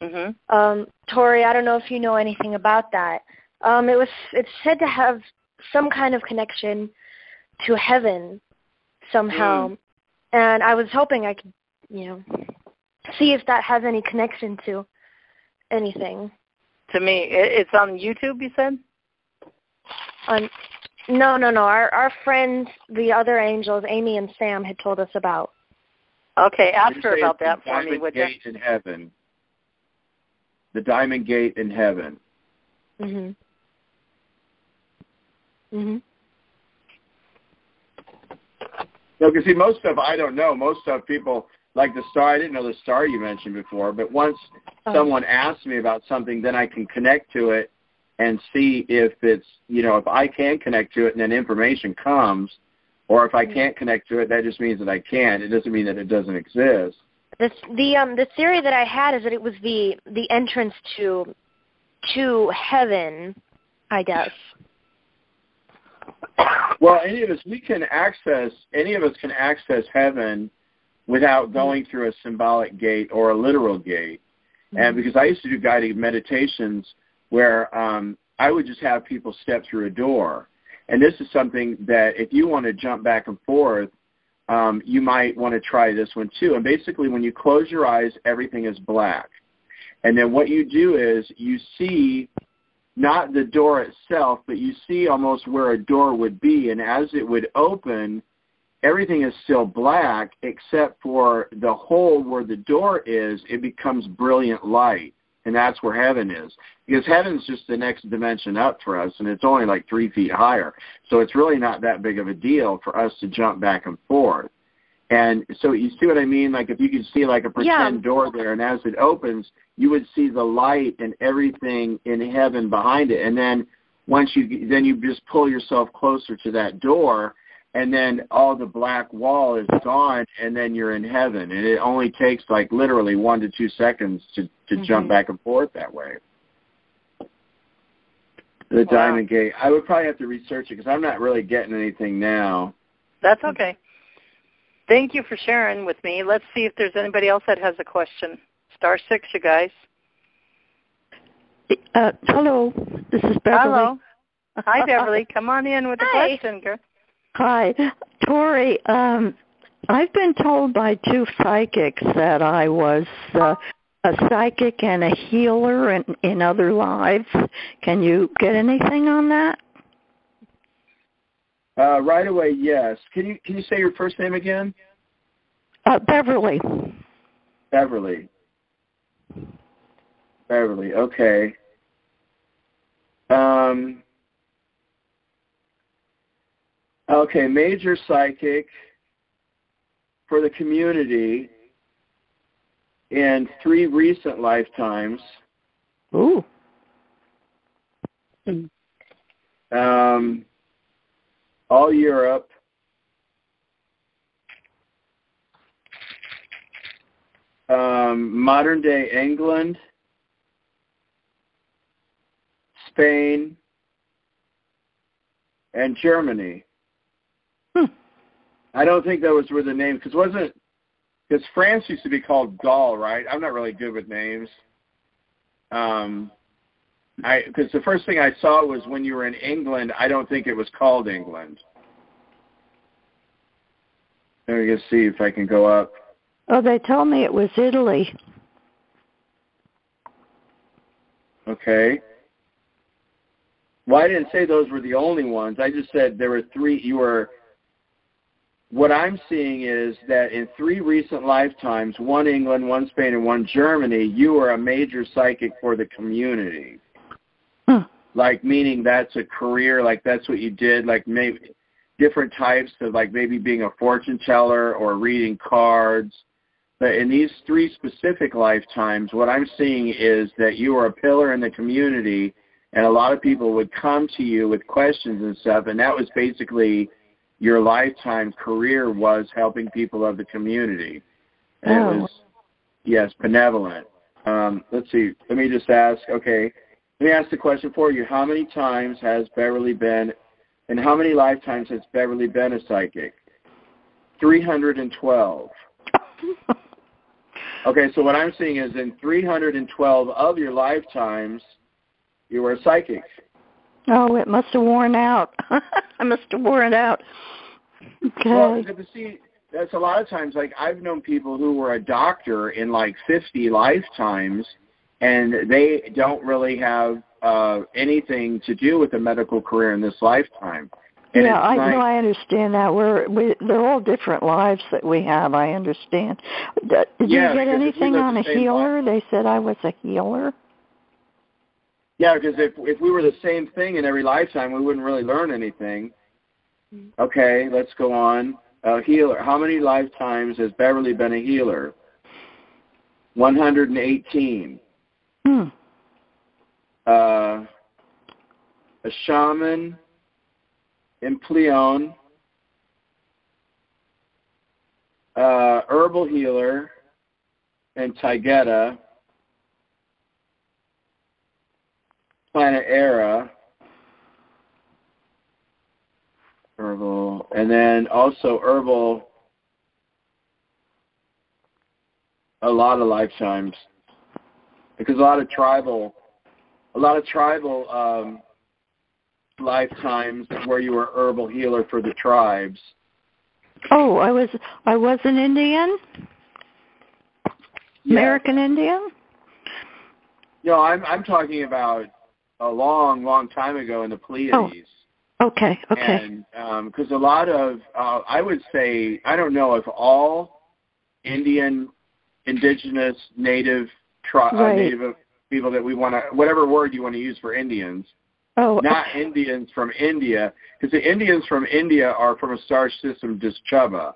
Mm-hmm. Tory, I don't know if you know anything about that. It's said to have some kind of connection to heaven somehow, and I was hoping I could, see if that has any connection to anything. To me, it's on YouTube, you said? No. Our friends, the other angels, Amy and Sam, had told us about. Okay, ask her about that for me, would you? Diamond Gate in heaven. The Diamond Gate in heaven. Mhm. Mhm. No, because see, most stuff I don't know. Most stuff people like the star. I didn't know the star you mentioned before, but once someone asks me about something, then I can connect to it and see if it's, if I can connect to it and then information comes, or if I can't connect to it, that just means that I can't. It doesn't mean that it doesn't exist. The theory that I had is that it was the entrance to heaven, I guess. Well, any of us can access heaven without going through a symbolic gate or a literal gate. And because I used to do guided meditations where I would just have people step through a door. And this is something that if you want to jump back and forth, you might want to try this one too. And basically when you close your eyes, everything is black. And then what you do is you see not the door itself, but you see almost where a door would be. And as it would open, everything is still black except for the hole where the door is. It becomes brilliant light. And that's where heaven is. Because heaven's just the next dimension up for us, and it's only like 3 feet higher. So it's really not that big of a deal for us to jump back and forth. And so you see what I mean? Like if you could see like a pretend door there, and as it opens, you would see the light and everything in heaven behind it. And then then you just pull yourself closer to that door, and then all the black wall is gone, and then you're in heaven. And it only takes like literally 1 to 2 seconds to jump back and forth that way. The Diamond Gate. I would probably have to research it because I'm not really getting anything now. That's okay. Thank you for sharing with me. Let's see if there's anybody else that has a question. *6, you guys. Hello, this is Beverly. Hello. Hi, Beverly. Come on in with a question, girl. Hi, Tory. I've been told by 2 psychics that I was a psychic and a healer in other lives. Can you get anything on that? Right away, yes. Can you say your first name again? Beverly. Beverly. Okay. Okay, major psychic for the community in 3 recent lifetimes. Ooh. All Europe. Modern day England, Spain, and Germany. I don't think those were the names, because France used to be called Gaul, right? I'm not really good with names. Because the first thing I saw was when you were in England, I don't think it was called England. Let me just see if I can go up. Oh, they told me it was Italy. Okay. Well, I didn't say those were the only ones. I just said there were 3. What I'm seeing is that in 3 recent lifetimes, 1 England, 1 Spain, and 1 Germany, you were a major psychic for the community. Like, meaning that's a career, like that's what you did, like maybe different types of, like maybe being a fortune teller or reading cards. But in these 3 specific lifetimes, what I'm seeing is that you are a pillar in the community, and a lot of people would come to you with questions and stuff, and that was basically your lifetime career, was helping people of the community. And it was, yes, benevolent. Let's see. Let me just ask, okay, let me ask the question for you. How many times has Beverly been, and how many lifetimes has Beverly been a psychic? 312. Okay, so what I'm seeing is in 312 of your lifetimes, you were a psychic. Oh, it must have worn out. I must have worn it out. Okay. Well, see, that's a lot of times, like I've known people who were a doctor in like 50 lifetimes, and they don't really have anything to do with a medical career in this lifetime. And yeah, I understand that. They're all different lives that we have. I understand. Did you get anything on a healer? They said I was a healer. Yeah, because if we were the same thing in every lifetime, we wouldn't really learn anything. Okay, let's go on. Healer. How many lifetimes has Beverly been a healer? 118. a shaman in Pleon, herbal healer in Taygeta, Planet Era, herbal, and then also herbal a lot of lifetimes, because a lot of tribal lifetimes where you were herbal healer for the tribes. Oh, I was an Indian? Yeah. American Indian? No, I'm talking about a long, long time ago in the Pleiades. Oh, okay. And because a lot of, I would say, I don't know if all Indian, indigenous, native native people that we want to, whatever word you want to use for Indians, not Indians from India, because the Indians from India are from a star system, Dischubba,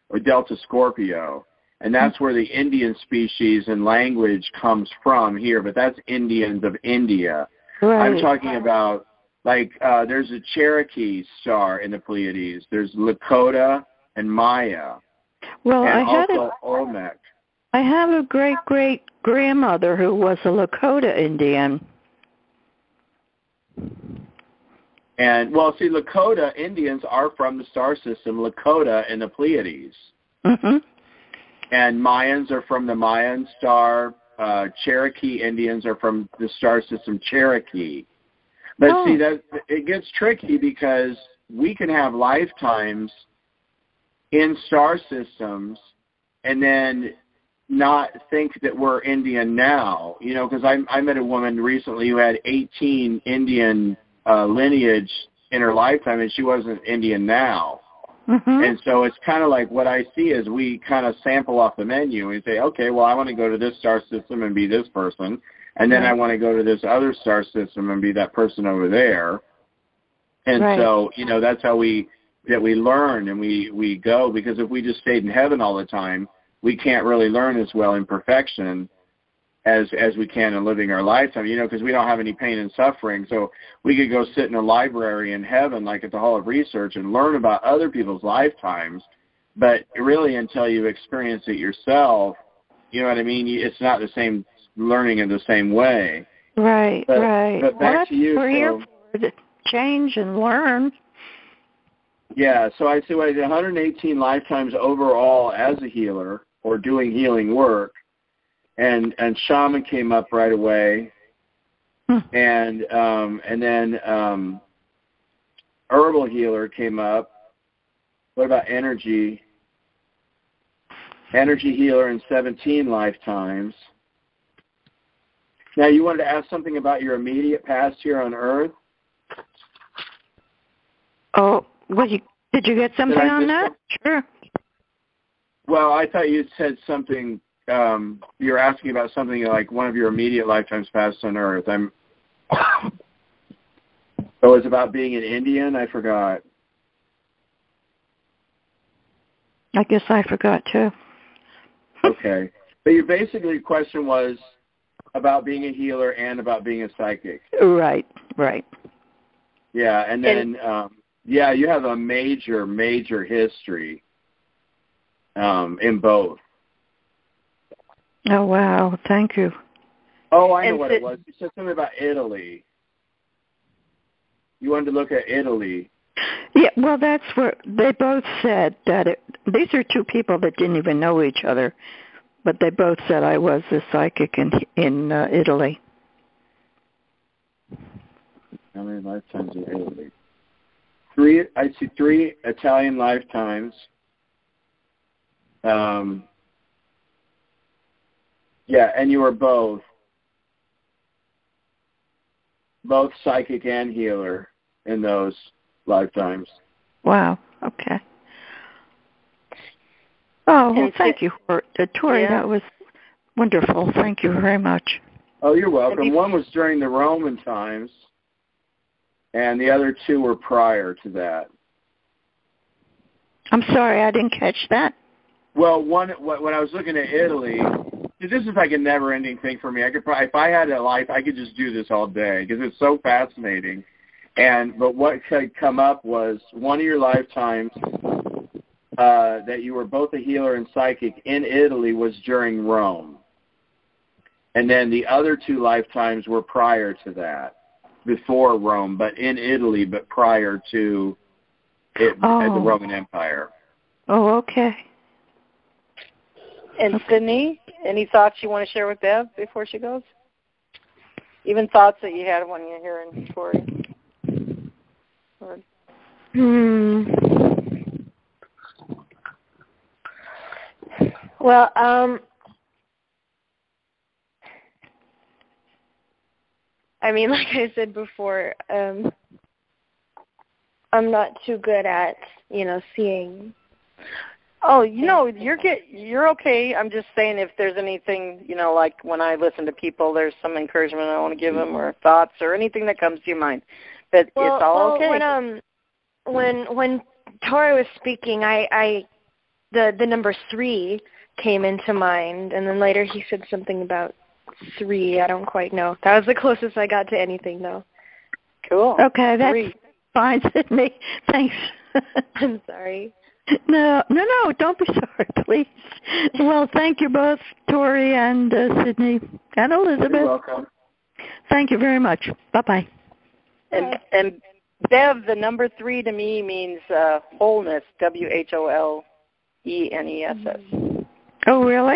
or Delta Scorpio, and that's where the Indian species and language comes from here, but that's Indians of India. Right. I'm talking about, like, there's a Cherokee star in the Pleiades. There's Lakota and Maya, and Olmec. I have a great-great-grandmother who was a Lakota Indian. And, well, see, Lakota Indians are from the star system Lakota in the Pleiades. Mm-hmm. And Mayans are from the Mayan star. Cherokee Indians are from the star system Cherokee. But see, that it gets tricky because we can have lifetimes in star systems and then not think that we're Indian now, you know, because I met a woman recently who had 18 Indian lineage in her lifetime, and she wasn't Indian now. Mm-hmm. And so it's kind of like what I see is we kind of sample off the menu and say, okay, well, I want to go to this star system and be this person, and then I want to go to this other star system and be that person over there. And so, you know, that's how we learn and we go, because if we just stayed in heaven all the time, we can't really learn as well in perfection as we can in living our lifetime, you know, because we don't have any pain and suffering. So we could go sit in a library in heaven, like at the Hall of Research, and learn about other people's lifetimes. But really, until you experience it yourself, you know what I mean? It's not the same learning in the same way. Right. But back to you. We're here for to change and learn. Yeah, so I say 118 lifetimes overall as a healer or doing healing work, and shaman came up right away, and then herbal healer came up. What about energy? Energy healer in 17 lifetimes. Now, you wanted to ask something about your immediate past here on Earth? Oh, did you get something on that? Sure. Well, I thought you said something, you were asking about something like one of your immediate lifetimes past on Earth. It's about being an Indian? I forgot. I guess I forgot too. Okay. But your question was about being a healer and about being a psychic. Right. Yeah, and then, you have a major history in both. Oh, wow. Thank you. Oh, I know what it was. You said something about Italy. You wanted to look at Italy. Yeah, well, that's where they both said that these are two people that didn't even know each other, but they both said I was a psychic in Italy. How many lifetimes in Italy? I see 3 Italian lifetimes. And you were both psychic and healer in those lifetimes. Wow. Okay. Oh, well, thank you, Tory. Yeah. That was wonderful. Thank you very much. Oh, you're welcome. One was during the Roman times, and the other 2 were prior to that. I'm sorry, I didn't catch that. Well, when I was looking at Italy, this is like a never-ending thing for me. If I had a life, I could just do this all day because it's so fascinating. But what had come up was one of your lifetimes that you were both a healer and psychic in Italy was during Rome. And then the other 2 lifetimes were prior to that, before Rome, but in Italy, but prior to the Roman Empire. Oh, okay. And Sydney, any thoughts you want to share with Bev before she goes? Even thoughts that you had when you're hearing Tory? Well, I mean, like I said before, I'm not too good at, seeing. Oh, you're okay. I'm just saying if there's anything, like when I listen to people, there's some encouragement I want to give them or thoughts or anything that comes to your mind. But it's all okay. When Tory was speaking, the number 3 came into mind, and then later he said something about 3. I don't quite know. That was the closest I got to anything, though. Cool. Okay, that's fine, Sydney. Thanks. I'm sorry. No, don't be sorry, please. Well, thank you both, Tory and Sydney and Elizabeth. You're welcome. Thank you very much. Bye-bye. And Bev, the number 3 to me means wholeness, WHOLENESS. Oh, really?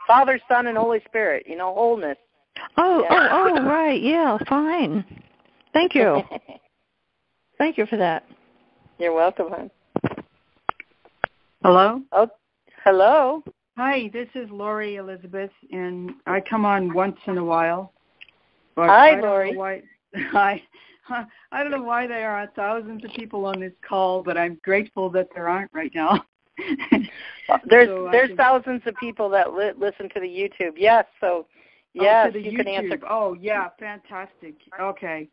Father, Son, and Holy Spirit, wholeness. Oh, right, yeah, fine. Thank you. Thank you for that. You're welcome, hon. Hello? Oh, hello. Hi, this is Lori Elizabeth, and I come on once in a while. But Hi, Lori. I don't know why there are thousands of people on this call, but I'm grateful that there aren't right now. There's thousands of people that listen to the YouTube. Yes, so yes, you can answer. Oh, yeah, fantastic. Okay.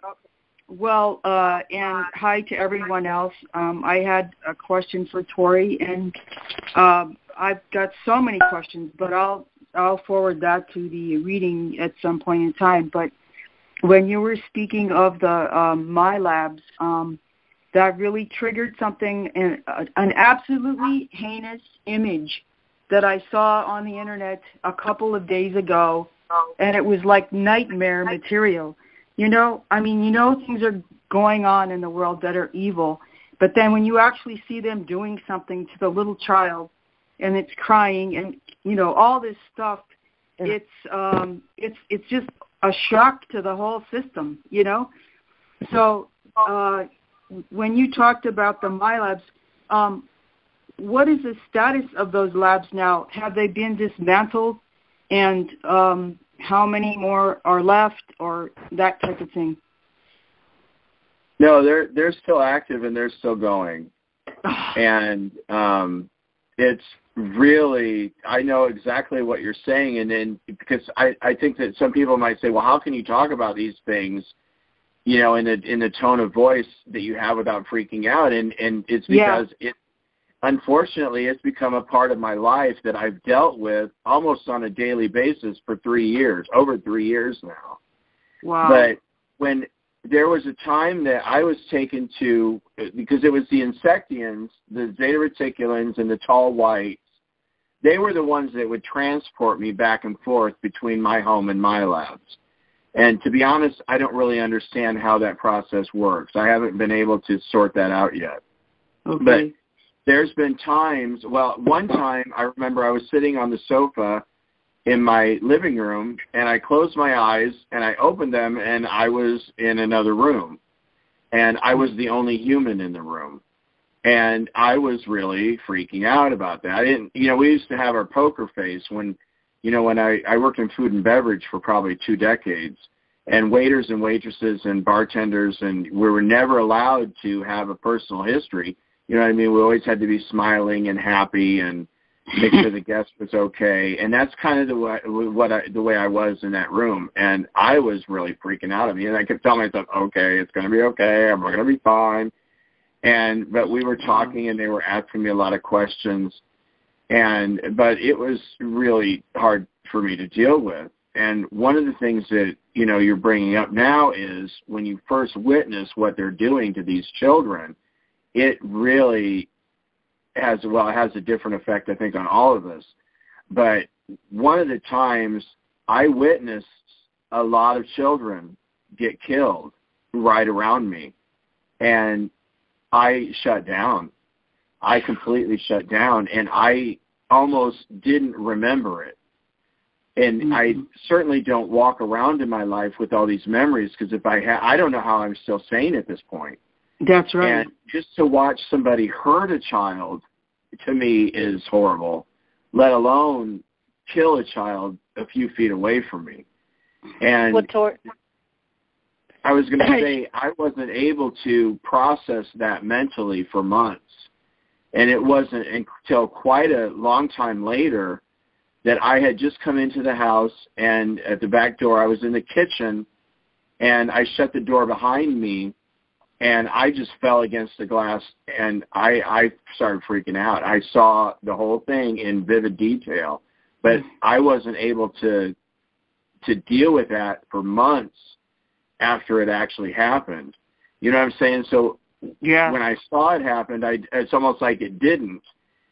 Well, and hi to everyone else. I had a question for Tory, and I've got so many questions, but I'll forward that to the reading at some point in time. But when you were speaking of the MyLabs, that really triggered something, an absolutely heinous image that I saw on the internet a couple of days ago, and it was like nightmare material. Things are going on in the world that are evil, but then when you actually see them doing something to the little child, and it's crying, and all this stuff, it's just a shock to the whole system. So when you talked about the MyLabs, what is the status of those labs now? Have they been dismantled, and how many more are left, or that type of thing? No, they're still active and they're still going. And it's really, I know exactly what you're saying, and then because I think that some people might say, well, how can you talk about these things, in the tone of voice that you have without freaking out? And it's because unfortunately, it's become a part of my life that I've dealt with almost on a daily basis for 3 years, over 3 years now. Wow. But when there was a time that I was taken to, because it was the Insectians, the Zeta Reticulans, and the Tall Whites, they were the ones that would transport me back and forth between my home and MyLabs. And to be honest, I don't really understand how that process works. I haven't been able to sort that out yet. Okay. But there's been times, one time I remember I was sitting on the sofa in my living room, and I closed my eyes, and I opened them, and I was in another room. And I was the only human in the room. And I was really freaking out about that. I didn't, we used to have our poker face when I worked in food and beverage for probably 2 decades, and waiters and waitresses and bartenders, and we were never allowed to have a personal history. You know what I mean? We always had to be smiling and happy and make sure the guest was okay. And that's kind of the way I was in that room. And I was really freaking out of me. And I kept telling myself, okay, it's going to be okay. I'm going to be fine. But we were talking, and they were asking me a lot of questions. But it was really hard for me to deal with. And one of the things that, you're bringing up now is when you first witness what they're doing to these children, it really has a different effect, I think, on all of us. But one of the times I witnessed a lot of children get killed right around me, and I shut down. I completely shut down, and I almost didn't remember it. And I certainly don't walk around in my life with all these memories, because if I don't know how I'm still sane at this point. That's right. And just to watch somebody hurt a child, to me, is horrible, let alone kill a child a few feet away from me. And I was going to say, I wasn't able to process that mentally for months. And it wasn't until quite a long time later that I had just come into the house, and at the back door, I was in the kitchen, and I shut the door behind me, and I just fell against the glass, and I started freaking out. I saw the whole thing in vivid detail, but I wasn't able to deal with that for months after it actually happened. You know what I'm saying? So when I saw it happen, it's almost like it didn't.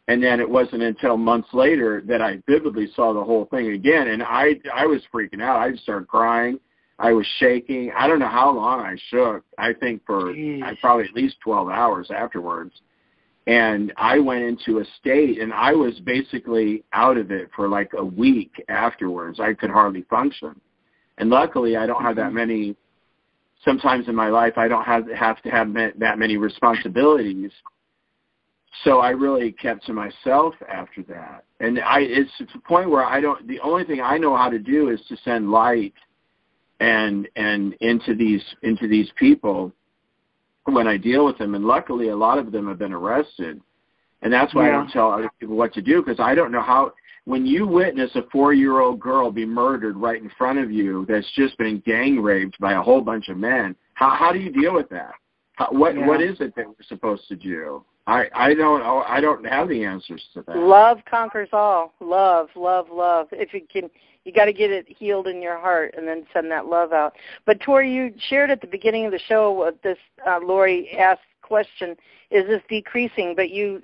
And then it wasn't until months later that I vividly saw the whole thing again, and I was freaking out. I just started crying. I was shaking. I don't know how long I shook. I think for probably at least 12 hours afterwards. And I went into a state, and I was basically out of it for like a week afterwards. I could hardly function. And luckily, I don't have that many. Sometimes in my life, I don't have to have that many responsibilities. So I really kept to myself after that. And it's to the point where the only thing I know how to do is to send light and into these people when I deal with them. And luckily, a lot of them have been arrested. And that's why I don't tell other people what to do, because I don't know how. When you witness a 4-year-old girl be murdered right in front of you that's just been gang raped by a whole bunch of men, how do you deal with that? What is it that we're supposed to do? I don't have the answers to that. Love conquers all. Love. If you can, you got to get it healed in your heart and then send that love out. But Tory, you shared at the beginning of the show this Lori asked question: is this decreasing? But you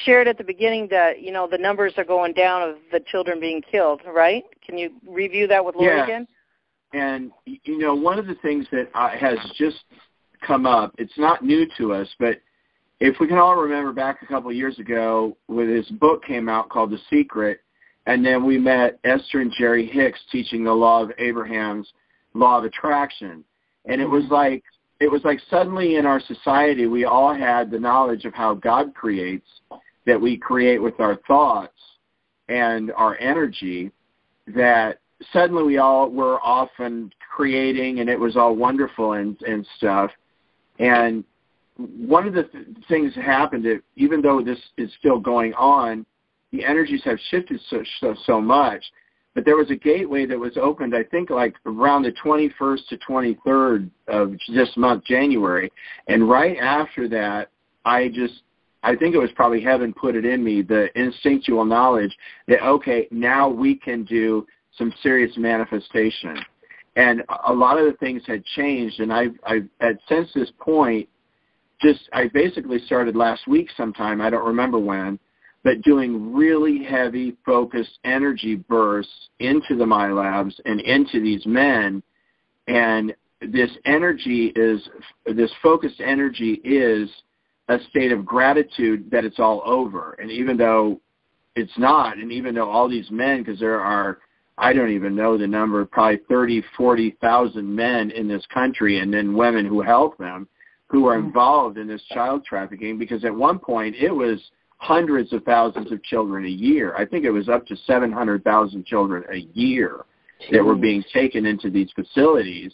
shared at the beginning that the numbers are going down of the children being killed. Right? Can you review that with Lori again? And one of the things that has just come up, it's not new to us, but if we can all remember back a couple of years ago when this book came out called The Secret, and then we met Esther and Jerry Hicks teaching the law of Abraham's law of attraction. And it was like suddenly in our society we all had the knowledge of how God creates, that we create with our thoughts and our energy, that suddenly we all were off and creating, and it was all wonderful and stuff. And one of the things that happened, that even though this is still going on, the energies have shifted so much. But there was a gateway that was opened, I think, like around the 21st to 23rd of this month, January. And right after that, I think it was probably heaven put it in me, the instinctual knowledge that, okay, now we can do some serious manifestation. And a lot of the things had changed, and I've since this point, I basically started last week sometime, I don't remember when, but doing really heavy, focused energy bursts into the MyLabs and into these men. And this focused energy is a state of gratitude that it's all over. And even though it's not, and even though all these men, because there are, I don't even know the number, probably 30,000, 40,000 men in this country, and then women who help them, who are involved in this child trafficking, because at one point it was hundreds of thousands of children a year. I think it was up to 700,000 children a year that were being taken into these facilities.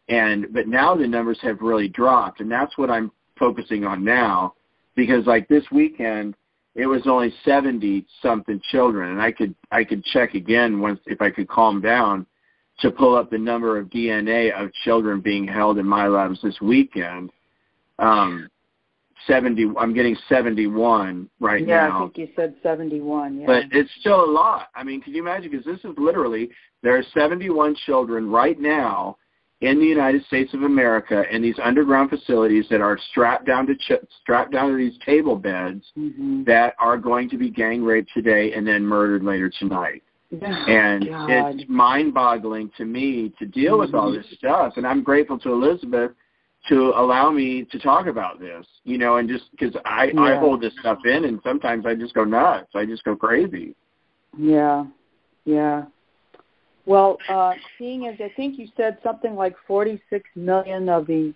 But now the numbers have really dropped, and that's what I'm focusing on now, because like this weekend, it was only 70-something children, and I could check again once if I could calm down to pull up the number of DNA of children being held in MyLabs this weekend. 70. I'm getting 71 right now. Yeah, I think you said 71. Yeah. But it's still a lot. I mean, can you imagine? Because this is literally, there are 71 children right now in the United States of America in these underground facilities that are strapped down to these table beds that are going to be gang raped today and then murdered later tonight. And it's mind-boggling to me to deal with all this stuff. And I'm grateful to Elizabeth to allow me to talk about this, you know, and just because I hold this stuff in, and sometimes I just go nuts. I just go crazy. Yeah, yeah. Well, seeing as I think you said something like 46 million of these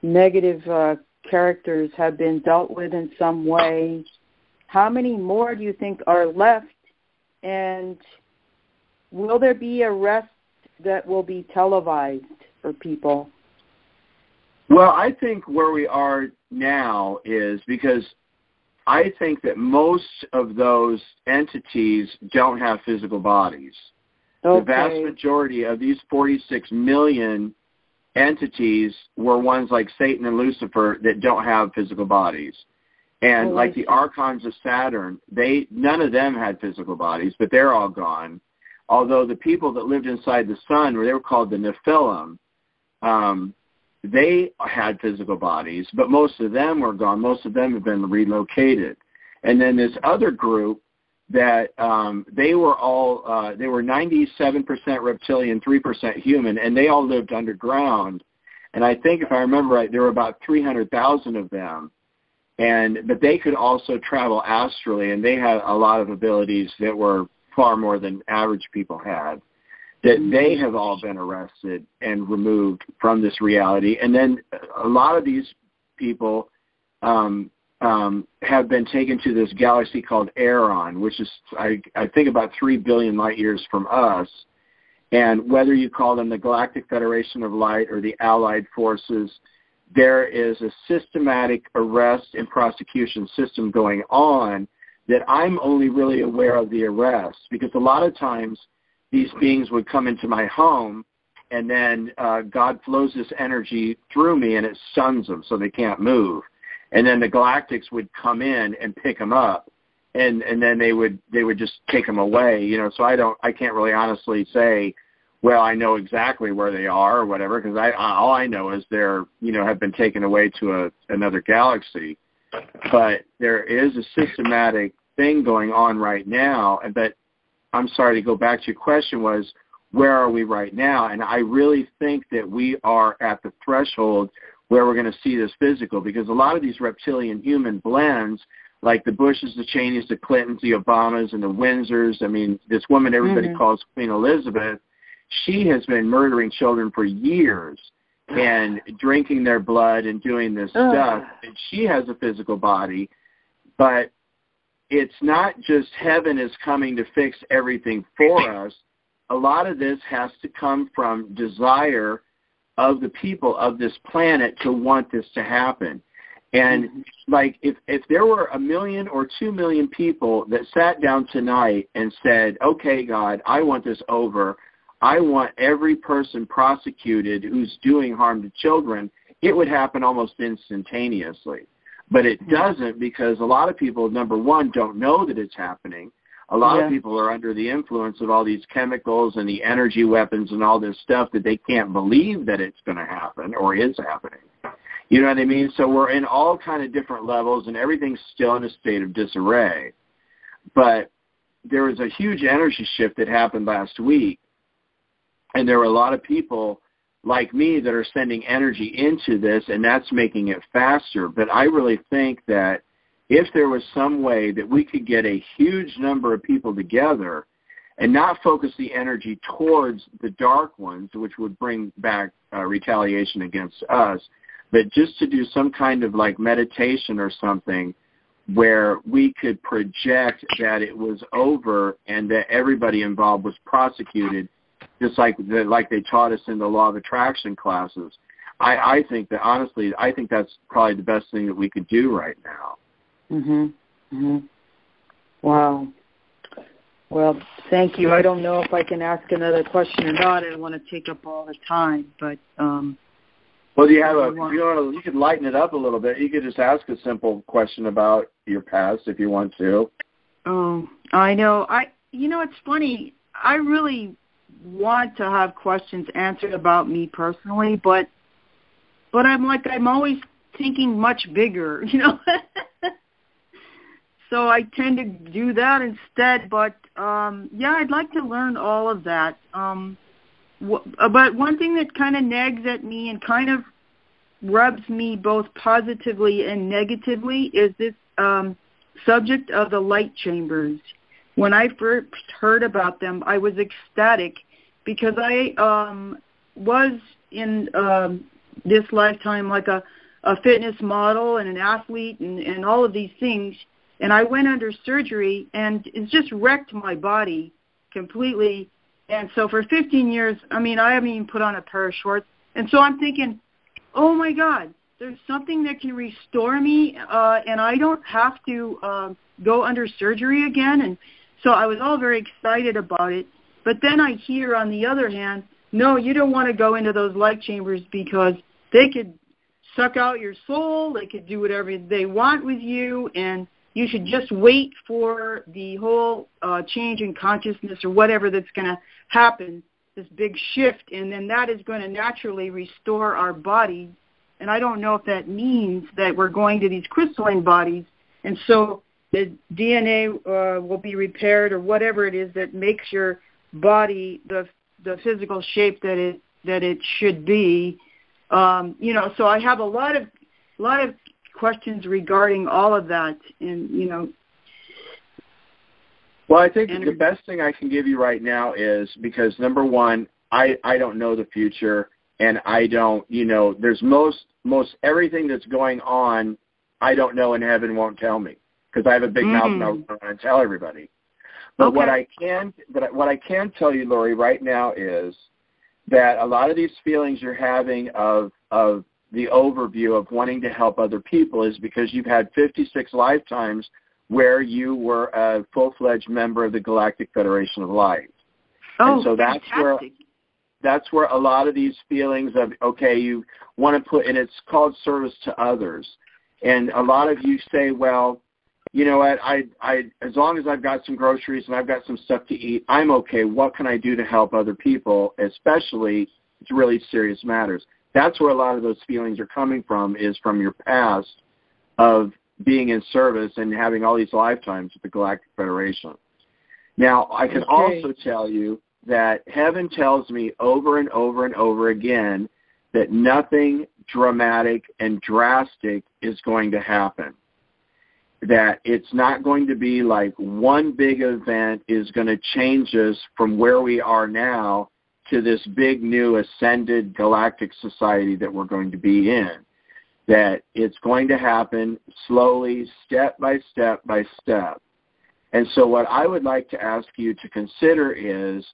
negative characters have been dealt with in some way, how many more do you think are left? And will there be arrests that will be televised for people? Well, I think where we are now is because I think that most of those entities don't have physical bodies. Okay. The vast majority of these 46 million entities were ones like Satan and Lucifer that don't have physical bodies. And like the Archons of Saturn, none of them had physical bodies, but they're all gone. Although the people that lived inside the sun, they were called the Nephilim, they had physical bodies, but most of them were gone. Most of them have been relocated. And then this other group that they were 97% reptilian, 3% human, and they all lived underground. And I think if I remember right, there were about 300,000 of them. But they could also travel astrally, and they had a lot of abilities that were far more than average people had. That they have all been arrested and removed from this reality. And then a lot of these people have been taken to this galaxy called Eron, which is, I think, about 3 billion light years from us. And whether you call them the Galactic Federation of Light or the Allied Forces, there is a systematic arrest and prosecution system going on that I'm only really aware of the arrests, because a lot of times these beings would come into my home, and then God flows this energy through me, and it stuns them so they can't move. And then the Galactics would come in and pick them up, and then they would just take them away. You know, so I can't really honestly say, well, I know exactly where they are or whatever, because all I know is they're, you know, have been taken away to another galaxy. But there is a systematic thing going on right now, but I'm sorry, to go back to your question was, where are we right now? And I really think that we are at the threshold where we're going to see this physical, because a lot of these reptilian human blends, like the Bushes, the Cheneys, the Clintons, the Obamas, and the Windsors, I mean, this woman everybody calls Queen Elizabeth, she has been murdering children for years and drinking their blood and doing this stuff. And she has a physical body, but it's not just heaven is coming to fix everything for us. A lot of this has to come from desire of the people of this planet to want this to happen. And like if there were 1 million or 2 million people that sat down tonight and said, okay, God, I want this over. I want every person prosecuted who's doing harm to children, it would happen almost instantaneously. But it doesn't, because a lot of people, number one, don't know that it's happening. A lot of people are under the influence of all these chemicals and the energy weapons and all this stuff that they can't believe that it's going to happen or is happening. You know what I mean? So we're in all kind of different levels, and everything's still in a state of disarray. But there was a huge energy shift that happened last week, and there were a lot of people like me that are sending energy into this, and that's making it faster. But I really think that if there was some way that we could get a huge number of people together and not focus the energy towards the dark ones, which would bring back retaliation against us, but just to do some kind of like meditation or something where we could project that it was over and that everybody involved was prosecuted, just like they taught us in the law of attraction classes. I think that, honestly, I think that's probably the best thing that we could do right now. Wow. Well, thank you. I don't know if I can ask another question or not. I don't want to take up all the time, but Well, do you have you could lighten it up a little bit. You could just ask a simple question about your past if you want to. Oh, I know. It's funny. I really want to have questions answered about me personally, but I'm always thinking much bigger, So I tend to do that instead. But I'd like to learn all of that. But one thing that kind of nags at me and kind of rubs me both positively and negatively is this subject of the light chambers. When I first heard about them, I was ecstatic because I was in this lifetime like a fitness model and an athlete and all of these things. And I went under surgery, and it just wrecked my body completely. And so for 15 years, I haven't even put on a pair of shorts. And so I'm thinking, oh, my God, there's something that can restore me, and I don't have to go under surgery again. And so I was all very excited about it. But then I hear, on the other hand, no, you don't want to go into those light chambers because they could suck out your soul. They could do whatever they want with you, and you should just wait for the whole change in consciousness or whatever that's going to happen, this big shift, and then that is going to naturally restore our body. And I don't know if that means that we're going to these crystalline bodies, and so the DNA will be repaired or whatever it is that makes your body the physical shape that it should be. So I have a lot of questions regarding all of that, and Well, I think the best thing I can give you right now is, because number one, I don't know the future, and I don't, there's most everything that's going on, I don't know, and heaven won't tell me, because I have a big mouth and I don't want to tell everybody. But what I can tell you, Lori, right now is that a lot of these feelings you're having of the overview of wanting to help other people is because you've had 56 lifetimes where you were a full-fledged member of the Galactic Federation of Light. Oh, and so that's where a lot of these feelings of, okay, you want to put, and it's called service to others. And a lot of you say, well, you know what, I as long as I've got some groceries and I've got some stuff to eat, I'm okay. What can I do to help other people, especially it's really serious matters? That's where a lot of those feelings are coming from, is from your past of being in service and having all these lifetimes with the Galactic Federation. Now, I can also tell you that heaven tells me over and over and over again that nothing dramatic and drastic is going to happen. That it's not going to be like one big event is going to change us from where we are now to this big new ascended galactic society that we're going to be in. That it's going to happen slowly, step by step by step. And so what I would like to ask you to consider is,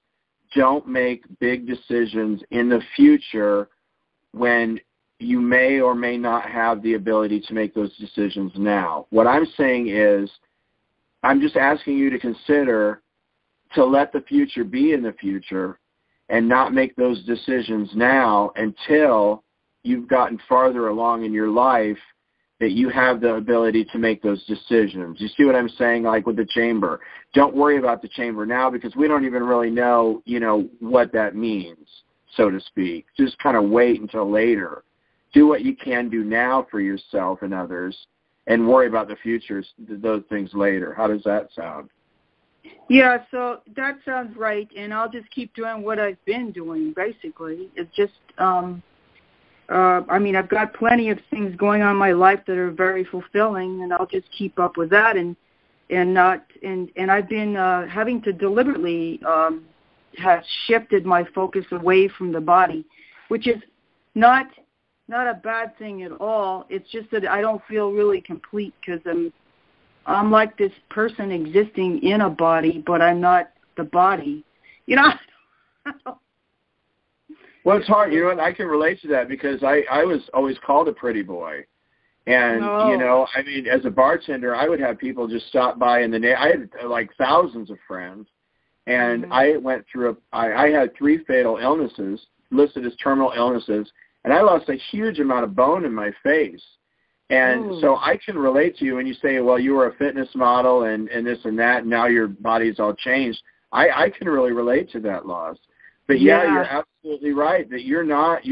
don't make big decisions in the future when you may or may not have the ability to make those decisions now. What I'm saying is, I'm just asking you to consider to let the future be in the future and not make those decisions now until you've gotten farther along in your life that you have the ability to make those decisions. You see what I'm saying? Like with the chamber. Don't worry about the chamber now because we don't even really know, what that means, so to speak. Just kind of wait until later. Do what you can do now for yourself and others and worry about the future, those things later. How does that sound? Yeah, so that sounds right, and I'll just keep doing what I've been doing, basically. It's just, I've got plenty of things going on in my life that are very fulfilling, and I'll just keep up with that, and I've been having to deliberately have shifted my focus away from the body, which is not a bad thing at all. It's just that I don't feel really complete because I'm like this person existing in a body, but I'm not the body. Well, it's hard. You know what? I can relate to that because I was always called a pretty boy. And, as a bartender, I would have people just stop by in the I had like thousands of friends. And I went through I had 3 fatal illnesses listed as terminal illnesses. and I lost a huge amount of bone in my face. And so I can relate to you when you say, well, you were a fitness model and this and that, and now your body's all changed. I can really relate to that loss. But yeah, you're absolutely right that you're not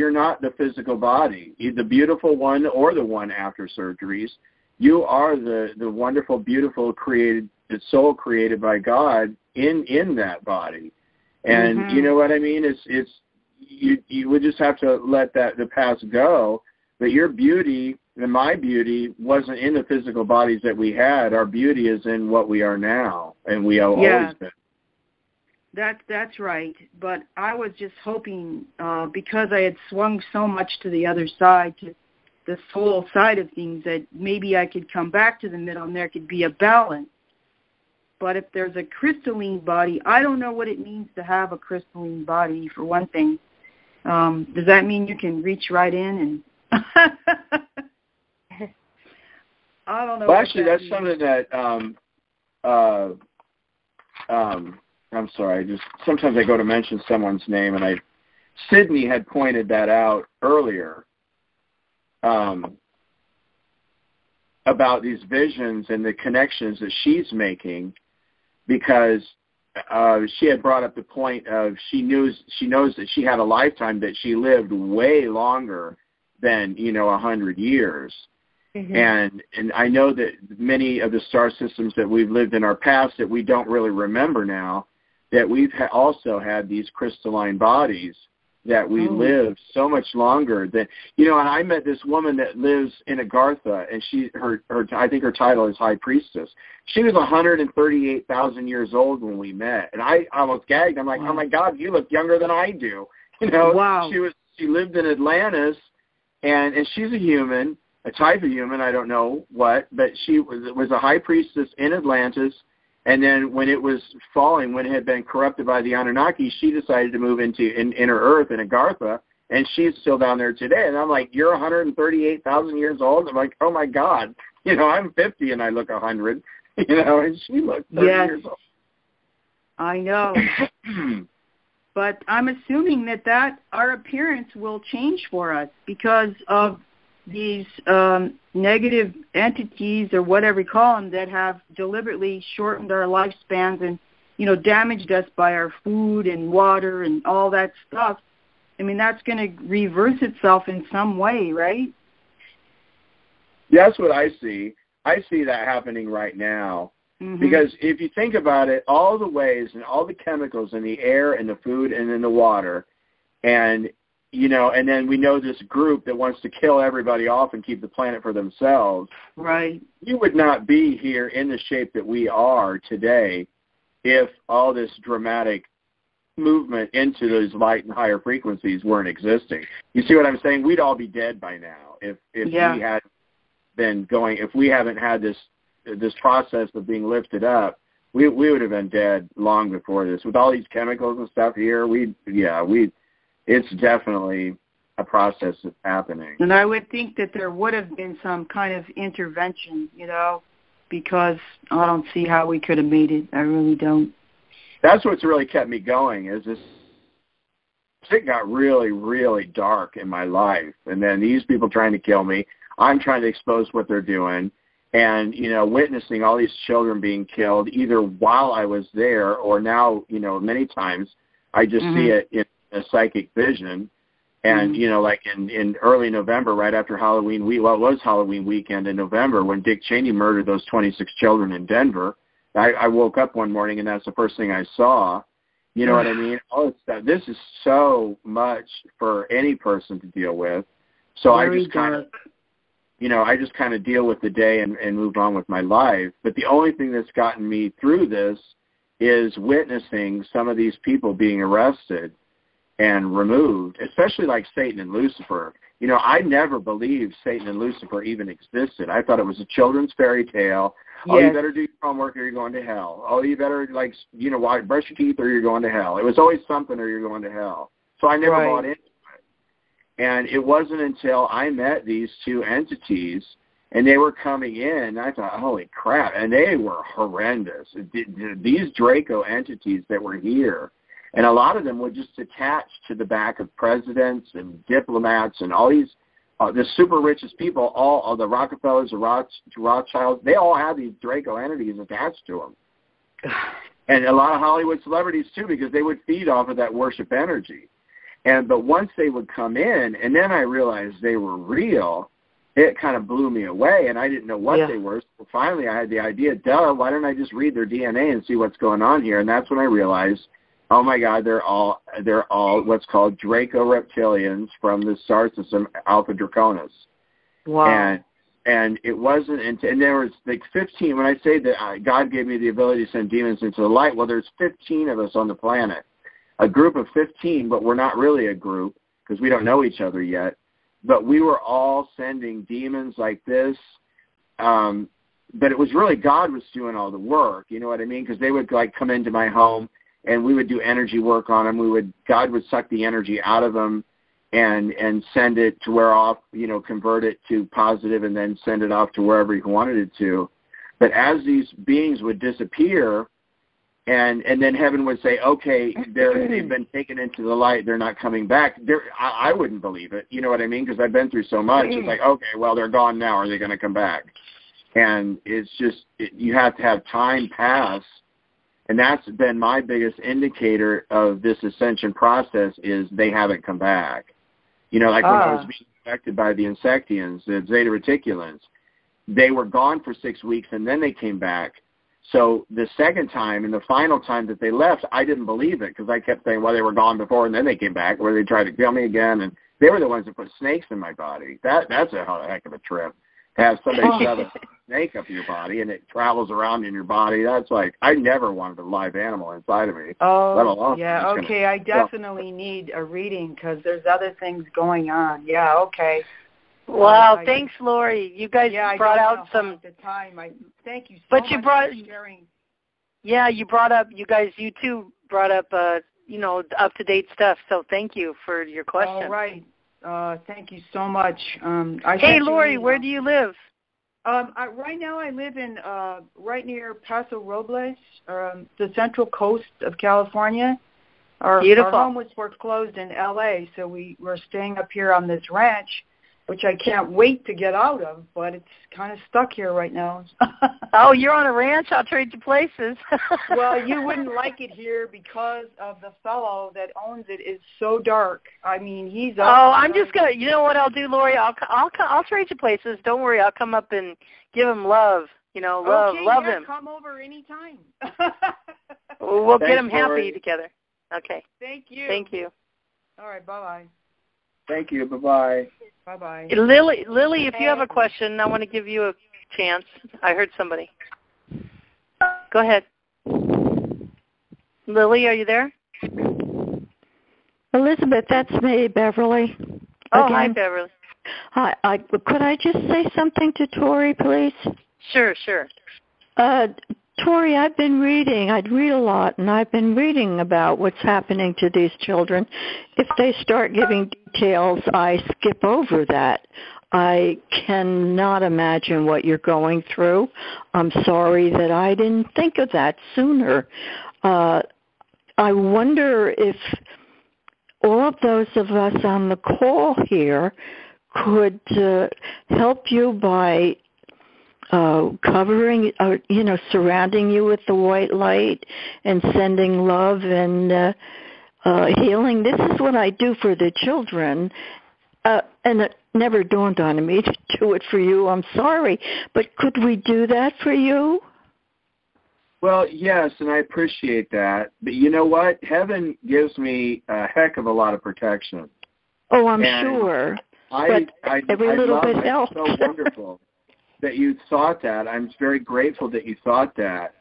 the physical body, the beautiful one or the one after surgeries. You are the wonderful, beautiful, created, the soul created by God in that body. And you know what I mean? It's you would just have to let the past go. But your beauty and my beauty wasn't in the physical bodies that we had. Our beauty is in what we are now, and we have always been. That's right. But I was just hoping, because I had swung so much to the other side, to the soul side of things, that maybe I could come back to the middle and there could be a balance. But if there's a crystalline body, I don't know what it means to have a crystalline body, for one thing. Does that mean you can reach right in and... I don't know. Well, actually, that's something that I'm sorry. Just sometimes I go to mention someone's name, and Sydney had pointed that out earlier about these visions and the connections that she's making, because she had brought up the point of she knows that she had a lifetime, that she lived way longer than 100 years. And I know that many of the star systems that we've lived in our past that we don't really remember now, that we've also had these crystalline bodies that we lived so much longer than, and I met this woman that lives in Agartha, and I think her title is High Priestess. She was 138,000 years old when we met, and I almost gagged. I'm like, oh my God, you look younger than I do. Wow. She lived in Atlantis, and she's a human, a type of human, I don't know what, but she was a high priestess in Atlantis, and then when it was falling, when it had been corrupted by the Anunnaki, she decided to move into inner Earth in Agartha, and she's still down there today. And I'm like, you're 138,000 years old? I'm like, oh my God, I'm 50 and I look 100, and she looks 30 years old. I know. But I'm assuming that our appearance will change for us because of these negative entities, or whatever you call them, that have deliberately shortened our lifespans and, damaged us by our food and water and all that stuff. I mean, that's going to reverse itself in some way, right? That's what I see. I see that happening right now. Because if you think about it, all the ways and all the chemicals in the air and the food and in the water, and and then we know this group that wants to kill everybody off and keep the planet for themselves. Right. You would not be here in the shape that we are today if all this dramatic movement into those light and higher frequencies weren't existing. You see what I'm saying? We'd all be dead by now if we had been going, if we haven't had this process of being lifted up. We would have been dead long before this. With all these chemicals and stuff here, it's definitely a process that's happening. And I would think that there would have been some kind of intervention, because I don't see how we could have made it. I really don't. That's what's really kept me going, is it got really, really dark in my life. And then these people trying to kill me, I'm trying to expose what they're doing, and, witnessing all these children being killed, either while I was there or now, many times I just see it in a psychic vision. And, like in early November, right after Halloween week, well, it was Halloween weekend in November when Dick Cheney murdered those 26 children in Denver. I woke up one morning and that's the first thing I saw. You know what I mean? All this stuff. This is so much for any person to deal with. So I just kind of deal with the day and move on with my life. But the only thing that's gotten me through this is witnessing some of these people being arrested and removed, especially like Satan and Lucifer. I never believed Satan and Lucifer even existed. I thought it was a children's fairy tale. Oh, you better do your homework or you're going to hell. Oh, you better, brush your teeth or you're going to hell. It was always something or you're going to hell. So I never bought into it. And it wasn't until I met these two entities and they were coming in, I thought, holy crap. And they were horrendous. These Draco entities that were here. And a lot of them would just attach to the back of presidents and diplomats and all these, the super richest people, all the Rockefellers, the Rothschilds, they all have these Draco entities attached to them. And a lot of Hollywood celebrities, too, because they would feed off of that worship energy. But once they would come in, and then I realized they were real, it kind of blew me away, and I didn't know what they were. So finally I had the idea, why don't I just read their DNA and see what's going on here? And that's when I realized, oh my God, they're all what's called Draco reptilians from the star system Alpha Draconis. Wow. And it wasn't, and there was like 15, when I say that God gave me the ability to send demons into the light, well, there's 15 of us on the planet. A group of 15, but we're not really a group because we don't know each other yet. But we were all sending demons like this. But it was really God was doing all the work, you know what I mean? Because they would like come into my home, and we would do energy work on them. God would suck the energy out of them and send it to where off, convert it to positive and then send it off to wherever he wanted it to. But as these beings would disappear, and then heaven would say, okay, they've been taken into the light, they're not coming back. I wouldn't believe it, you know what I mean? Because I've been through so much. It's like, okay, well, they're gone now. Are they going to come back? And it's just, you have to have time pass. And that's been my biggest indicator of this ascension process is they haven't come back. When I was being affected by the Insectians, the Zeta Reticulans, they were gone for 6 weeks and then they came back. So the second time and the final time that they left, I didn't believe it because I kept saying, well, they were gone before and then they came back, or they tried to kill me again. And they were the ones that put snakes in my body. That's a heck of a trip. To have somebody shove a snake up your body and it travels around in your body, that's like, I never wanted a live animal inside of me. Oh, let alone yeah, okay, I definitely need a reading because there's other things going on. Yeah, okay. Wow, thanks, Lori. You guys brought out some... At the time, thank you so but much you brought, for sharing. Yeah, you two brought up, up-to-date stuff, so thank you for your question. All right. Thank you so much. Hey, Lori, where do you live? Right now I live in right near Paso Robles, the central coast of California. Beautiful. Our home was foreclosed in L.A., so we're staying up here on this ranch, which I can't wait to get out of, but it's kind of stuck here right now. Oh, you're on a ranch? I'll trade you places. Well, you wouldn't like it here because of the fellow that owns it is so dark. I mean, he's... I'm just going to... You know what I'll do, Lori? I'll trade you places. Don't worry. I'll come up and give him love. Love him. Come over anytime. We'll get him happy together. Okay. Thank you. Thank you. All right, bye-bye. Thank you. Bye-bye. Bye-bye. Lily, if you have a question, I want to give you a chance. I heard somebody. Go ahead. Lily, are you there? Elizabeth, that's me, Beverly. Oh, hi, Beverly. Hi. Could I just say something to Tory, please? Sure. Tory, I'd read a lot, and I've been reading about what's happening to these children. If they start giving details, I skip over that. I cannot imagine what you're going through. I'm sorry that I didn't think of that sooner. I wonder if all of those of us on the call here could help you by covering, surrounding you with the white light and sending love and healing. This is what I do for the children, and it never dawned on me to do it for you. I'm sorry, but could we do that for you? Well, yes, and I appreciate that. But you know what? Heaven gives me a heck of a lot of protection. Oh, I'm sure. Every little bit helps. It's so wonderful that you thought that. I'm very grateful that you thought that.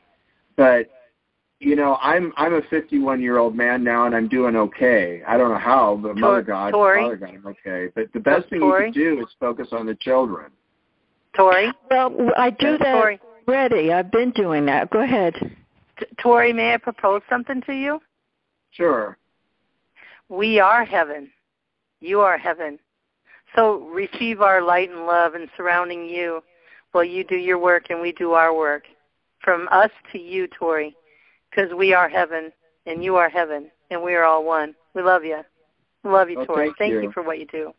But, I'm a 51-year-old man now, and I'm doing okay. I don't know how, but Mother God, Father God, I'm okay. But the best thing you can do is focus on the children. Tory? Well, I do that already. I've been doing that. Go ahead. Tory, may I propose something to you? Sure. We are heaven. You are heaven. So receive our light and love and surrounding you while you do your work and we do our work. From us to you, Tory, because we are heaven and you are heaven. and we are all one. We love you. We love you, Tory. Thank you for what you do.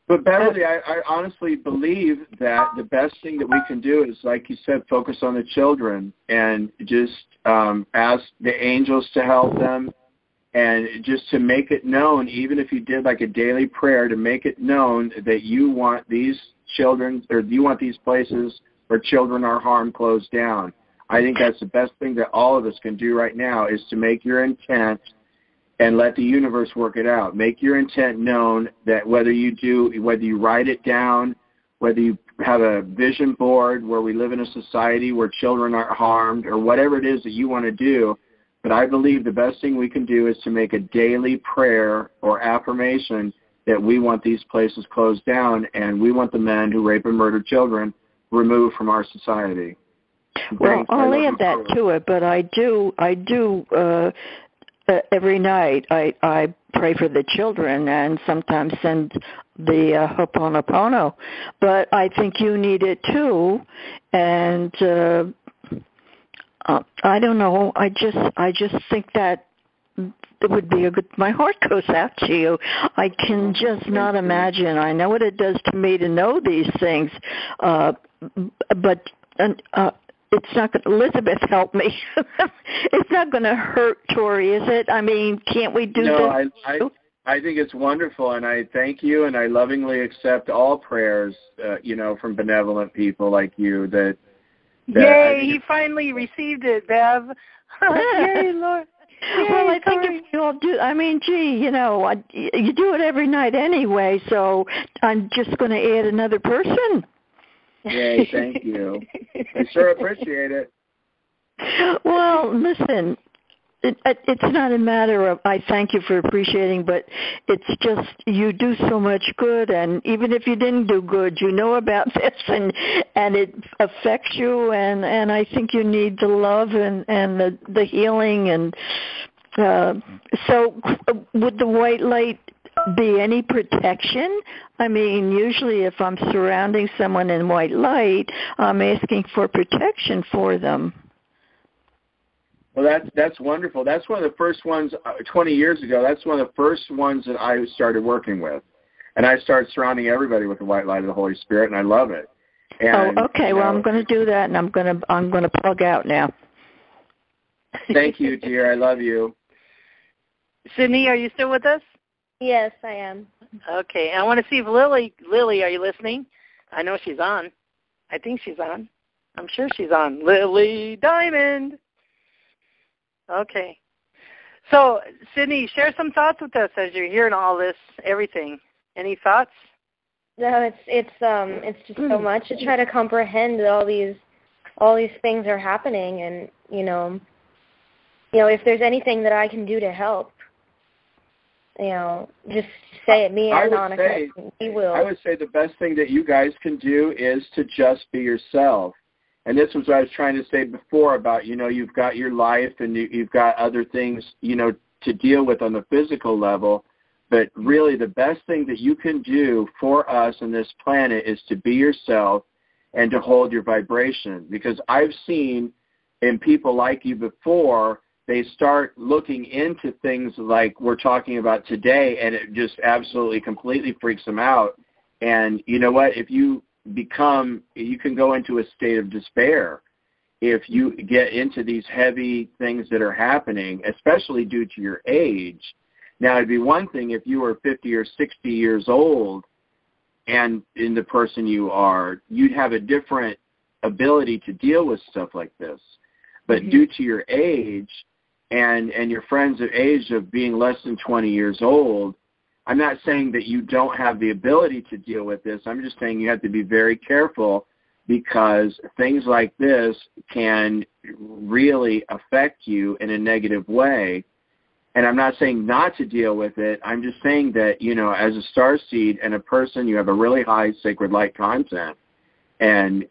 But Beverly, I honestly believe that the best thing that we can do is, like you said, focus on the children and just ask the angels to help them, and just to make it known, even if you did like a daily prayer, to make it known that you want these children, or you want these places where children are harmed closed down. I think that's the best thing that all of us can do right now, is to make your intent and let the universe work it out. Make your intent known, that whether you write it down, whether you have a vision board where we live in a society where children are harmed, or whatever it is that you want to do. But I believe the best thing we can do is to make a daily prayer or affirmation that we want these places closed down, and we want the men who rape and murder children removed from our society. Well, I'll add that to it, but I do every night I pray for the children and sometimes send the Ho'oponopono. But I think you need it too, and I don't know. I just think that it would be a good. My heart goes out to you. I can just not imagine. I know what it does to me to know these things, but it's not going to, Elizabeth, help me. It's not going to hurt, Tory, is it? I mean, can't we do this? No, I think it's wonderful, and I thank you, and I lovingly accept all prayers, from benevolent people like you. Yay, he finally received it, Bev. Yay, Lord. Yay, well, I think if you all do, I mean, gee, you do it every night anyway, so I'm just going to add another person. Yay, thank you. I sure appreciate it. Well, listen, it's not a matter of I thank you for appreciating, but it's just you do so much good, and even if you didn't do good, you know about this, and it affects you, and I think you need the love and the healing, and so would the white light be any protection? I mean, usually if I'm surrounding someone in white light, I'm asking for protection for them. Well, that's wonderful. That's one of the first ones 20 years ago. That's one of the first ones that I started working with. And I started surrounding everybody with the white light of the Holy Spirit, and I love it. And, okay. Well, I'm going to do that, and I'm going to plug out now. Thank you, dear. I love you. Sydney, are you still with us? Yes, I am. Okay. I want to see if Lily, are you listening? I know she's on. I think she's on. I'm sure she's on. Lily Diamond. Okay. So, Sydney, share some thoughts with us as you're hearing all this, everything. Any thoughts? No, it's just so much to try to comprehend that all these things are happening, and if there's anything that I can do to help, just say it. Me and Monica, we will. I would say the best thing that you guys can do is to just be yourself. And this was what I was trying to say before about, you've got your life and you've got other things, to deal with on the physical level. But really the best thing that you can do for us on this planet is to be yourself and to hold your vibration. Because I've seen in people like you before, they start looking into things like we're talking about today, and it just absolutely completely freaks them out. And you know what? If you can go into a state of despair if you get into these heavy things that are happening, especially due to your age. Now, it'd be one thing if you were 50 or 60 years old and in the person you are, you'd have a different ability to deal with stuff like this. But due to your age and your friends of age of being less than 20 years old, I'm not saying that you don't have the ability to deal with this. I'm just saying you have to be very careful because things like this can really affect you in a negative way. And I'm not saying not to deal with it. I'm just saying that, as a starseed and a person, you have a really high sacred light content, and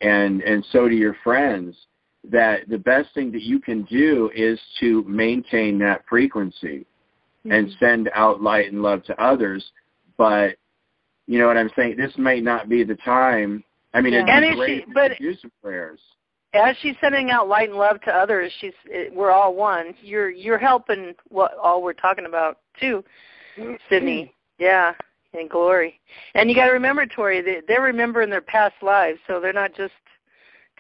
so do your friends, that the best thing that you can do is to maintain that frequency and send out light and love to others. But you know what I'm saying? This may not be the time. I mean, it'd be great to do some prayers. as she's sending out light and love to others, we're all one. You're helping all we're talking about too, Sydney. Yeah, in glory. And you got to remember, Tory, they're remembering their past lives, so they're not just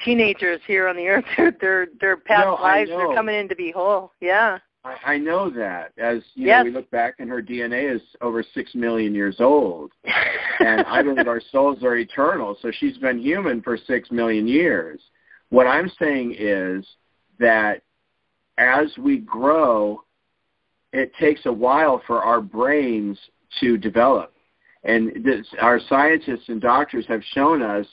teenagers here on the earth. Their past lives are coming in to be whole. Yeah. I know that. As you know, we look back and her DNA is over 6 million years old. And I believe our souls are eternal. So she's been human for 6 million years. What I'm saying is that as we grow, it takes a while for our brains to develop. And our scientists and doctors have shown us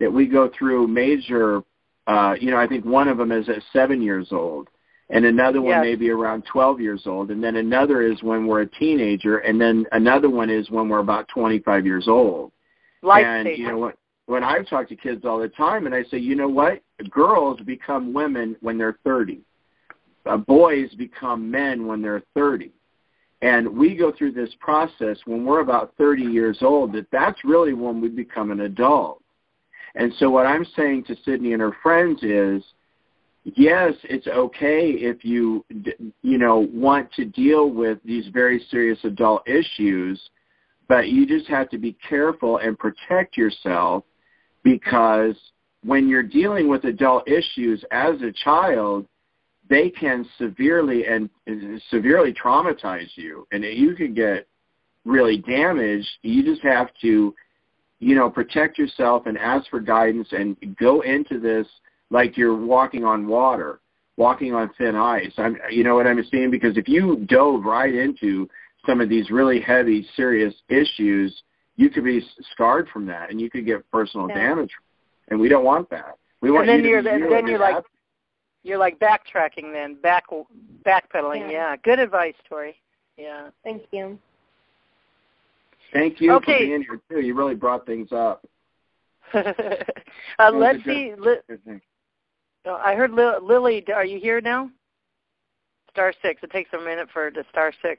that we go through major, I think one of them is at 7 years old, and another one maybe around 12 years old, and then another is when we're a teenager, and then another one is when we're about 25 years old. And, when I've talked to kids all the time, and I say, you know what? Girls become women when they're 30. Boys become men when they're 30. And we go through this process when we're about 30 years old, that's really when we become an adult. And so what I'm saying to Sydney and her friends is, yes, it's okay if you want to deal with these very serious adult issues, but you just have to be careful and protect yourself, because when you're dealing with adult issues as a child, they can severely traumatize you, and you can get really damaged. You just have to, protect yourself and ask for guidance and go into this like you're walking on water, walking on thin ice. You know what I'm saying? Because if you dove right into some of these really heavy, serious issues, you could be scarred from that, and you could get personal damage, and we don't want that. We want you're like backtracking then, backpedaling. Yeah, good advice, Tory. Yeah. Thank you. Thank you for being here, too. You really brought things up. Let's see. I heard Lily. Are you here now? *6. It takes a minute for her to *6.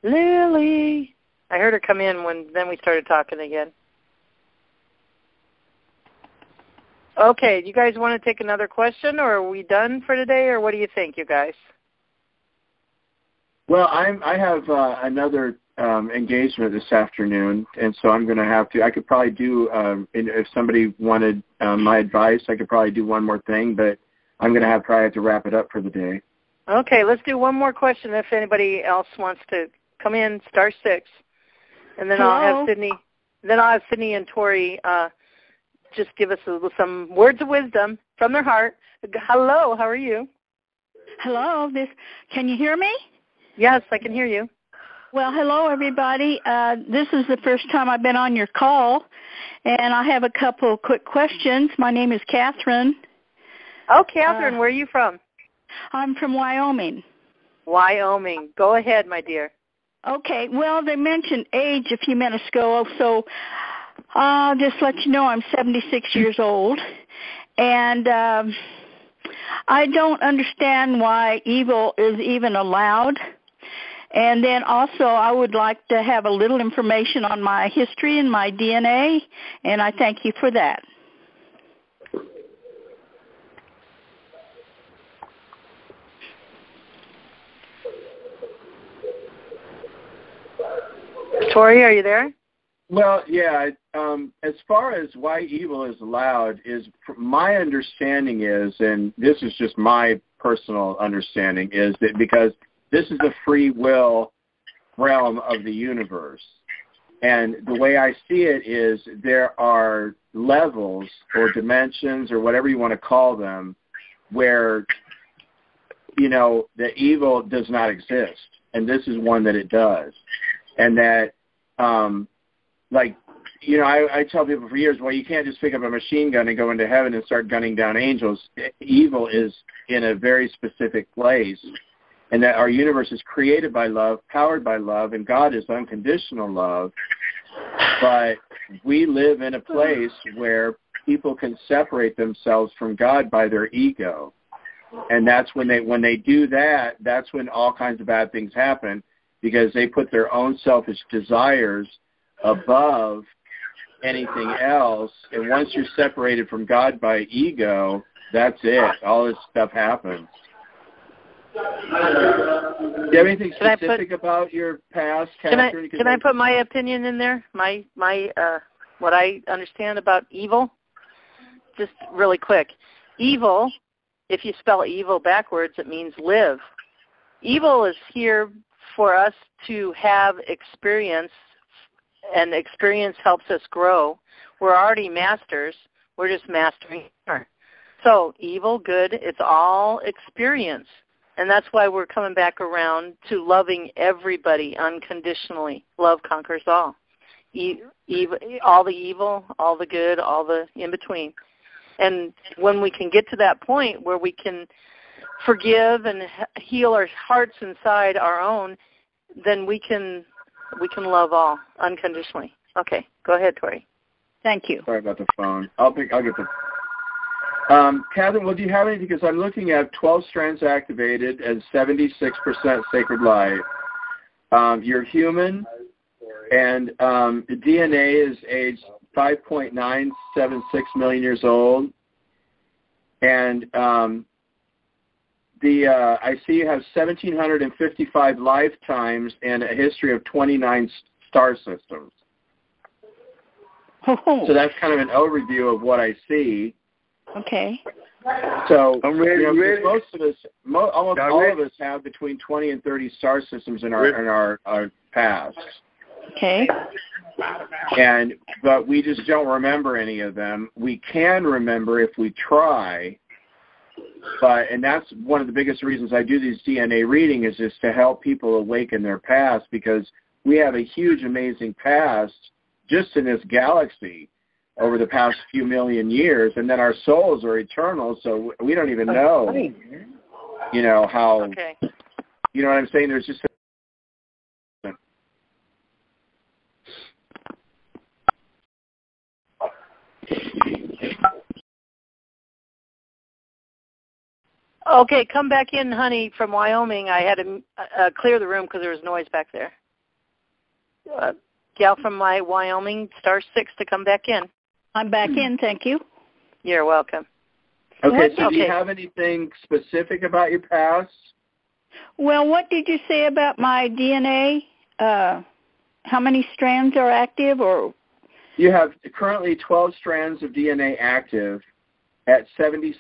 Lily. I heard her come in then we started talking again. Okay, you guys want to take another question, or are we done for today, or what do you think, you guys? Well, I have another engagement this afternoon, and so I'm going to have to. I could probably do, if somebody wanted my advice, I could probably do one more thing, but I'm going to probably have to wrap it up for the day. Okay, let's do one more question if anybody else wants to come in, *6, and then I'll have Sydney. Then I'll have Sydney and Tory just give us some words of wisdom from their heart. Hello, how are you? Hello, can you hear me? Yes, I can hear you. Well, hello, everybody. This is the first time I've been on your call, and I have a couple quick questions. My name is Catherine. Oh, Catherine, where are you from? I'm from Wyoming. Wyoming. Go ahead, my dear. Okay. Well, they mentioned age a few minutes ago, so I'll just let you know I'm 76 years old, and I don't understand why evil is even allowed. And then also I would like to have a little information on my history and my DNA, and I thank you for that. Tory, are you there? Well, yeah. As far as why evil is allowed, my understanding is, and this is just my personal understanding, is that because this is the free will realm of the universe. And the way I see it is there are levels or dimensions or whatever you want to call them where, the evil does not exist. And this is one that it does. And that, I tell people for years, well, you can't just pick up a machine gun and go into heaven and start gunning down angels. Evil is in a very specific place. And that our universe is created by love, powered by love, and God is unconditional love. But we live in a place where people can separate themselves from God by their ego. And that's when they do that, that's when all kinds of bad things happen, because they put their own selfish desires above anything else. And once you're separated from God by ego, that's it. All this stuff happens. Do you have anything specific about your past, Catherine? Can I put my opinion in there? My what I understand about evil? Just really quick. Evil, if you spell evil backwards, it means live. Evil is here for us to have experience, and experience helps us grow. We're already masters. We're just mastering more. So evil, good, it's all experience. And that's why we're coming back around to loving everybody unconditionally. Love conquers all. All the evil, all the good, all the in-between. And when we can get to that point where we can forgive and heal our hearts inside our own, then we can love all unconditionally. Okay, go ahead, Tory. Thank you. Sorry about the phone. I'll get the... Catherine, well, do you have anything? Because I'm looking at 12 strands activated and 76% sacred light. You're human, and the DNA is aged 5.976 million years old. And I see you have 1,755 lifetimes and a history of 29 star systems. Oh. So that's kind of an overview of what I see. Okay. So I'm ready. Most of us, almost all of us, have between 20 and 30 star systems in our past. Okay. But we just don't remember any of them. We can remember if we try. And that's one of the biggest reasons I do these DNA readings, is just to help people awaken their past, because we have a huge, amazing past just in this galaxy over the past few million years, and then our souls are eternal, so we don't even know, how, okay. You know what I'm saying? There's just Okay, come back in, honey, from Wyoming. I had to clear the room because there was noise back there. Gal from Wyoming, star 6 to come back in. I'm back in, thank you. You're welcome. Okay, so do you have anything specific about your past? Well, what did you say about my DNA? How many strands are active? Or you have currently 12 strands of DNA active at 76%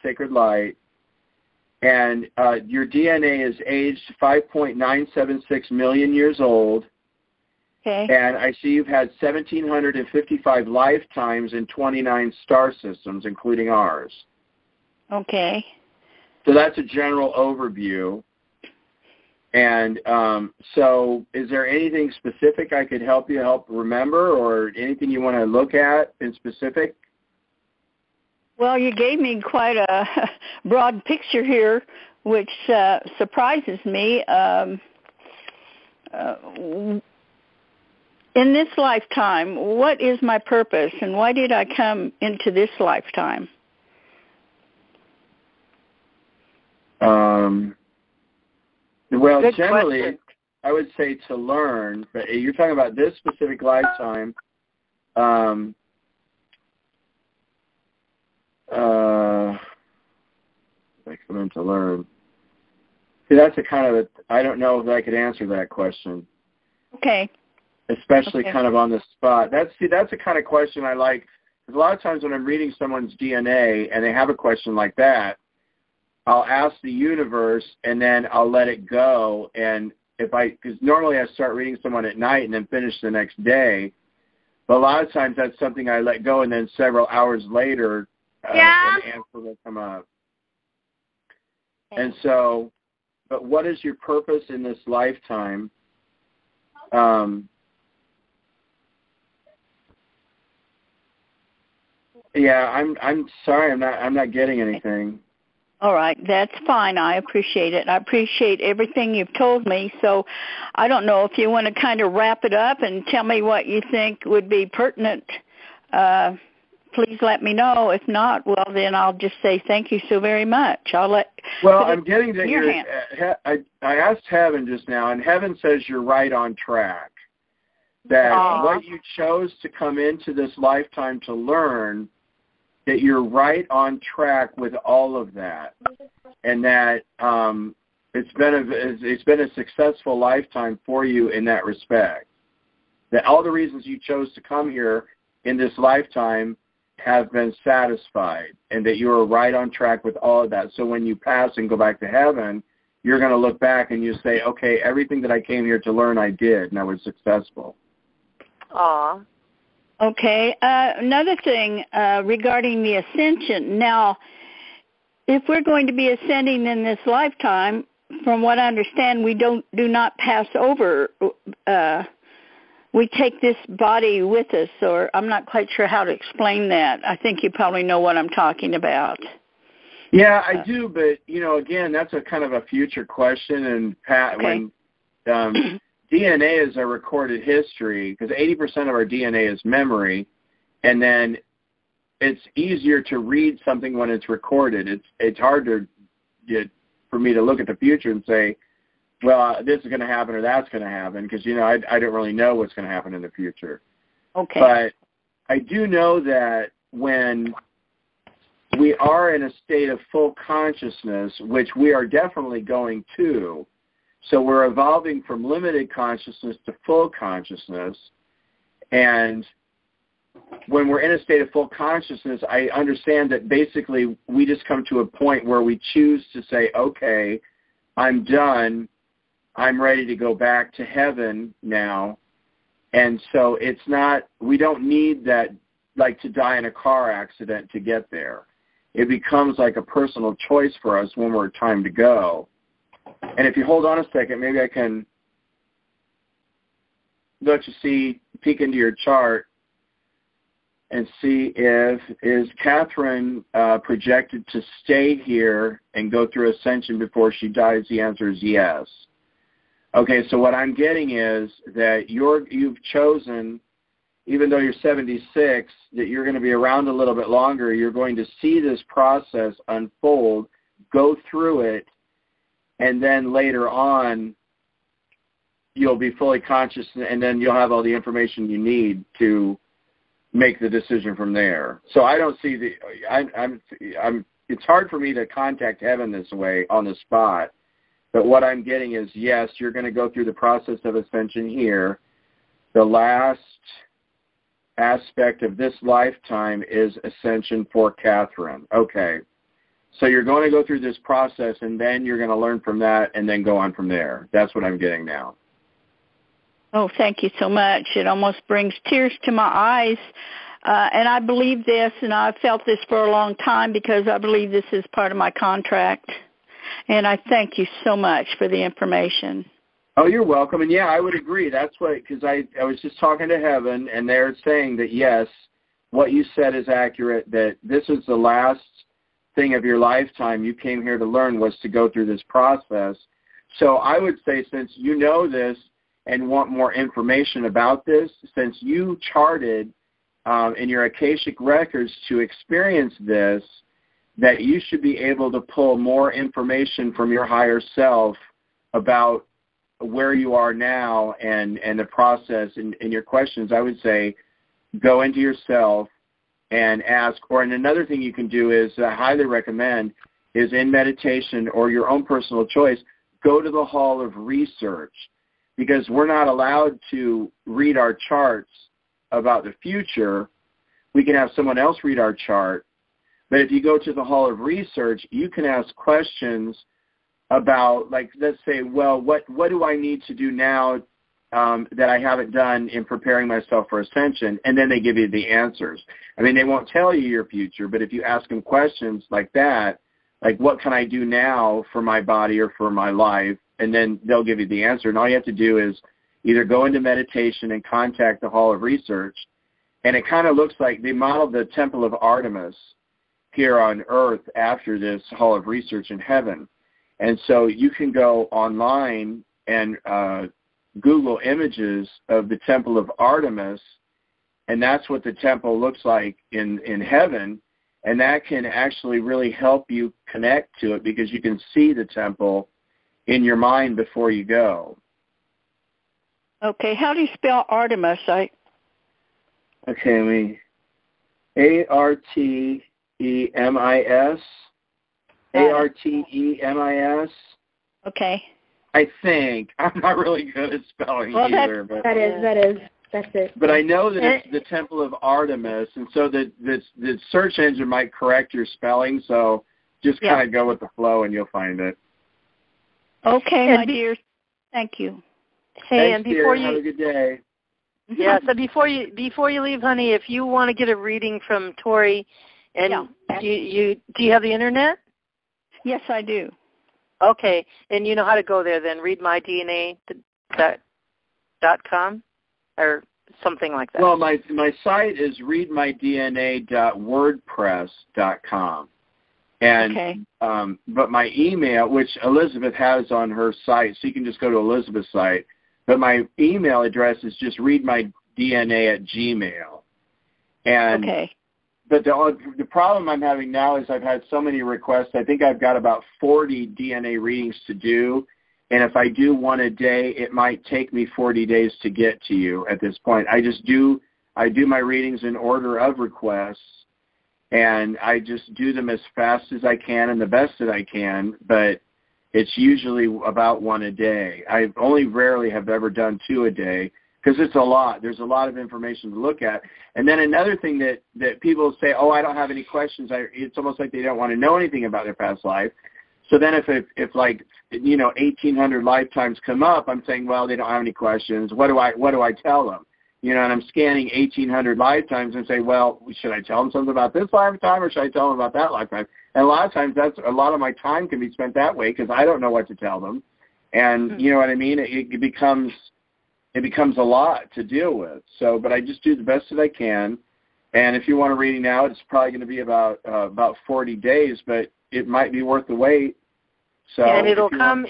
sacred light, and your DNA is aged 5.976 million years old. Okay. And I see you've had 1,755 lifetimes in 29 star systems, including ours. Okay. So that's a general overview. And so is there anything specific I could help remember, or anything you want to look at in specific? Well, you gave me quite a broad picture here, which surprises me. In this lifetime, what is my purpose, and why did I come into this lifetime? Well, good generally, question. I would say to learn, but you're talking about this specific lifetime. I come in to learn. See, that's I don't know if I could answer that question. Okay. Especially kind of on the spot. That's the kind of question I like. Because a lot of times when I'm reading someone's DNA and they have a question like that, I'll ask the universe and then I'll let it go. And because normally I start reading someone at night and then finish the next day, but a lot of times that's something I let go, and then several hours later, an answer will come up. And so, but what is your purpose in this lifetime? Yeah, I'm sorry, I'm not getting anything. All right, that's fine. I appreciate it. I appreciate everything you've told me. So I don't know if you want to kind of wrap it up and tell me what you think would be pertinent. Please let me know. If not, well, then I'll just say thank you so very much. I'm getting that I asked Heaven just now, and Heaven says you're right on track. that what you chose to come into this lifetime to learn, that you're right on track with all of that, and that it's been a successful lifetime for you in that respect. That all the reasons you chose to come here in this lifetime have been satisfied, and that you are right on track with all of that. So when you pass and go back to heaven, you're going to look back and you say, okay, everything that I came here to learn, I did, and I was successful. Aw. Okay. Another thing regarding the ascension. Now, if we're going to be ascending in this lifetime, from what I understand, we do not pass over. We take this body with us, or I'm not quite sure how to explain that. I think you probably know what I'm talking about. Yeah, I do, but, again, that's a kind of a future question. And when DNA is a recorded history, because 80% of our DNA is memory, and then it's easier to read something when it's recorded. It's hard for me to look at the future and say, well, this is going to happen or that's going to happen, because, I don't really know what's going to happen in the future. Okay. But I do know that when we are in a state of full consciousness, which we are definitely going to, so we're evolving from limited consciousness to full consciousness, and when we're in a state of full consciousness, I understand that basically we just come to a point where we choose to say, okay, I'm done. I'm ready to go back to heaven now. And so we don't need that, like to die in a car accident to get there. It becomes like a personal choice for us when we're time to go. And if you hold on a second, maybe I can let you peek into your chart and see is Catherine projected to stay here and go through ascension before she dies? The answer is yes. Okay, so what I'm getting is that you've chosen, even though you're 76, that you're going to be around a little bit longer. You're going to see this process unfold, go through it, and then later on you'll be fully conscious, and then you'll have all the information you need to make the decision from there. So I don't see it's hard for me to contact heaven this way on the spot. But what I'm getting is, yes, you're going to go through the process of ascension here. The last aspect of this lifetime is ascension for Catherine. Okay. So you're going to go through this process, and then you're going to learn from that and then go on from there. That's what I'm getting now. Oh, thank you so much. It almost brings tears to my eyes. And I believe this, and I've felt this for a long time because I believe this is part of my contract. And I thank you so much for the information. Oh, you're welcome. And, yeah, I would agree. That's what, because I was just talking to heaven, and they're saying that, yes, what you said is accurate, that this is the last thing of your lifetime you came here to learn was to go through this process. So I would say, since you know this and want more information about this, since you charted in your Akashic records to experience this, that you should be able to pull more information from your higher self about where you are now and the process. In your questions, I would say go into yourself and ask. And another thing you can do is, I highly recommend, is in meditation or your own personal choice, go to the Hall of Research, because we're not allowed to read our charts about the future. We can have someone else read our chart. But if you go to the Hall of Research, you can ask questions about, like, let's say, well, what do I need to do now that I haven't done in preparing myself for ascension? And then they give you the answers. I mean, they won't tell you your future, but if you ask them questions like that, like, what can I do now for my body or for my life? And then they'll give you the answer. And all you have to do is either go into meditation and contact the Hall of Research. And it kind of looks like they modeled the Temple of Artemis here on earth after this Hall of Research in heaven. And so you can go online and Google images of the Temple of Artemis, and that's what the temple looks like in heaven. And that can actually really help you connect to it, because you can see the temple in your mind before you go. Okay, how do you spell Artemis? Okay, Artemis. Artemis. Okay. I think. I'm not really good at spelling either. That's it. But I know that it's the Temple of Artemis, and so the search engine might correct your spelling, so just kind of go with the flow and you'll find it. Okay, my dear. Thank you. Hey, Thanks, and before dear. Have a good day. Yeah, so before you leave, honey, if you want to get a reading from Tory, and do you have the internet? Yes, I do. Okay, and you know how to go there then, readmydna.com or something like that. Well, my site is readmydna.wordpress.com. And but my email, which Elizabeth has on her site, so you can just go to Elizabeth's site, but my email address is just readmydna@gmail. And but the problem I'm having now is I've had so many requests. I think I've got about 40 DNA readings to do. And if I do one a day, it might take me 40 days to get to you at this point. I do my readings in order of requests, and I just do them as fast as I can and the best that I can, but it's usually about one a day. I only rarely have ever done 2 a day because it's a lot. There's a lot of information to look at. And then another thing that people say, oh, I don't have any questions. It's almost like they don't want to know anything about their past life. So then if like, 1,800 lifetimes come up, I'm saying, well, they don't have any questions. What do I tell them? And I'm scanning 1,800 lifetimes and say, well, should I tell them something about this lifetime or should I tell them about that lifetime? And a lot of times that's a lot of my time can be spent that way because I don't know what to tell them. And you know what I mean? It becomes a lot to deal with. So, but I just do the best that I can. And if you want a reading now, it's probably going to be about 40 days, but it might be worth the wait. So and it'll come.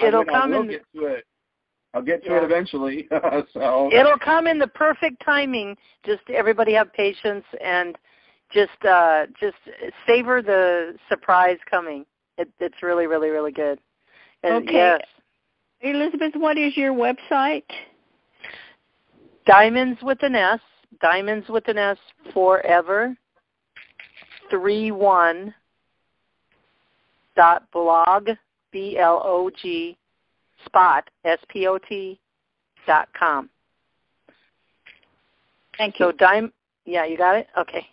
I'll get to it eventually. So it'll come in the perfect timing. Just everybody have patience and just savor the surprise coming. It's really, really, really good. And okay. Yes. Elizabeth, what is your website? Diamonds with an S forever 31.blog blog spot spot.com. Thank you. So you got it? Okay.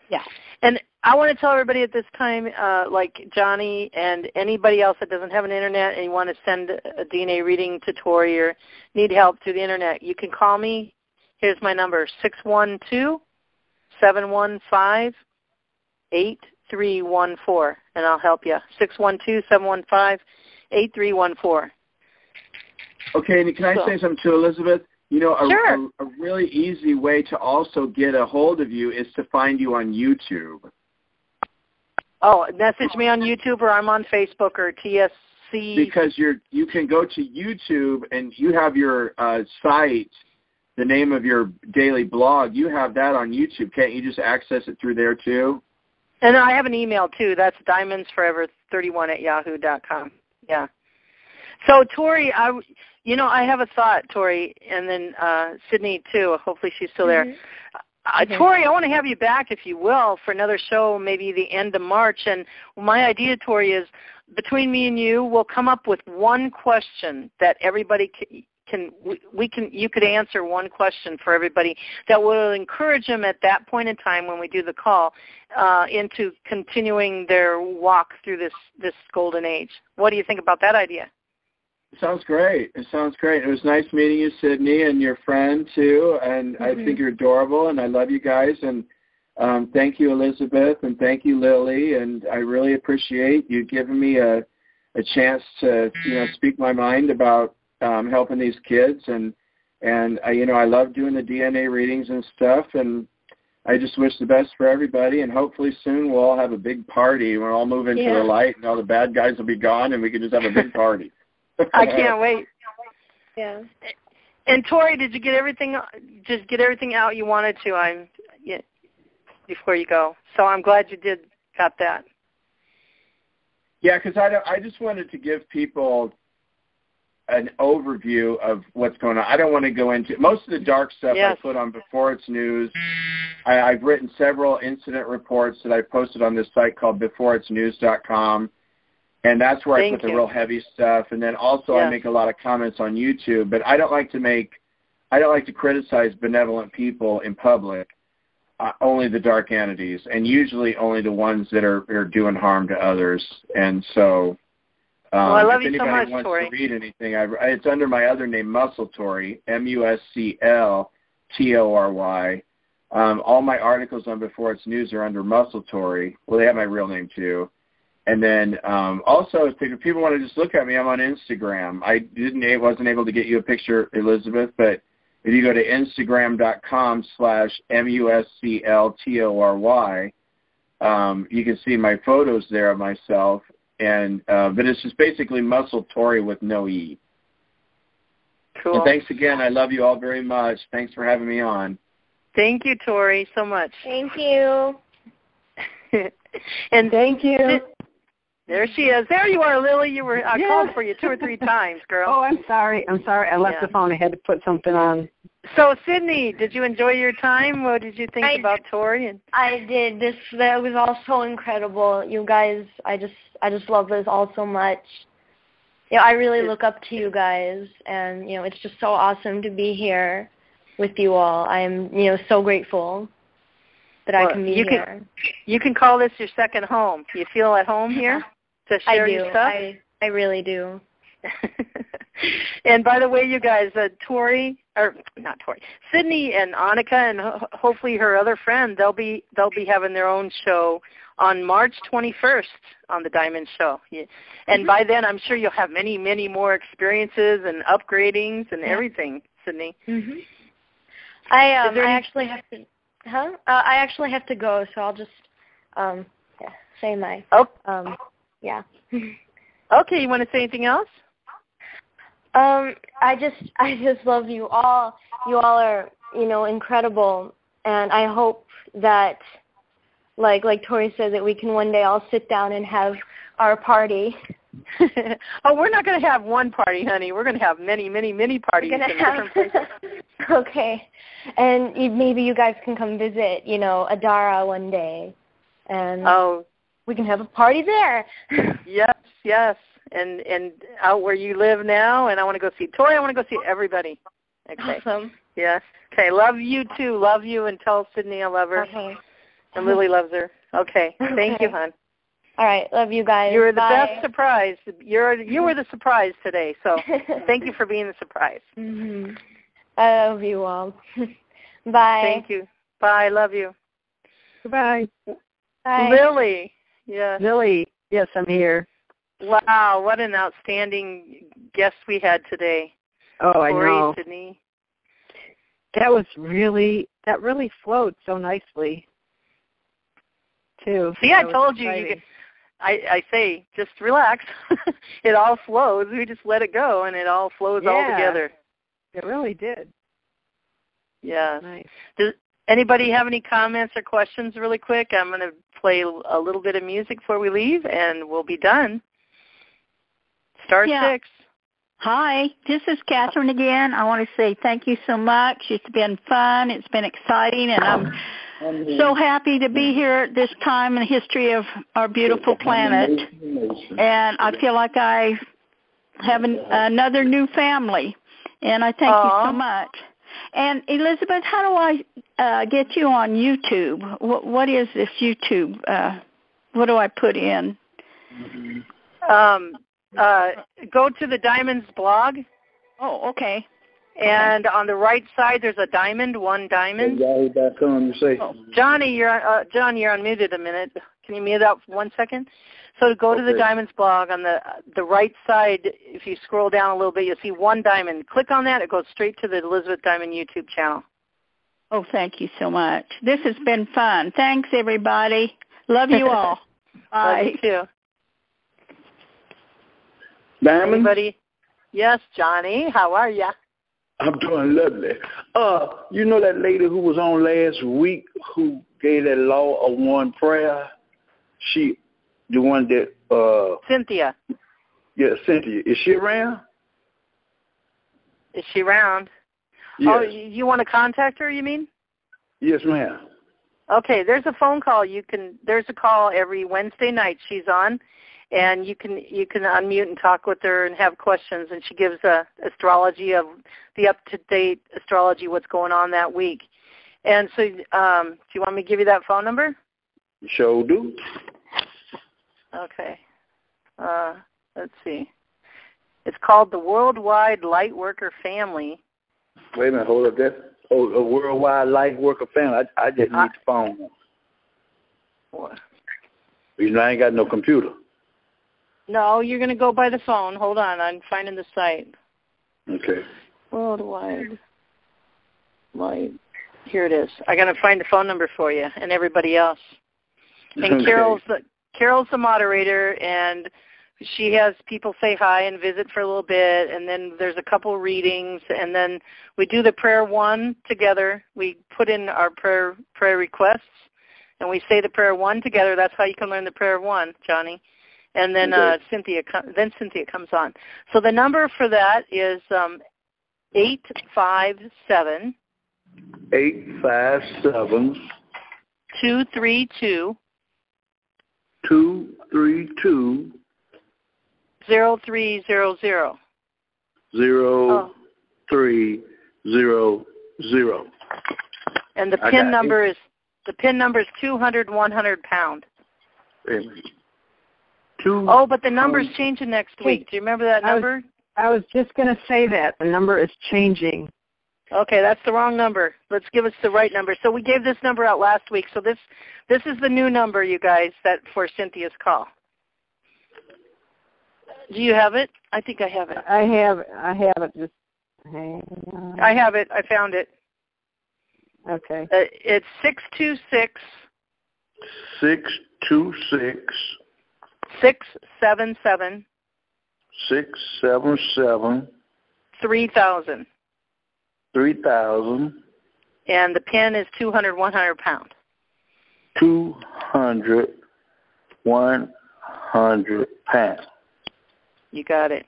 Yeah. And I want to tell everybody at this time, like Johnny and anybody else that doesn't have an internet and you want to send a DNA reading to Tory or need help through the internet, you can call me. Here's my number, 612-715-8314, and I'll help you. 612-715-8314. Okay, and can I say something to Elizabeth? Sure. A really easy way to also get a hold of you is to find you on YouTube. Oh, message me on YouTube or I'm on Facebook or TSC. Because you can go to YouTube and you have your site, the name of your daily blog, you have that on YouTube. Can't you just access it through there too? And I have an email too. That's diamondsforever31@yahoo.com. Yeah. So Tory, I have a thought, Tory, and then Sydney too. Hopefully she's still there. Tory, I want to have you back, if you will, for another show, maybe the end of March. And my idea, Tory, is between me and you, we'll come up with one question that everybody you could answer one question for everybody that will encourage them at that point in time when we do the call into continuing their walk through this golden age. What do you think about that idea? Sounds great. It sounds great. It was nice meeting you, Sydney, and your friend too. And I think you're adorable, and I love you guys. And thank you, Elizabeth, and thank you, Lily. And I really appreciate you giving me a chance to speak my mind about helping these kids. And I love doing the DNA readings and stuff. And I just wish the best for everybody. And hopefully soon we'll all have a big party. We'll all move into the light, and all the bad guys will be gone, and we can just have a big party. I can't wait. Yeah. And Tory, did you get everything? Just get everything out you wanted to? Before you go. So I'm glad you got that. Yeah, because I just wanted to give people an overview of what's going on. I don't want to go into most of the dark stuff. Yes. I put on Before It's News. I've written several incident reports that I posted on this site called beforeitsnews.com, and that's where I put the real heavy stuff. And then also I make a lot of comments on YouTube, but I don't like to criticize benevolent people in public. Only the dark entities, and usually only the ones that are doing harm to others. And so, I love if you so much, anybody wants Tory. to read anything, it's under my other name, Muscle Tory, MUSCLTORY. All my articles on Before It's News are under Muscle Tory. Well, they have my real name too. And then also, if people want to just look at me, I'm on Instagram. I wasn't able to get you a picture, Elizabeth, but if you go to Instagram.com/MUSCLTORY, you can see my photos there of myself. And but it's just basically Muscle Tory with no E. Cool. And thanks again. I love you all very much. Thanks for having me on. Thank you, Tory, so much. Thank you. And thank you. There she is. There you are, Lily. I called for you 2 or 3 times, girl. Oh, I'm sorry. I left the phone. I had to put something on. So, Sydney, did you enjoy your time? What did you think about Tory? I did. That was all so incredible. You guys, I just love this all so much. I really look up to you guys, and it's just so awesome to be here with you all. I'm so grateful that I can be here. You can call this your second home. You feel at home here to share your stuff? I really do. And by the way, you guys, Sydney and Annika, and hopefully her other friend, they'll be having their own show on March 21st on the Diamond Show. Yeah. And by then, I'm sure you'll have many, many more experiences and upgradings and everything, Sydney. Mm-hmm. I actually have to. I actually have to go, so I'll just say my. Yeah. Okay, you want to say anything else? I just love you all. You all are, incredible, and I hope that, like Tory said, that we can one day all sit down and have our party. Oh, we're not going to have one party, honey. We're going to have many, many, many parties in different places. Okay, and maybe you guys can come visit, Adara one day, and we can have a party there. Yes. And out where you live now, and I want to go see Tory. I want to go see everybody. Okay. Awesome. Yes. Okay. Love you too. Love you, and tell Sydney I love her. Okay. And Lily loves her. Okay. Thank you, hon. All right. Love you guys. You were the Bye. best surprise. You were the surprise today. So thank you for being the surprise. Mm-hmm. I love you all. Bye. Thank you. Bye. Love you. Goodbye. Bye. Lily. Yes. Lily. Yes, I'm here. Wow, what an outstanding guest we had today. Oh, I Tory, know. Sydney. That really flowed so nicely, too. See, I told you. I say, just relax. It all flows. We just let it go, and it all flows all together. It really did. Yeah. Nice. Does anybody have any comments or questions really quick? I'm going to play a little bit of music before we leave, and we'll be done. Star 6. Hi, this is Catherine again. I want to say thank you so much. It's been fun. It's been exciting, and I'm so happy to be here at this time in the history of our beautiful planet. And I feel like I have another new family, and I thank you so much. And Elizabeth, how do I get you on YouTube? What is this YouTube? What do I put in? Go to the Diamonds blog. Oh, okay. And on the right side, there's a diamond, one diamond. Johnny, you're unmuted a minute. Can you mute up 1 second? So go to the Diamonds blog. On the right side, if you scroll down a little bit, you'll see one diamond. Click on that. It goes straight to the Elizabeth Diamond YouTube channel. Oh, thank you so much. This has been fun. Thanks, everybody. Love you all. Bye. Love you too. Diamond? Anybody? Yes, Johnny. How are ya? I'm doing lovely. You know that lady who was on last week who gave that law of one prayer? The one that... Cynthia. Yeah, Cynthia. Is she around? Is she around? Yes. Oh, you want to contact her, you mean? Yes, ma'am. Okay, there's a phone call. There's a call every Wednesday night she's on, and you can unmute and talk with her and have questions, and she gives astrology of the up-to-date astrology, what's going on that week. And so do you want me to give you that phone number? Sure do. Okay. Let's see. It's called the Worldwide Lightworker Family. Wait a minute, hold up there. Oh, a Worldwide Lightworker Family. I just need the phone. What? You know, I ain't got no computer. No, you're going to go by the phone. Hold on, I'm finding the site. Okay. Worldwide Light. Here it is. I got to find the phone number for you and everybody else. And Okay. Carol's the moderator, and she has people say hi and visit for a little bit, and then there's a couple readings, and then we do the prayer one together. We put in our prayer requests, and we say the prayer one together. That's how you can learn the prayer one, Johnny. And then Cynthia comes on. So the number for that is 857 232 0300. 0300. And the pin number is 200, 100 pound. Oh, but the number's changing next week. Do you remember that number? I was just going to say that. The number is changing. Okay, that's the wrong number. Let's give us the right number. So we gave this number out last week. So this is the new number, you guys, for Cynthia's call. Do you have it? I think I have it. I have it. Just I have it. I found it. Okay. It's 626 677 3000. 3000. And the pin is 200, 100 pound. 200, 100 pounds. You got it.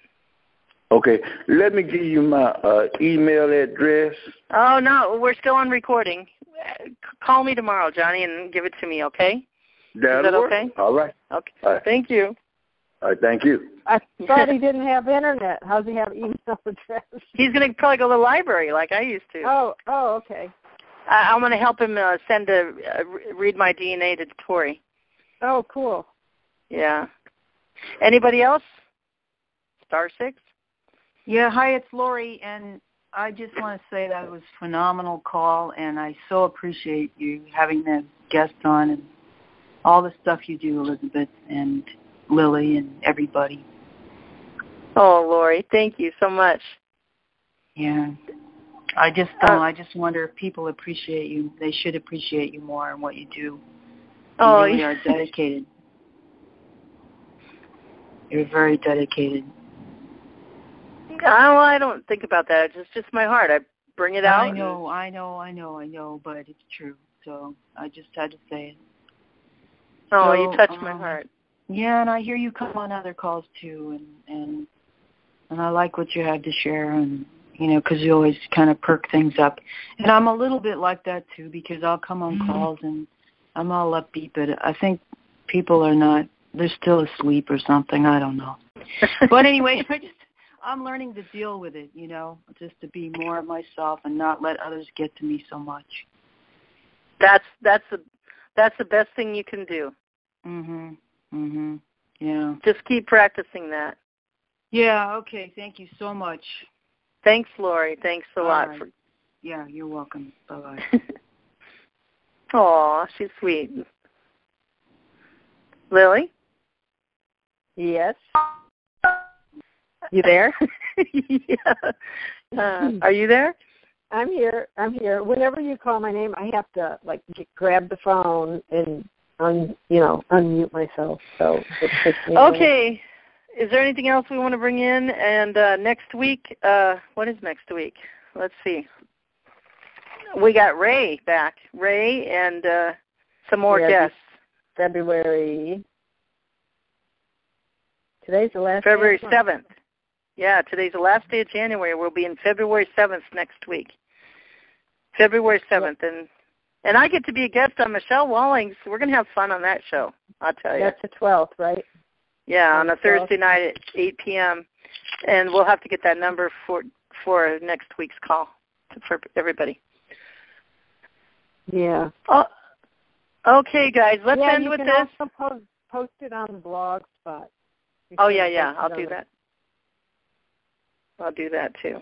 Okay. Let me give you my email address. Oh, no. We're still on recording. Call me tomorrow, Johnny, and give it to me, okay? That'll Is that work. okay? All right. Okay. All right. Thank you. All right. Thank you. I thought he didn't have internet. How does he have email address? He's going to probably go to the library like I used to. Oh, okay. I'm going to help him send Read My DNA to Tory. Oh, cool. Yeah. Anybody else? Star 6? Yeah, hi, it's Lori, and I just want to say that it was a phenomenal call, and I so appreciate you having the guest on and all the stuff you do, Elizabeth and Lily and everybody. Oh, Lori, thank you so much. Yeah. I just wonder if people appreciate you. They should appreciate you more and what you do. You really are dedicated. You're very dedicated. Oh, I don't think about that. It's just my heart. I bring it out. I know, but it's true. So I just had to say it. Oh, you touched my heart. Yeah, and I hear you come on other calls too, and I like what you had to share, and because you always kind of perk things up. And I'm a little bit like that too, because I'll come on calls and I'm all upbeat, but I think people are not. They're still asleep or something. I don't know. But anyway, I'm learning to deal with it, just to be more of myself and not let others get to me so much. That's the best thing you can do. Yeah. Just keep practicing that. Yeah, okay. Thank you so much. Thanks, Lori. Thanks a lot. Right. Yeah, you're welcome. Bye-bye. Aw, she's sweet. Lily? Yes? You there? Yeah. Are you there? I'm here. Whenever you call my name, I have to grab the phone and unmute myself. So it takes me okay. Is there anything else we want to bring in? And next week, what is next week? Let's see. We got Ray back. Ray and some more guests. February. Today's the last. February 7th. Yeah, today's the last day of January. We'll be in February 7th next week. February 7th. And I get to be a guest on Michelle Walling's. We're going to have fun on that show, I'll tell you. That's the 12th, right? Yeah, on a Thursday night at 8 p.m. And we'll have to get that number for next week's call for everybody. Yeah. Oh, okay, guys, let's end with this. Yeah, you can also post it on the blog spot. Oh, yeah, I'll do that. I'll do that, too.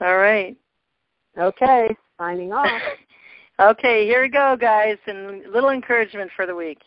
All right. Okay, signing off. Okay, here we go, guys, and a little encouragement for the week.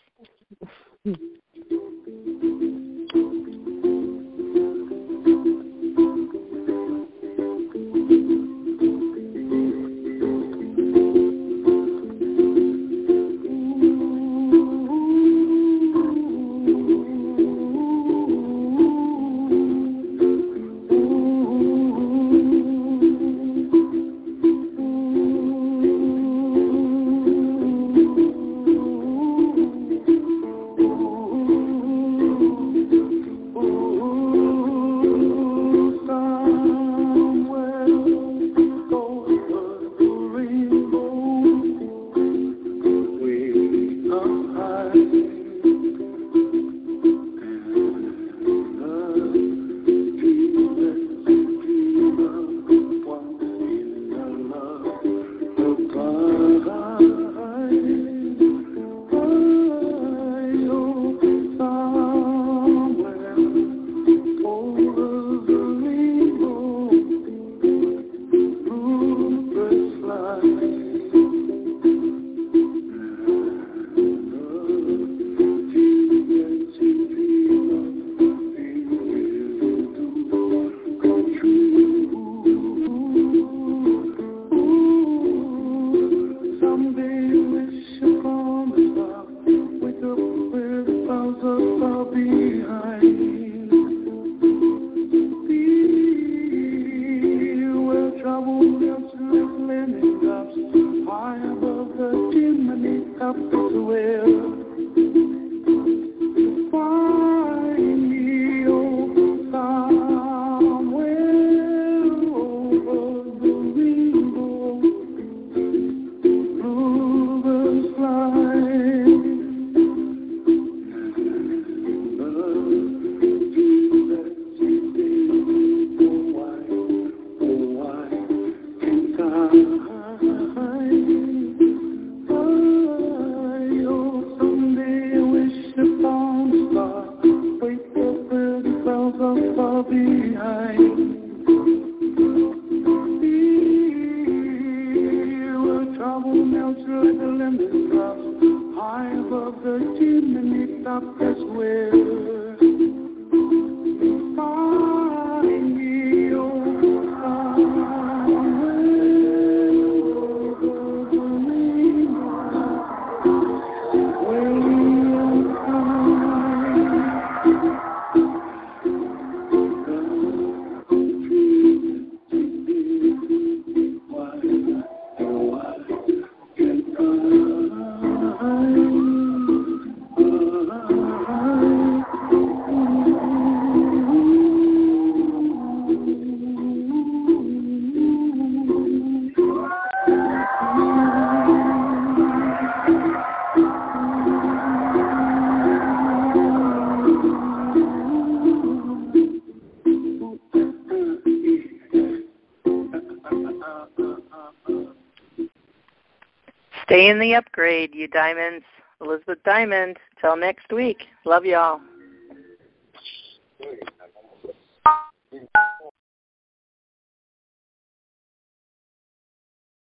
Stay in the upgrade, you diamonds. Elizabeth Diamond. Till next week. Love y'all.